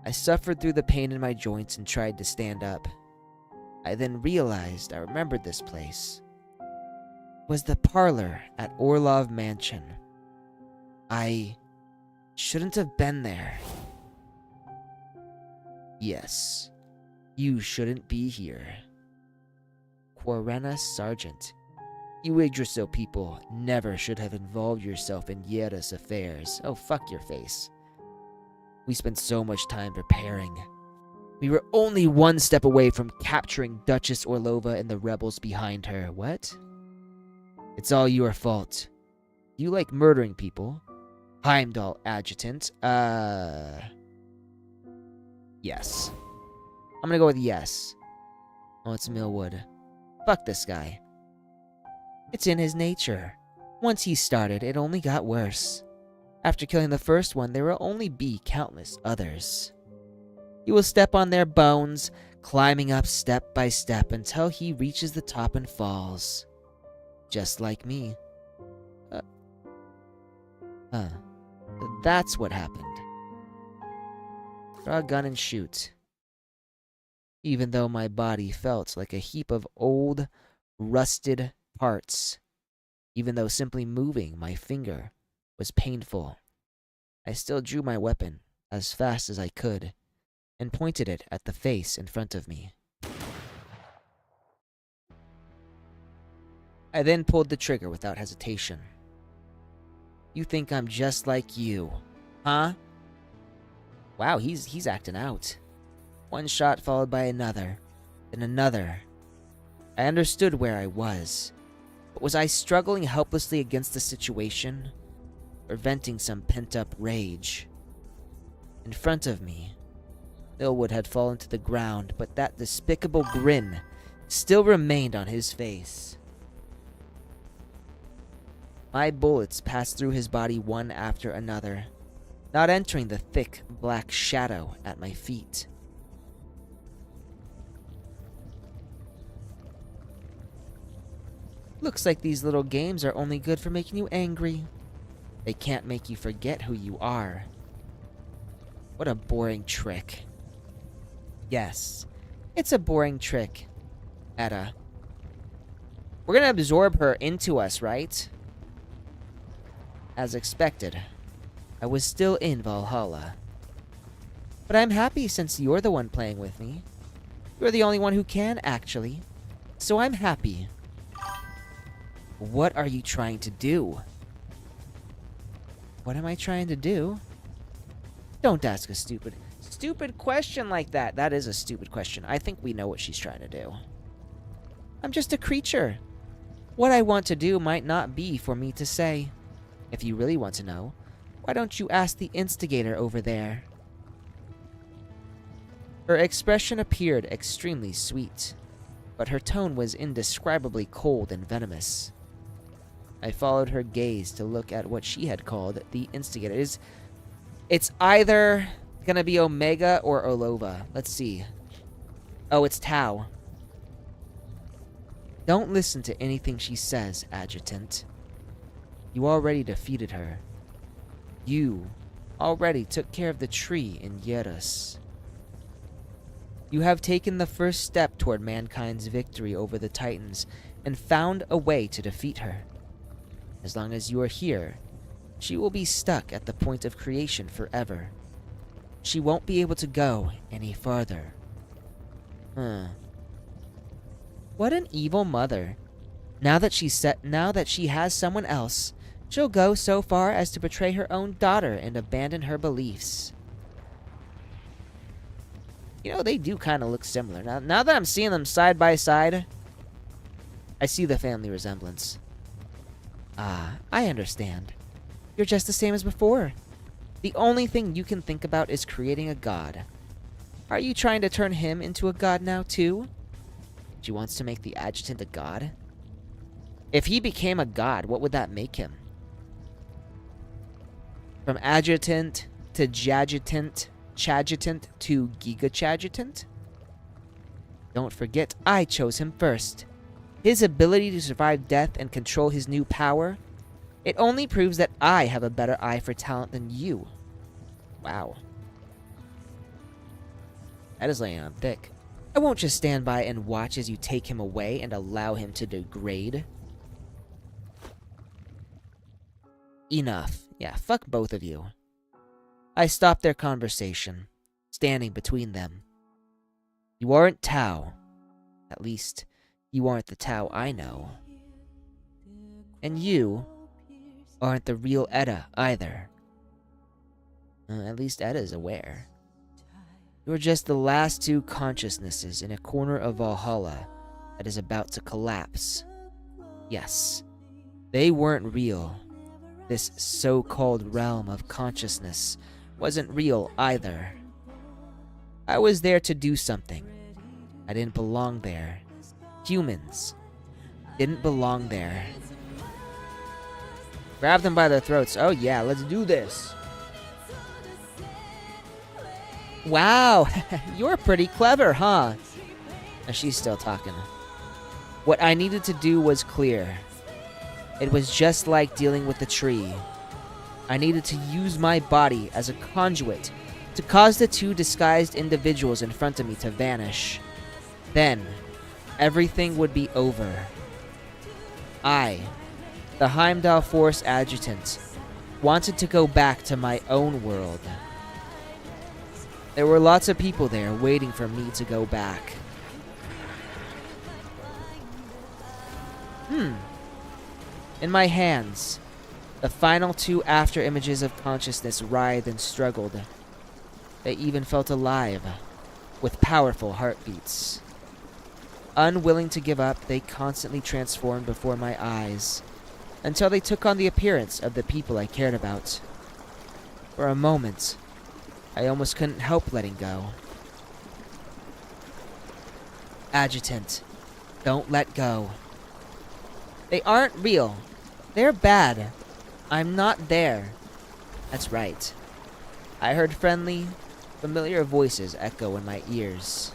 I suffered through the pain in my joints and tried to stand up. I then realized I remembered this place. It was the parlor at Orlov Mansion. I shouldn't have been there. Yes, you shouldn't be here. Quarena Sargent, you Yggdrasil people never should have involved yourself in Yeris affairs. Oh, fuck your face. We spent so much time preparing. We were only one step away from capturing Duchess Orlova and the rebels behind her. What? It's all your fault. You like murdering people? Heimdall, Adjutant. Yes. I'm gonna go with yes. Oh, it's Millwood. Fuck this guy. It's in his nature. Once he started, it only got worse. After killing the first one, there will only be countless others. He will step on their bones, climbing up step by step until he reaches the top and falls. Just like me. That's what happened. Draw a gun and shoot. Even though my body felt like a heap of old, rusted parts. Even though simply moving my finger was painful. I still drew my weapon as fast as I could and pointed it at the face in front of me. I then pulled the trigger without hesitation. You think I'm just like you, huh? Wow, he's acting out. One shot followed by another, then another. I understood where I was, but was I struggling helplessly against the situation, or venting some pent-up rage? In front of me, Millwood had fallen to the ground, but that despicable grin still remained on his face. My bullets passed through his body one after another, not entering the thick black shadow at my feet. Looks like these little games are only good for making you angry. They can't make you forget who you are. What a boring trick. Yes, it's a boring trick, Etta. We're gonna absorb her into us, right? As expected, I was still in Valhalla. But I'm happy since you're the one playing with me. You're the only one who can, actually. So I'm happy. What are you trying to do? What am I trying to do? Don't ask a stupid question like that. That is a stupid question. I think we know what she's trying to do. I'm just a creature. What I want to do might not be for me to say. If you really want to know, why don't you ask the instigator over there? Her expression appeared extremely sweet, but her tone was indescribably cold and venomous. I followed her gaze to look at what she had called the instigator. It's either gonna be Omega or Olova. Let's see. Oh, it's Tau. Don't listen to anything she says, Adjutant. You already defeated her. You already took care of the tree in Yerus. You have taken the first step toward mankind's victory over the Titans and found a way to defeat her. As long as you are here, she will be stuck at the point of creation forever. She won't be able to go any farther. What an evil mother. Now that she has someone else, she'll go so far as to betray her own daughter and abandon her beliefs. You know, they do kind of look similar. Now that I'm seeing them side by side, I see the family resemblance. Ah, I understand. You're just the same as before. The only thing you can think about is creating a god. Are you trying to turn him into a god now, too? She wants to make the Adjutant a god? If he became a god, what would that make him? From Adjutant to Jadjutant, Chadjutant to Giga-Chadjutant? Don't forget, I chose him first. His ability to survive death and control his new power, it only proves that I have a better eye for talent than you. Wow. That is laying on thick. I won't just stand by and watch as you take him away and allow him to degrade. Enough. Yeah, fuck both of you. I stopped their conversation, standing between them. You aren't Tau. At least, you aren't the Tau I know. And you aren't the real Etta either. At least Etta's aware. You're just the last two consciousnesses in a corner of Valhalla that is about to collapse. Yes, they weren't real. This so-called realm of consciousness wasn't real either. I was there to do something. I didn't belong there. Humans didn't belong there. Grab them by their throats. Oh yeah, let's do this. Wow, you're pretty clever, huh? And she's still talking. What I needed to do was clear. It was just like dealing with the tree. I needed to use my body as a conduit to cause the two disguised individuals in front of me to vanish. Then, everything would be over. I, the Heimdall Force Adjutant, wanted to go back to my own world. There were lots of people there waiting for me to go back. In my hands, the final 2 after images of consciousness writhed and struggled. They even felt alive, with powerful heartbeats. Unwilling to give up, they constantly transformed before my eyes, until they took on the appearance of the people I cared about. For a moment, I almost couldn't help letting go. Adjutant, don't let go. They aren't real. They're bad. I'm not there. That's right. I heard friendly, familiar voices echo in my ears.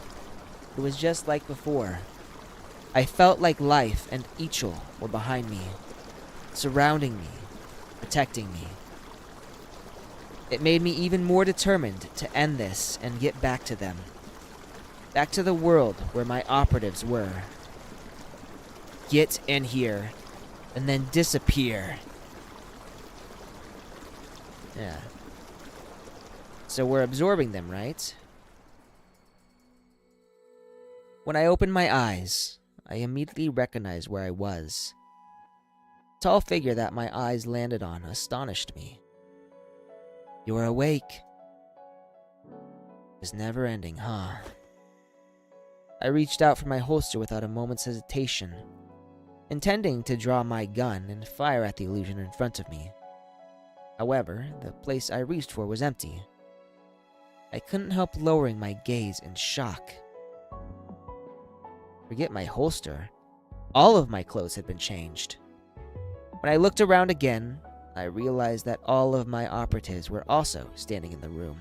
It was just like before. I felt like life and Ichol were behind me, surrounding me, protecting me. It made me even more determined to end this and get back to them. Back to the world where my operatives were. Get in here, and then disappear. Yeah. So we're absorbing them, right? When I opened my eyes, I immediately recognized where I was. The tall figure that my eyes landed on astonished me. You're awake. It's never ending, huh? I reached out for my holster without a moment's hesitation, intending to draw my gun and fire at the illusion in front of me. However, the place I reached for was empty. I couldn't help lowering my gaze in shock. Forget my holster. All of my clothes had been changed. When I looked around again, I realized that all of my operatives were also standing in the room,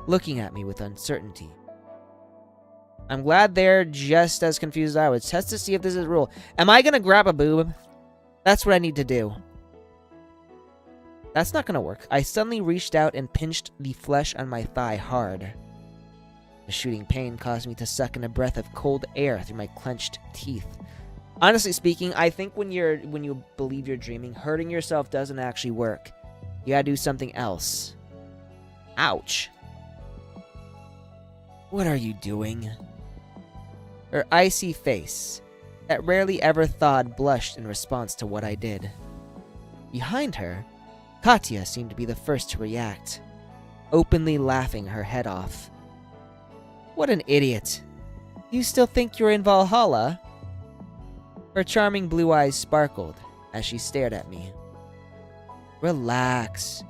looking at me with uncertainty. I'm glad they're just as confused as I was. Test to see if this is real. Am I gonna grab a boob? That's what I need to do. That's not gonna work. I suddenly reached out and pinched the flesh on my thigh hard. The shooting pain caused me to suck in a breath of cold air through my clenched teeth. Honestly speaking, I think when you believe you're dreaming, hurting yourself doesn't actually work. You gotta do something else. Ouch. What are you doing? Her icy face, that rarely ever thawed, blushed in response to what I did. Behind her, Katya seemed to be the first to react, openly laughing her head off. What an idiot. You still think you're in Valhalla? Her charming blue eyes sparkled as she stared at me. Relax.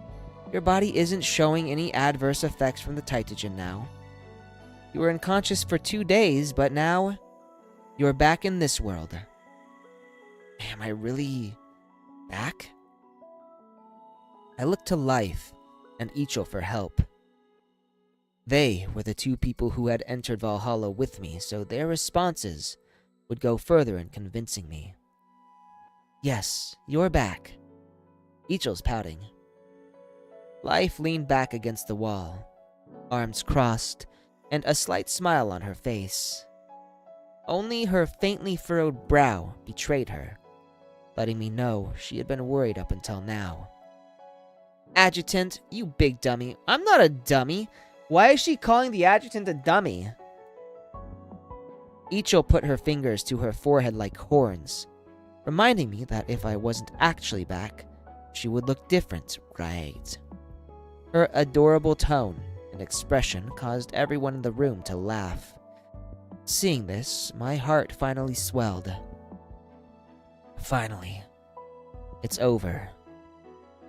Your body isn't showing any adverse effects from the Titagen now. You were unconscious for 2 days, but now you're back in this world. Am I really back? I looked to Life and Ichol for help. They were the 2 people who had entered Valhalla with me, so their responses would go further in convincing me. Yes, you're back. Ichol's pouting. Life leaned back against the wall, arms crossed, and a slight smile on her face. Only her faintly furrowed brow betrayed her, letting me know she had been worried up until now. Adjutant, you big dummy. I'm not a dummy. Why is she calling the adjutant a dummy? Ichol put her fingers to her forehead like horns, reminding me that if I wasn't actually back, she would look different, right? Her adorable tone and expression caused everyone in the room to laugh. Seeing this, my heart finally swelled. Finally. It's over.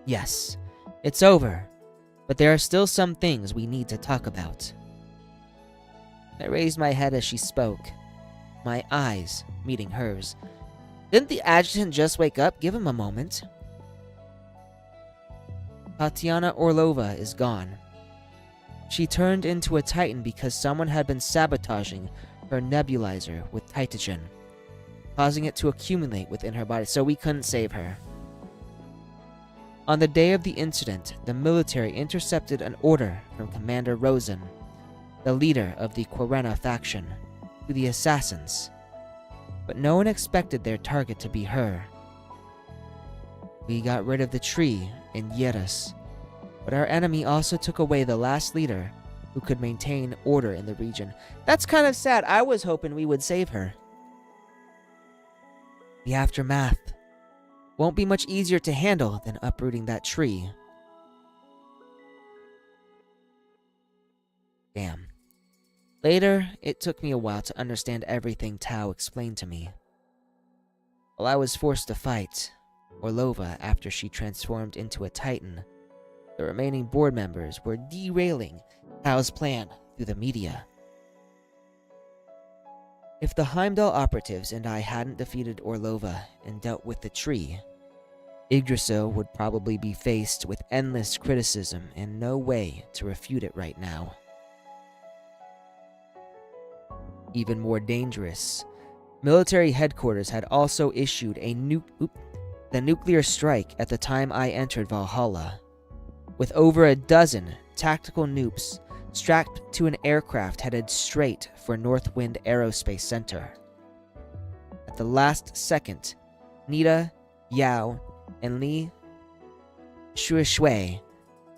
Yes, it's over, but there are still some things we need to talk about. I raised my head as she spoke, my eyes meeting hers. Didn't the adjutant just wake up? Give him a moment. Tatiana Orlova is gone. She turned into a Titan because someone had been sabotaging her nebulizer with Titagen, causing it to accumulate within her body, so we couldn't save her. On the day of the incident, the military intercepted an order from Commander Rosen, the leader of the Querena faction, to the assassins, but no one expected their target to be her. We got rid of the tree in Yeras, but our enemy also took away the last leader who could maintain order in the region. That's kind of sad. I was hoping we would save her. The aftermath won't be much easier to handle than uprooting that tree. Damn. Later, it took me a while to understand everything Tao explained to me. While I was forced to fight Orlova after she transformed into a Titan, the remaining board members were derailing Tao's plan through the media. If the Heimdall operatives and I hadn't defeated Orlova and dealt with the tree, Yggdrasil would probably be faced with endless criticism and no way to refute it right now. Even more dangerous, military headquarters had also issued the nuclear strike at the time I entered Valhalla, with over a dozen tactical nukes strapped to an aircraft headed straight for Northwind Aerospace Center. At the last second, Nita, Yao, and Li Shuishui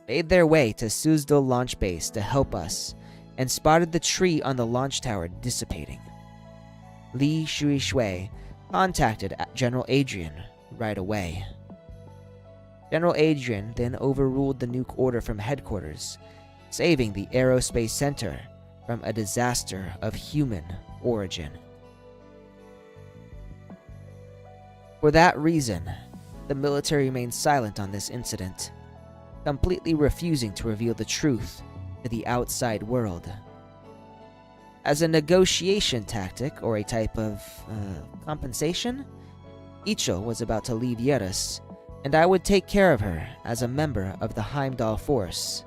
made their way to Suzdal Launch Base to help us and spotted the tree on the launch tower dissipating. Li Shuishui contacted General Adrian right away. General Adrian then overruled the nuke order from headquarters, saving the aerospace center from a disaster of human origin. For that reason, the military remained silent on this incident, completely refusing to reveal the truth to the outside world. As a negotiation tactic or a type of compensation, Ichil was about to leave Yerus, and I would take care of her as a member of the Heimdall force.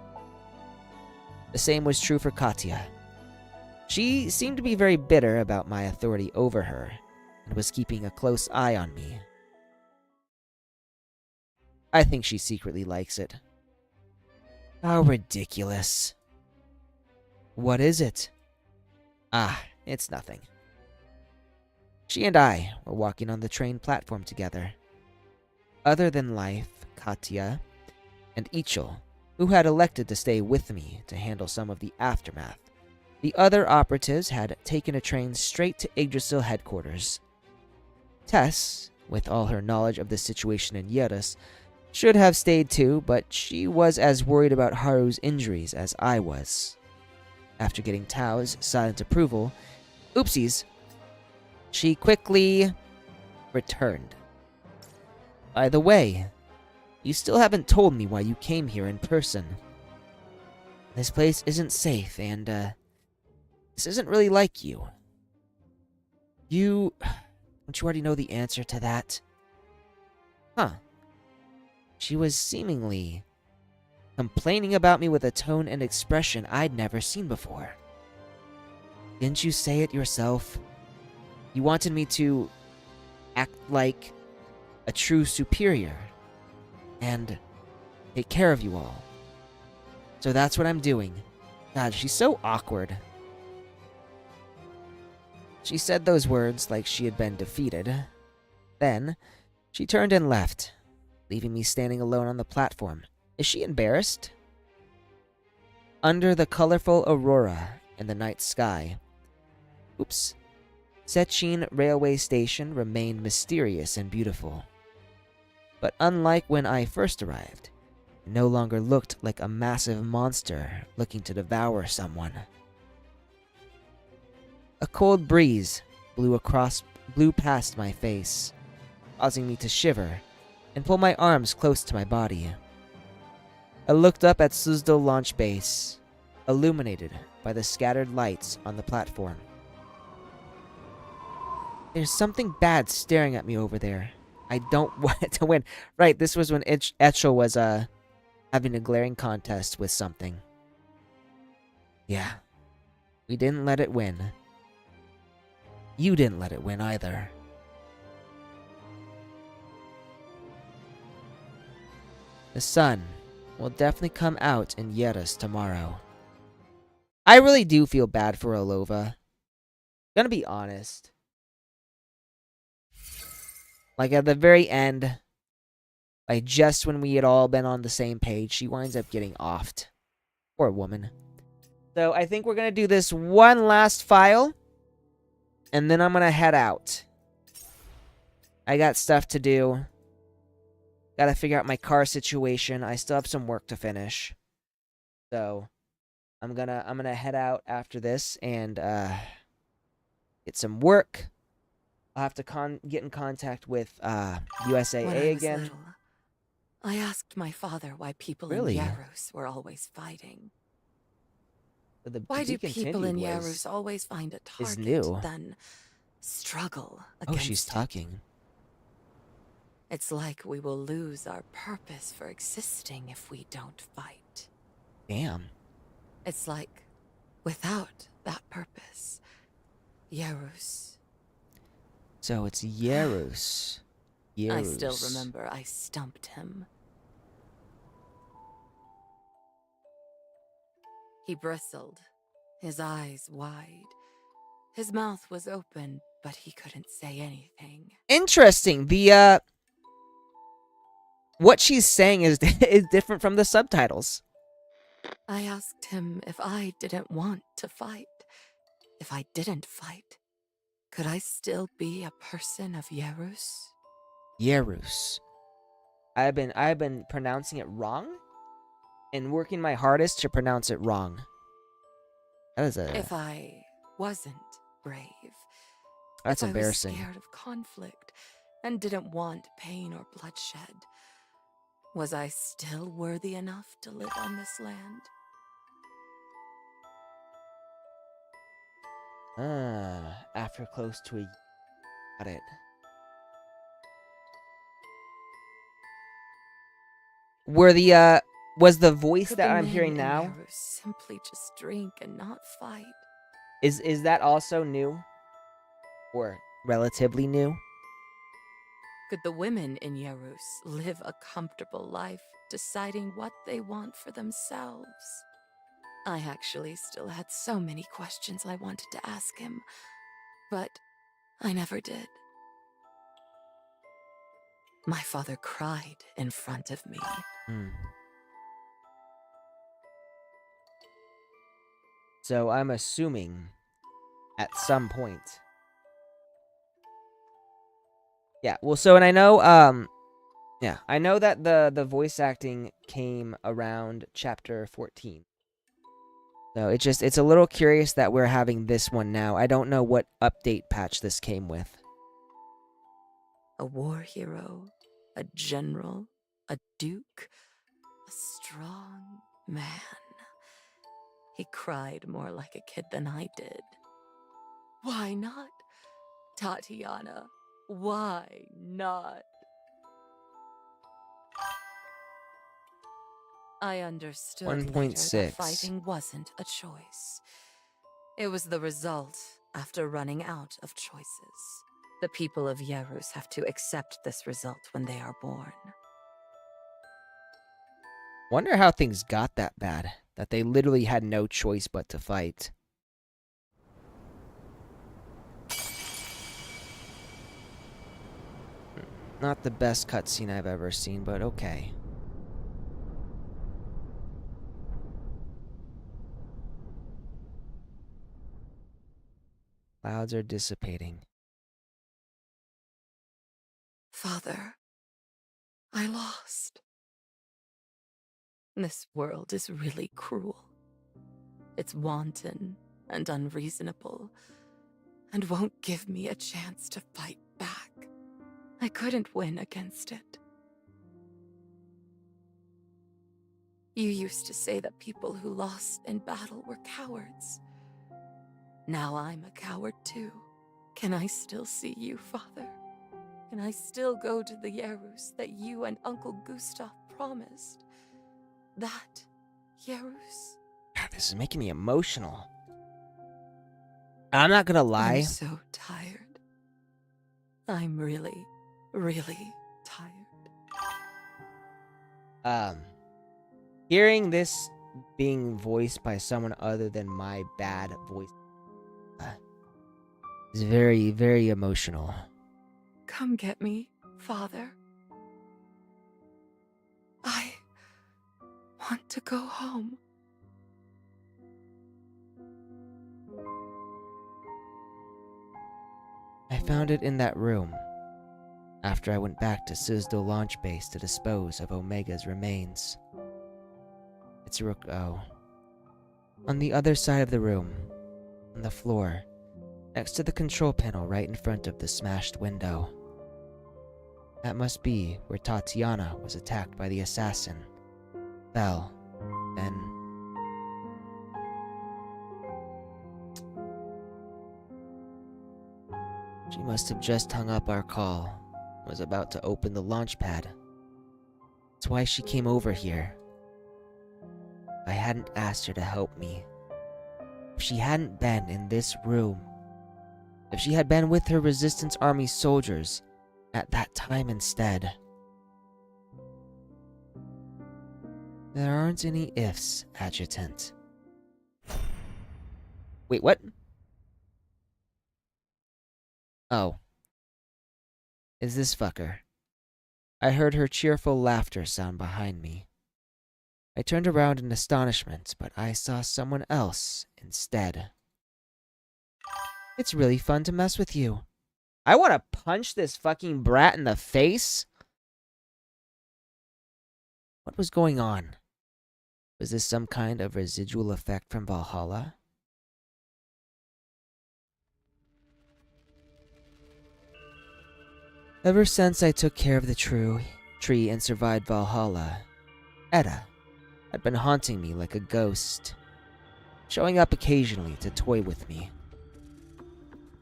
The same was true for Katya. She seemed to be very bitter about my authority over her, and was keeping a close eye on me. I think she secretly likes it. How ridiculous. What is it? Ah, it's nothing. She and I were walking on the train platform together. Other than Life, Katya, and Ichil, who had elected to stay with me to handle some of the aftermath, the other operatives had taken a train straight to Yggdrasil headquarters. Tess, with all her knowledge of the situation in Yerus, should have stayed too, but she was as worried about Haru's injuries as I was. After getting Tao's silent approval, oopsies, she quickly returned. By the way, you still haven't told me why you came here in person. This place isn't safe, and, this isn't really like you. Don't you already know the answer to that? Huh. She was seemingly complaining about me with a tone and expression I'd never seen before. Didn't you say it yourself? You wanted me to act like a true superior and take care of you all. So that's what I'm doing. God, she's so awkward. She said those words like she had been defeated. Then, she turned and left, leaving me standing alone on the platform. Is she embarrassed? Under the colorful aurora in the night sky, Sechin railway station remained mysterious and beautiful. But unlike when I first arrived, it no longer looked like a massive monster looking to devour someone. A cold breeze blew past my face, causing me to shiver and pull my arms close to my body. I looked up at Suzdal Launch Base, illuminated by the scattered lights on the platform. There's something bad staring at me over there. I don't want it to win. Right, this was when Etchel was having a glaring contest with something. Yeah, we didn't let it win. You didn't let it win either. The sun will definitely come out in Yerus tomorrow. I really do feel bad for Orlova. Gonna be honest. Like at the very end, like just when we had all been on the same page, she winds up getting offed. Poor woman. So I think we're going to do this one last file, and then I'm going to head out. I got stuff to do. Got to figure out my car situation. I still have some work to finish. So I'm going to head out after this and get some work. I'll have to get in contact with USAA When I was again. little, I asked my father why people Really? in Yarus were always fighting. The Why to do be people in continued Yarus always find a is target, new. then struggle Oh, against she's it? talking. It's like we will lose our purpose for existing if we don't fight. Damn. It's like, without that purpose, Yarus. So it's Yarus. I still remember I stumped him. He bristled, his eyes wide. His mouth was open, but he couldn't say anything. Interesting. The what she's saying is is different from the subtitles. I asked him if I didn't want to fight. If I didn't fight, could I still be a person of Yarus? Yarus. I've been pronouncing it wrong and working my hardest to pronounce it wrong. That is If I wasn't brave, that's if embarrassing. I was scared of conflict and didn't want pain or bloodshed, was I still worthy enough to live on this land? After close to a... Got it. Were the, was the voice Could that the I'm men hearing in now, Yarus simply just drink and not fight? is that also new? Or relatively new? Could the women in Yarus live a comfortable life, deciding what they want for themselves? I actually still had so many questions I wanted to ask him, but I never did. My father cried in front of me. So I'm assuming at some point. Yeah, well, so, and I know, yeah, I know that the voice acting came around chapter 14. So it's a little curious that we're having this one now. I don't know what update patch this came with. A war hero, a general, a duke, a strong man. He cried more like a kid than I did. Why not, Tatiana? Why not? I understood later that 1.6. fighting wasn't a choice. It was the result after running out of choices. The people of Yarus have to accept this result when they are born. Wonder how things got that bad. That they literally had no choice but to fight. Not the best cutscene I've ever seen, but okay. Clouds are dissipating. Father, I lost. This world is really cruel. It's wanton and unreasonable, and won't give me a chance to fight back. I couldn't win against it. You used to say that people who lost in battle were cowards. Now I'm a coward too. Can I still see you, Father? Can I still go to the Yarus that you and Uncle Gustav promised? That Yarus? God, this is making me emotional. I'm not gonna lie. I'm so tired. I'm really, really tired. Hearing this being voiced by someone other than my bad voice is very, very emotional. Come get me, Father. I want to go home. I found it in that room, after I went back to Sizdo Launch Base to dispose of Omega's remains. It's on the other side of the room, on the floor, next to the control panel right in front of the smashed window. That must be where Tatiana was attacked by the assassin, fell, then... She must have just hung up our call, was about to open the launch pad. That's why she came over here. If I hadn't asked her to help me, if she hadn't been in this room, if she had been with her Resistance Army soldiers at that time instead. There aren't any ifs, Adjutant. Wait, what? Oh. Is this fucker? I heard her cheerful laughter sound behind me. I turned around in astonishment, but I saw someone else instead. It's really fun to mess with you. I want to punch this fucking brat in the face. What was going on? Was this some kind of residual effect from Valhalla? Ever since I took care of the tree and survived Valhalla, Edda had been haunting me like a ghost, showing up occasionally to toy with me.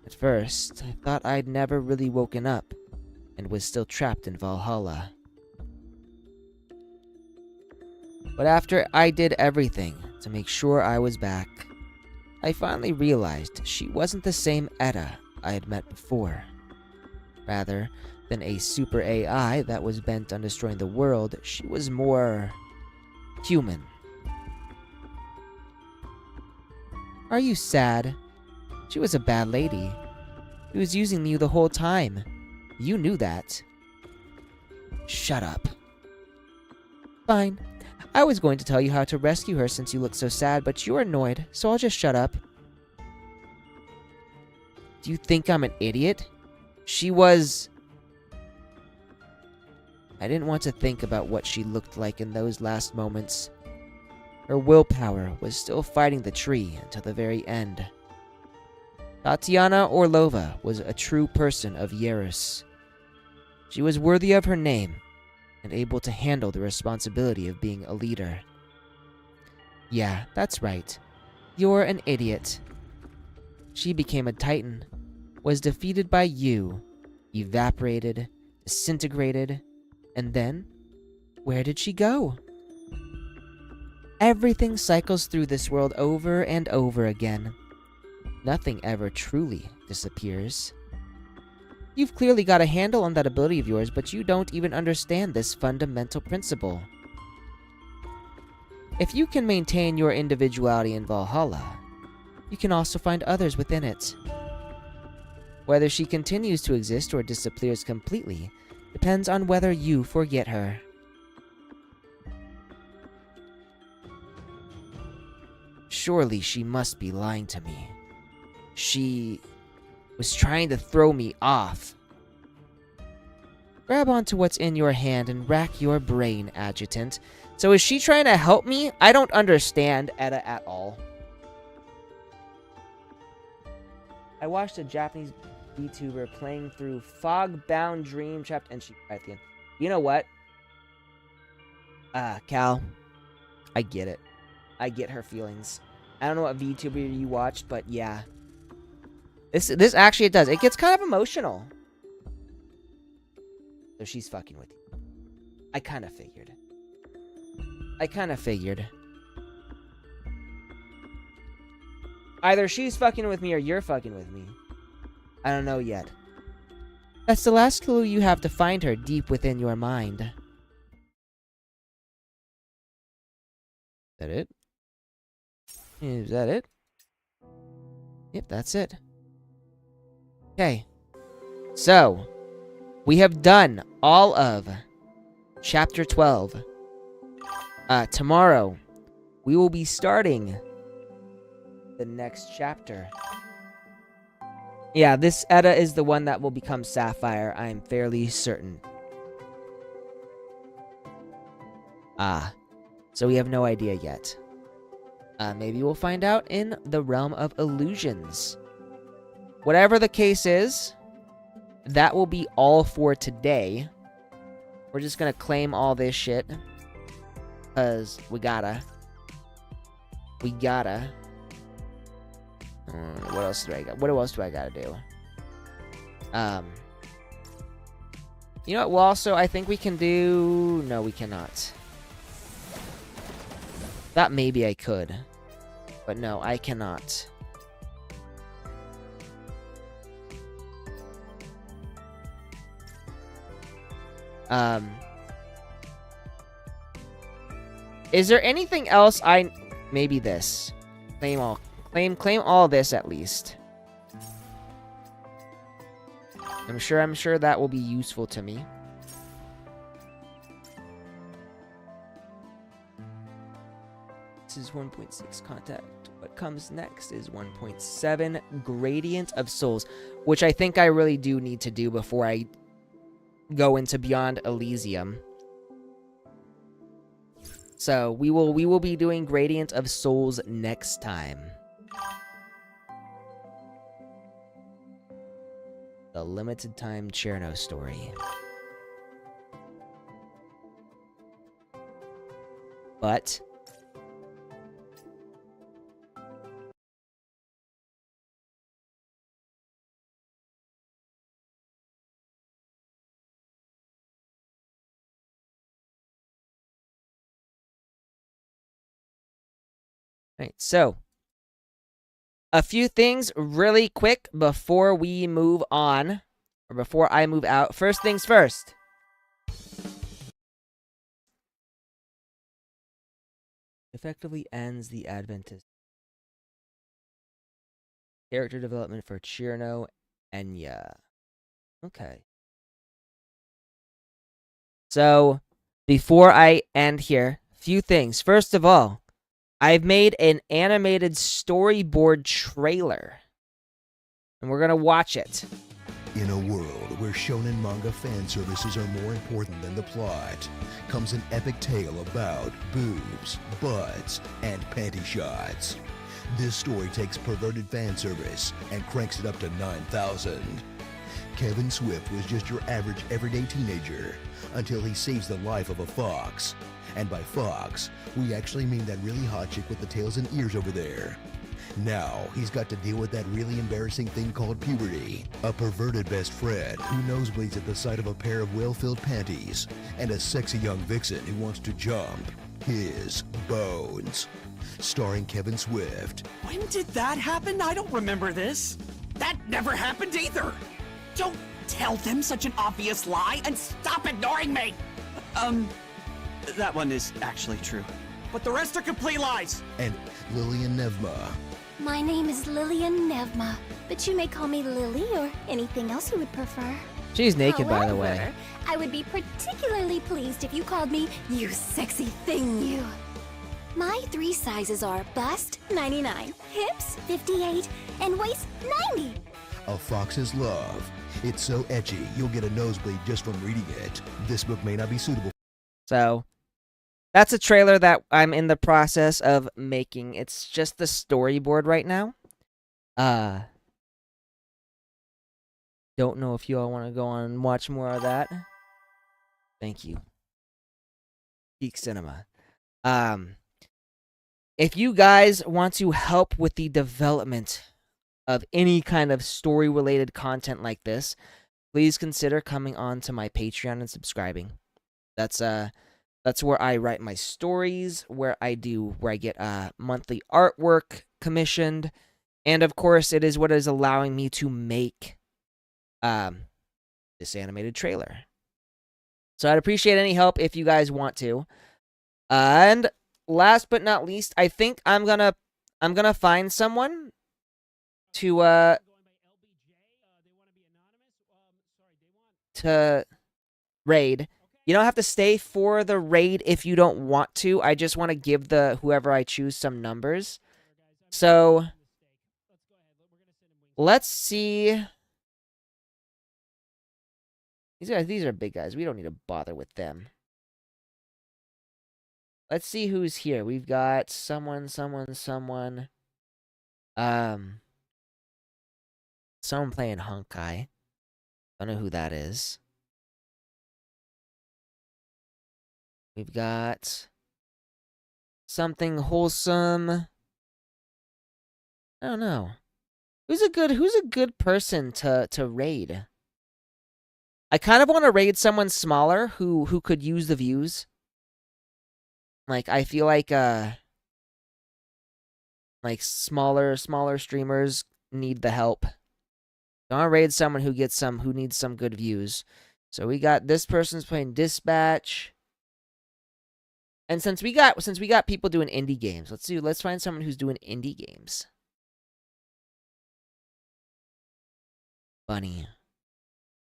At first, I thought I'd never really woken up and was still trapped in Valhalla. But after I did everything to make sure I was back, I finally realized she wasn't the same Edda I had met before. Rather than a super AI that was bent on destroying the world, she was more human. Are you sad? She was a bad lady. She was using you the whole time. You knew that. Shut up. Fine. I was going to tell you how to rescue her since you look so sad, but you're annoyed, so I'll just shut up. Do you think I'm an idiot? She was... I didn't want to think about what she looked like in those last moments. Her willpower was still fighting the tree until the very end. Tatiana Orlova was a true person of Yerus. She was worthy of her name and able to handle the responsibility of being a leader. Yeah, that's right. You're an idiot. She became a Titan, was defeated by you, evaporated, disintegrated, and then, where did she go? Everything cycles through this world over and over again. Nothing ever truly disappears. You've clearly got a handle on that ability of yours, but you don't even understand this fundamental principle. If you can maintain your individuality in Valhalla, you can also find others within it. Whether she continues to exist or disappears completely depends on whether you forget her. Surely she must be lying to me. She was trying to throw me off. Grab onto what's in your hand and rack your brain, Adjutant. So is she trying to help me? I don't understand Edda at all. I watched a Japanese VTuber playing through Fog-Bound Dream Chapter, and she at the end. You know what? Cal, I get it. I get her feelings. I don't know what VTuber you watched, but yeah. This actually, it does. It gets kind of emotional. So she's fucking with you. I kind of figured. Either she's fucking with me or you're fucking with me. I don't know yet. That's the last clue you have to find her deep within your mind. Is that it? Is that it? Yep, that's it. Okay. So, we have done all of Chapter 12. Tomorrow, we will be starting the next chapter. Yeah, this Etta is the one that will become Sapphire. I'm fairly certain. So we have no idea yet. Maybe we'll find out in the realm of illusions. Whatever the case is, that will be all for today. We're just gonna claim all this shit. Because we gotta. What else do I got? What else do I gotta do? You know what? Well, also, I think we can do... No, we cannot. Thought maybe I could. But no, I cannot. Is there anything else maybe this. Claim all this at least. I'm sure that will be useful to me. This is 1.6 contact. What comes next is 1.7 Gradient of Souls, which I think I really do need to do before I go into Beyond Elysium. So we will be doing Gradient of Souls next time. The limited time Cherno story. But right, so a few things really quick before we move on, or before I move out. First things first. Effectively ends the Adventist. Character development for Chirno Enya. Okay. So, before I end here, few things. First of all, I've made an animated storyboard trailer. And we're gonna watch it. In a world where shonen manga fan services are more important than the plot, comes an epic tale about boobs, butts, and panty shots. This story takes perverted fan service and cranks it up to 9,000. Kevin Swift was just your average everyday teenager until he saves the life of a fox. And by fox, we actually mean that really hot chick with the tails and ears over there. Now, he's got to deal with that really embarrassing thing called puberty, a perverted best friend who nosebleeds at the sight of a pair of well-filled panties, and a sexy young vixen who wants to jump his bones. Starring Kevin Swift. When did that happen? I don't remember this. That never happened either. Don't tell them such an obvious lie and stop ignoring me. That one is actually true. But the rest are complete lies. And Lillian Nevma. My name is Lillian Nevma, but you may call me Lily or anything else you would prefer. She's naked, by the way. However, I would be particularly pleased if you called me you sexy thing, you. My 3 sizes are bust, 99, hips, 58, and waist, 90. A Fox's Love. It's so etchy, you'll get a nosebleed just from reading it. This book may not be suitable. So, that's a trailer that I'm in the process of making. It's just the storyboard right now. Don't know if you all want to go on and watch more of that. Thank you. Geek Cinema. If you guys want to help with the development of any kind of story-related content like this, please consider coming on to my Patreon and subscribing. That's where I write my stories, where I get monthly artwork commissioned, and of course, it is what is allowing me to make this animated trailer. So I'd appreciate any help if you guys want to. And last but not least, I think I'm gonna find someone to raid. You don't have to stay for the raid if you don't want to. I just want to give whoever I choose some numbers. So Let's see. These are big guys. We don't need to bother with them. Let's see who's here. We've got someone. Someone playing Honkai. Don't know who that is. We've got something wholesome. I don't know. Who's a good person to raid? I kind of want to raid someone smaller who could use the views. Like I feel like smaller streamers need the help. So I want to raid someone who needs some good views. So we got this person's playing Dispatch. And since we got people doing indie games, let's find someone who's doing indie games. Bunny.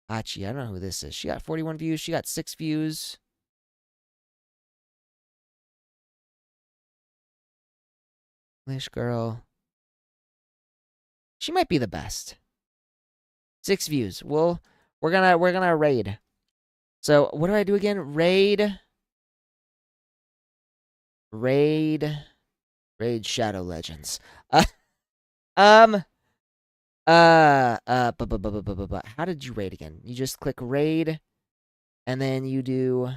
Hachi, I don't know who this is. She got 41 views. She got 6 views. English girl. She might be the best. 6 views. We're gonna raid. So what do I do again? Raid Shadow Legends. How did you raid again? You just click raid, and then you do,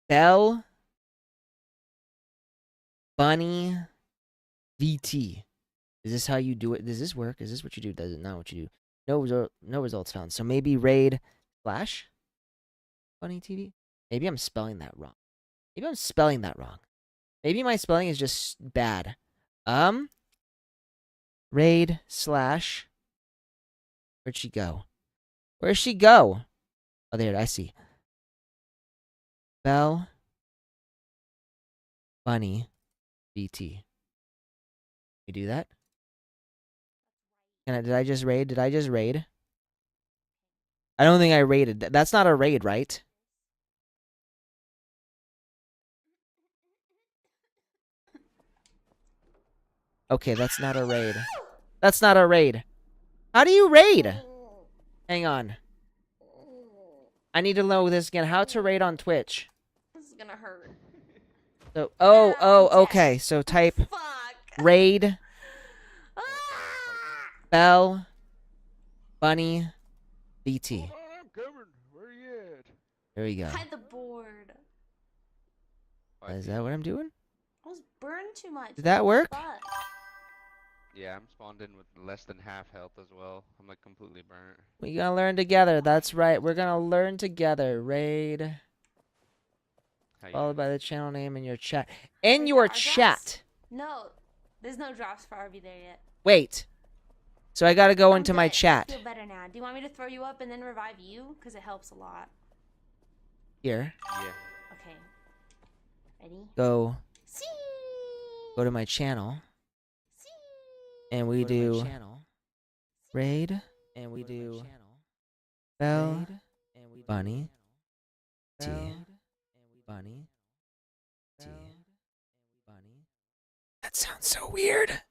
Bell, Bunny, VT. Is this how you do it? Does this work? Is this what you do? Does it not what you do? No results found. So maybe raid Flash Bunny TV. Maybe I'm spelling that wrong. Maybe my spelling is just bad. Raid slash. Where'd she go? Oh, there, I see. Bell. Bunny. BT. You do that? Did I just raid? I don't think I raided. That's not a raid, right? Okay, that's not a raid. How do you raid? Hang on. I need to know this again. How to raid on Twitch. This is gonna hurt. So, okay. So type raid Bell Bunny BT. I'm coming. Where you at? There we go. Hide the board. Is that what I'm doing? I was burned too much. Did that work? Yeah, I'm spawned in with less than half health as well. I'm like completely burnt. We gotta learn together. That's right. We're gonna learn together. Raid. Followed by the channel name in your chat. In your chat. No, there's no drops for RB there yet. Wait. So I gotta go into my chat. I feel better now. Do you want me to throw you up and then revive you? Because it helps a lot. Here. Yeah. Okay. Ready? Go to my channel. And we do raid. And we do Bell Bunny T Bunny T Bunny. That sounds so weird.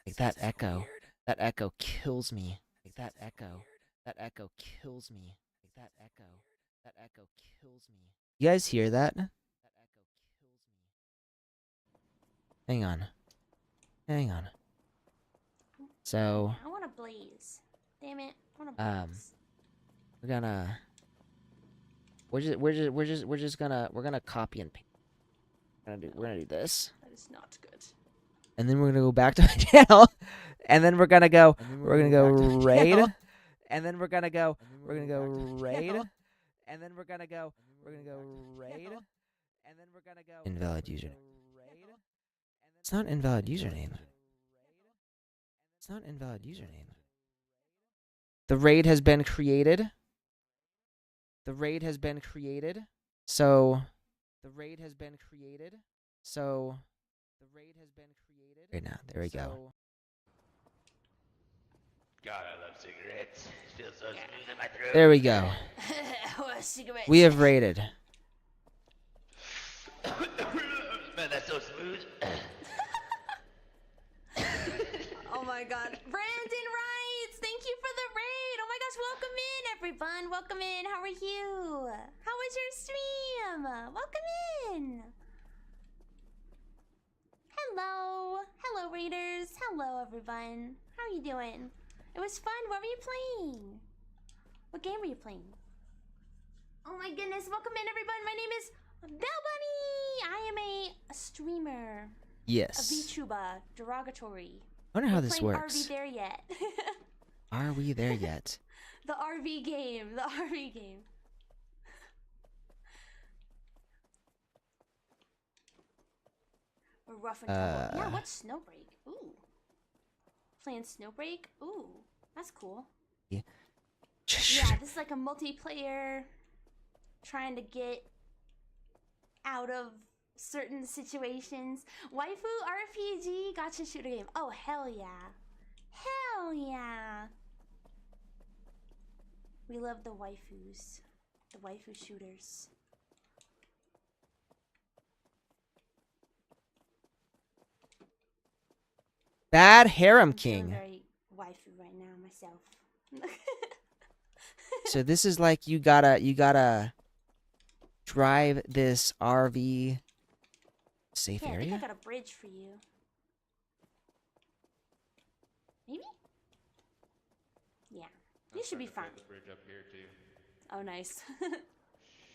Like that echo. That echo kills me. Like that echo. That echo kills me. Like that echo. That echo kills me. You guys hear that? Hang on. So I want to blaze. Damn it. I want to blaze. we're gonna copy and paste. We're gonna do this. That is not good. And then we're gonna go back to my channel. And then we're gonna go raid. And then we're gonna go raid. And then we're gonna go raid. And then we're gonna go invalid username. It's not invalid username. The raid has been created. So right now, there we go. God, I love cigarettes. It feels so smooth in my throat. There we go. Cigarettes. We have raided. Man, that's so smooth. Oh my god. Brandon writes, thank you for the raid. Oh my gosh, welcome in, everyone. Welcome in. How are you? How was your stream? Welcome in. Hello. Hello, raiders. Hello, everyone. How are you doing? It was fun. What were you playing? What game were you playing? Oh my goodness. Welcome in, everyone. My name is Bell Bunny. I am a streamer. Yes. A VTuber. Derogatory. I wonder how We're this playing works. RV there yet? Are we there yet? The RV game. The RV game. We're rough and tumble. Yeah, what's Snowbreak? Ooh. Playing Snowbreak? Ooh. That's cool. Yeah. Yeah, this is like a multiplayer trying to get out of certain situations. Waifu RPG gotcha shooter game. Oh, hell yeah. Hell yeah. We love the waifus. The waifu shooters. Bad Harem I'm feeling King. very waifu right now myself. So this is like you gotta drive this RV safe Yeah, I think I area. got a bridge for you. Maybe? Yeah. You should be fine. The bridge up here too. Oh, nice.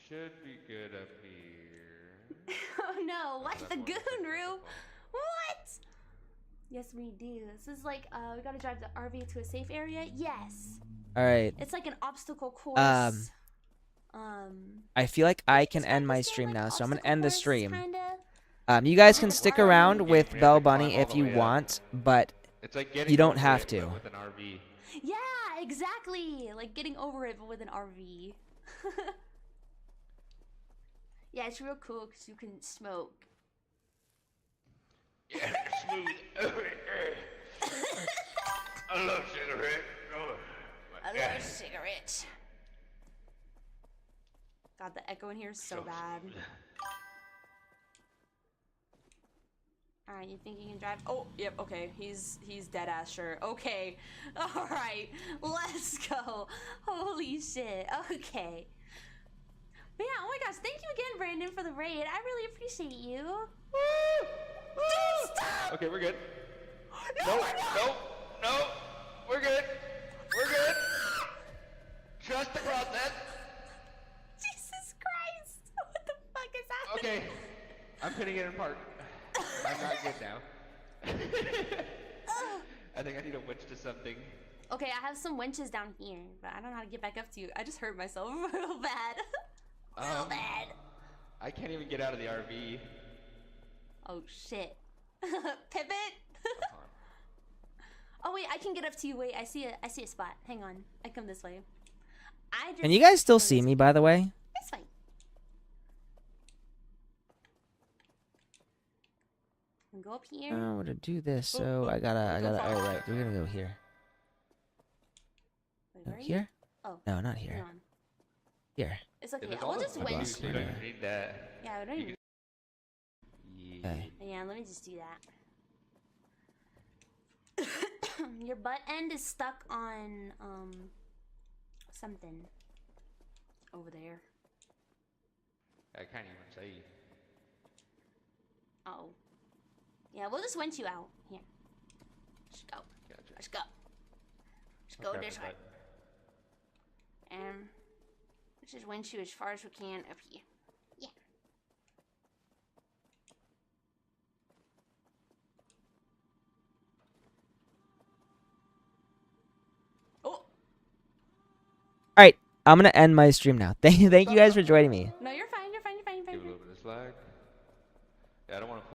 Should be good up here. Oh no, what's that's the one of the goon things room? I What? Yes, we do. This is like, we gotta drive the RV to a safe area? Yes. All right. It's like an obstacle course. I feel like I can describe end my this game stream like now, so I'm gonna obstacle end the course, stream. kinda? You guys can stick around with we have Bell to climb Bunny all if the you way up. want, but It's like getting you don't over have it, to. but with an RV. Yeah, exactly. Like getting over it, but with an RV. Yeah, it's real cool because you can smoke. Yeah, smooth. I love cigarette. Oh, my I God. love cigarettes. God, the echo in here is so bad. Alright, you think you can drive? Oh, yep, okay. He's dead ass sure. Okay. Alright, let's go. Holy shit. Okay. But yeah, oh my gosh, thank you again, Brandon, for the raid. I really appreciate you. Dude, stop! Okay, we're good. No, Nope, we're not! nope, nope. We're good. We're good. Trust the process. Jesus Christ! What the fuck is happening? Okay, I'm putting it in park. I'm not good now. I think I need a winch to something. Okay, I have some winches down here, but I don't know how to get back up to you. I just hurt myself real bad. Real bad. I can't even get out of the RV. Oh shit. Pivot? Oh wait, I can get up to you. Wait, I see a spot. Hang on. I come this way. Can you guys still see me, by the way? This way. And go up here. I want to do this, so I gotta. Oh right, we're gonna go here. Wait, No, where are you? here? Oh. No, not hang here. on. Here. It's okay. There's We'll all just the winch. views, you don't even need that. Yeah, we don't even. Okay. Yeah, let me just do that. Your butt end is stuck on something over there. I can't even say. Oh. Yeah, we'll just winch you out. Here. Let's go. Gotcha. Let's go. Let's I'll go grab this my way. butt. Let's just winch you as far as we can up here. Yeah. Oh. All right, I'm gonna end my stream now. Thank you guys for joining me. No, you're fine. You're fine. You're fine. You're fine. Give a little bit of slack. Yeah, I don't want to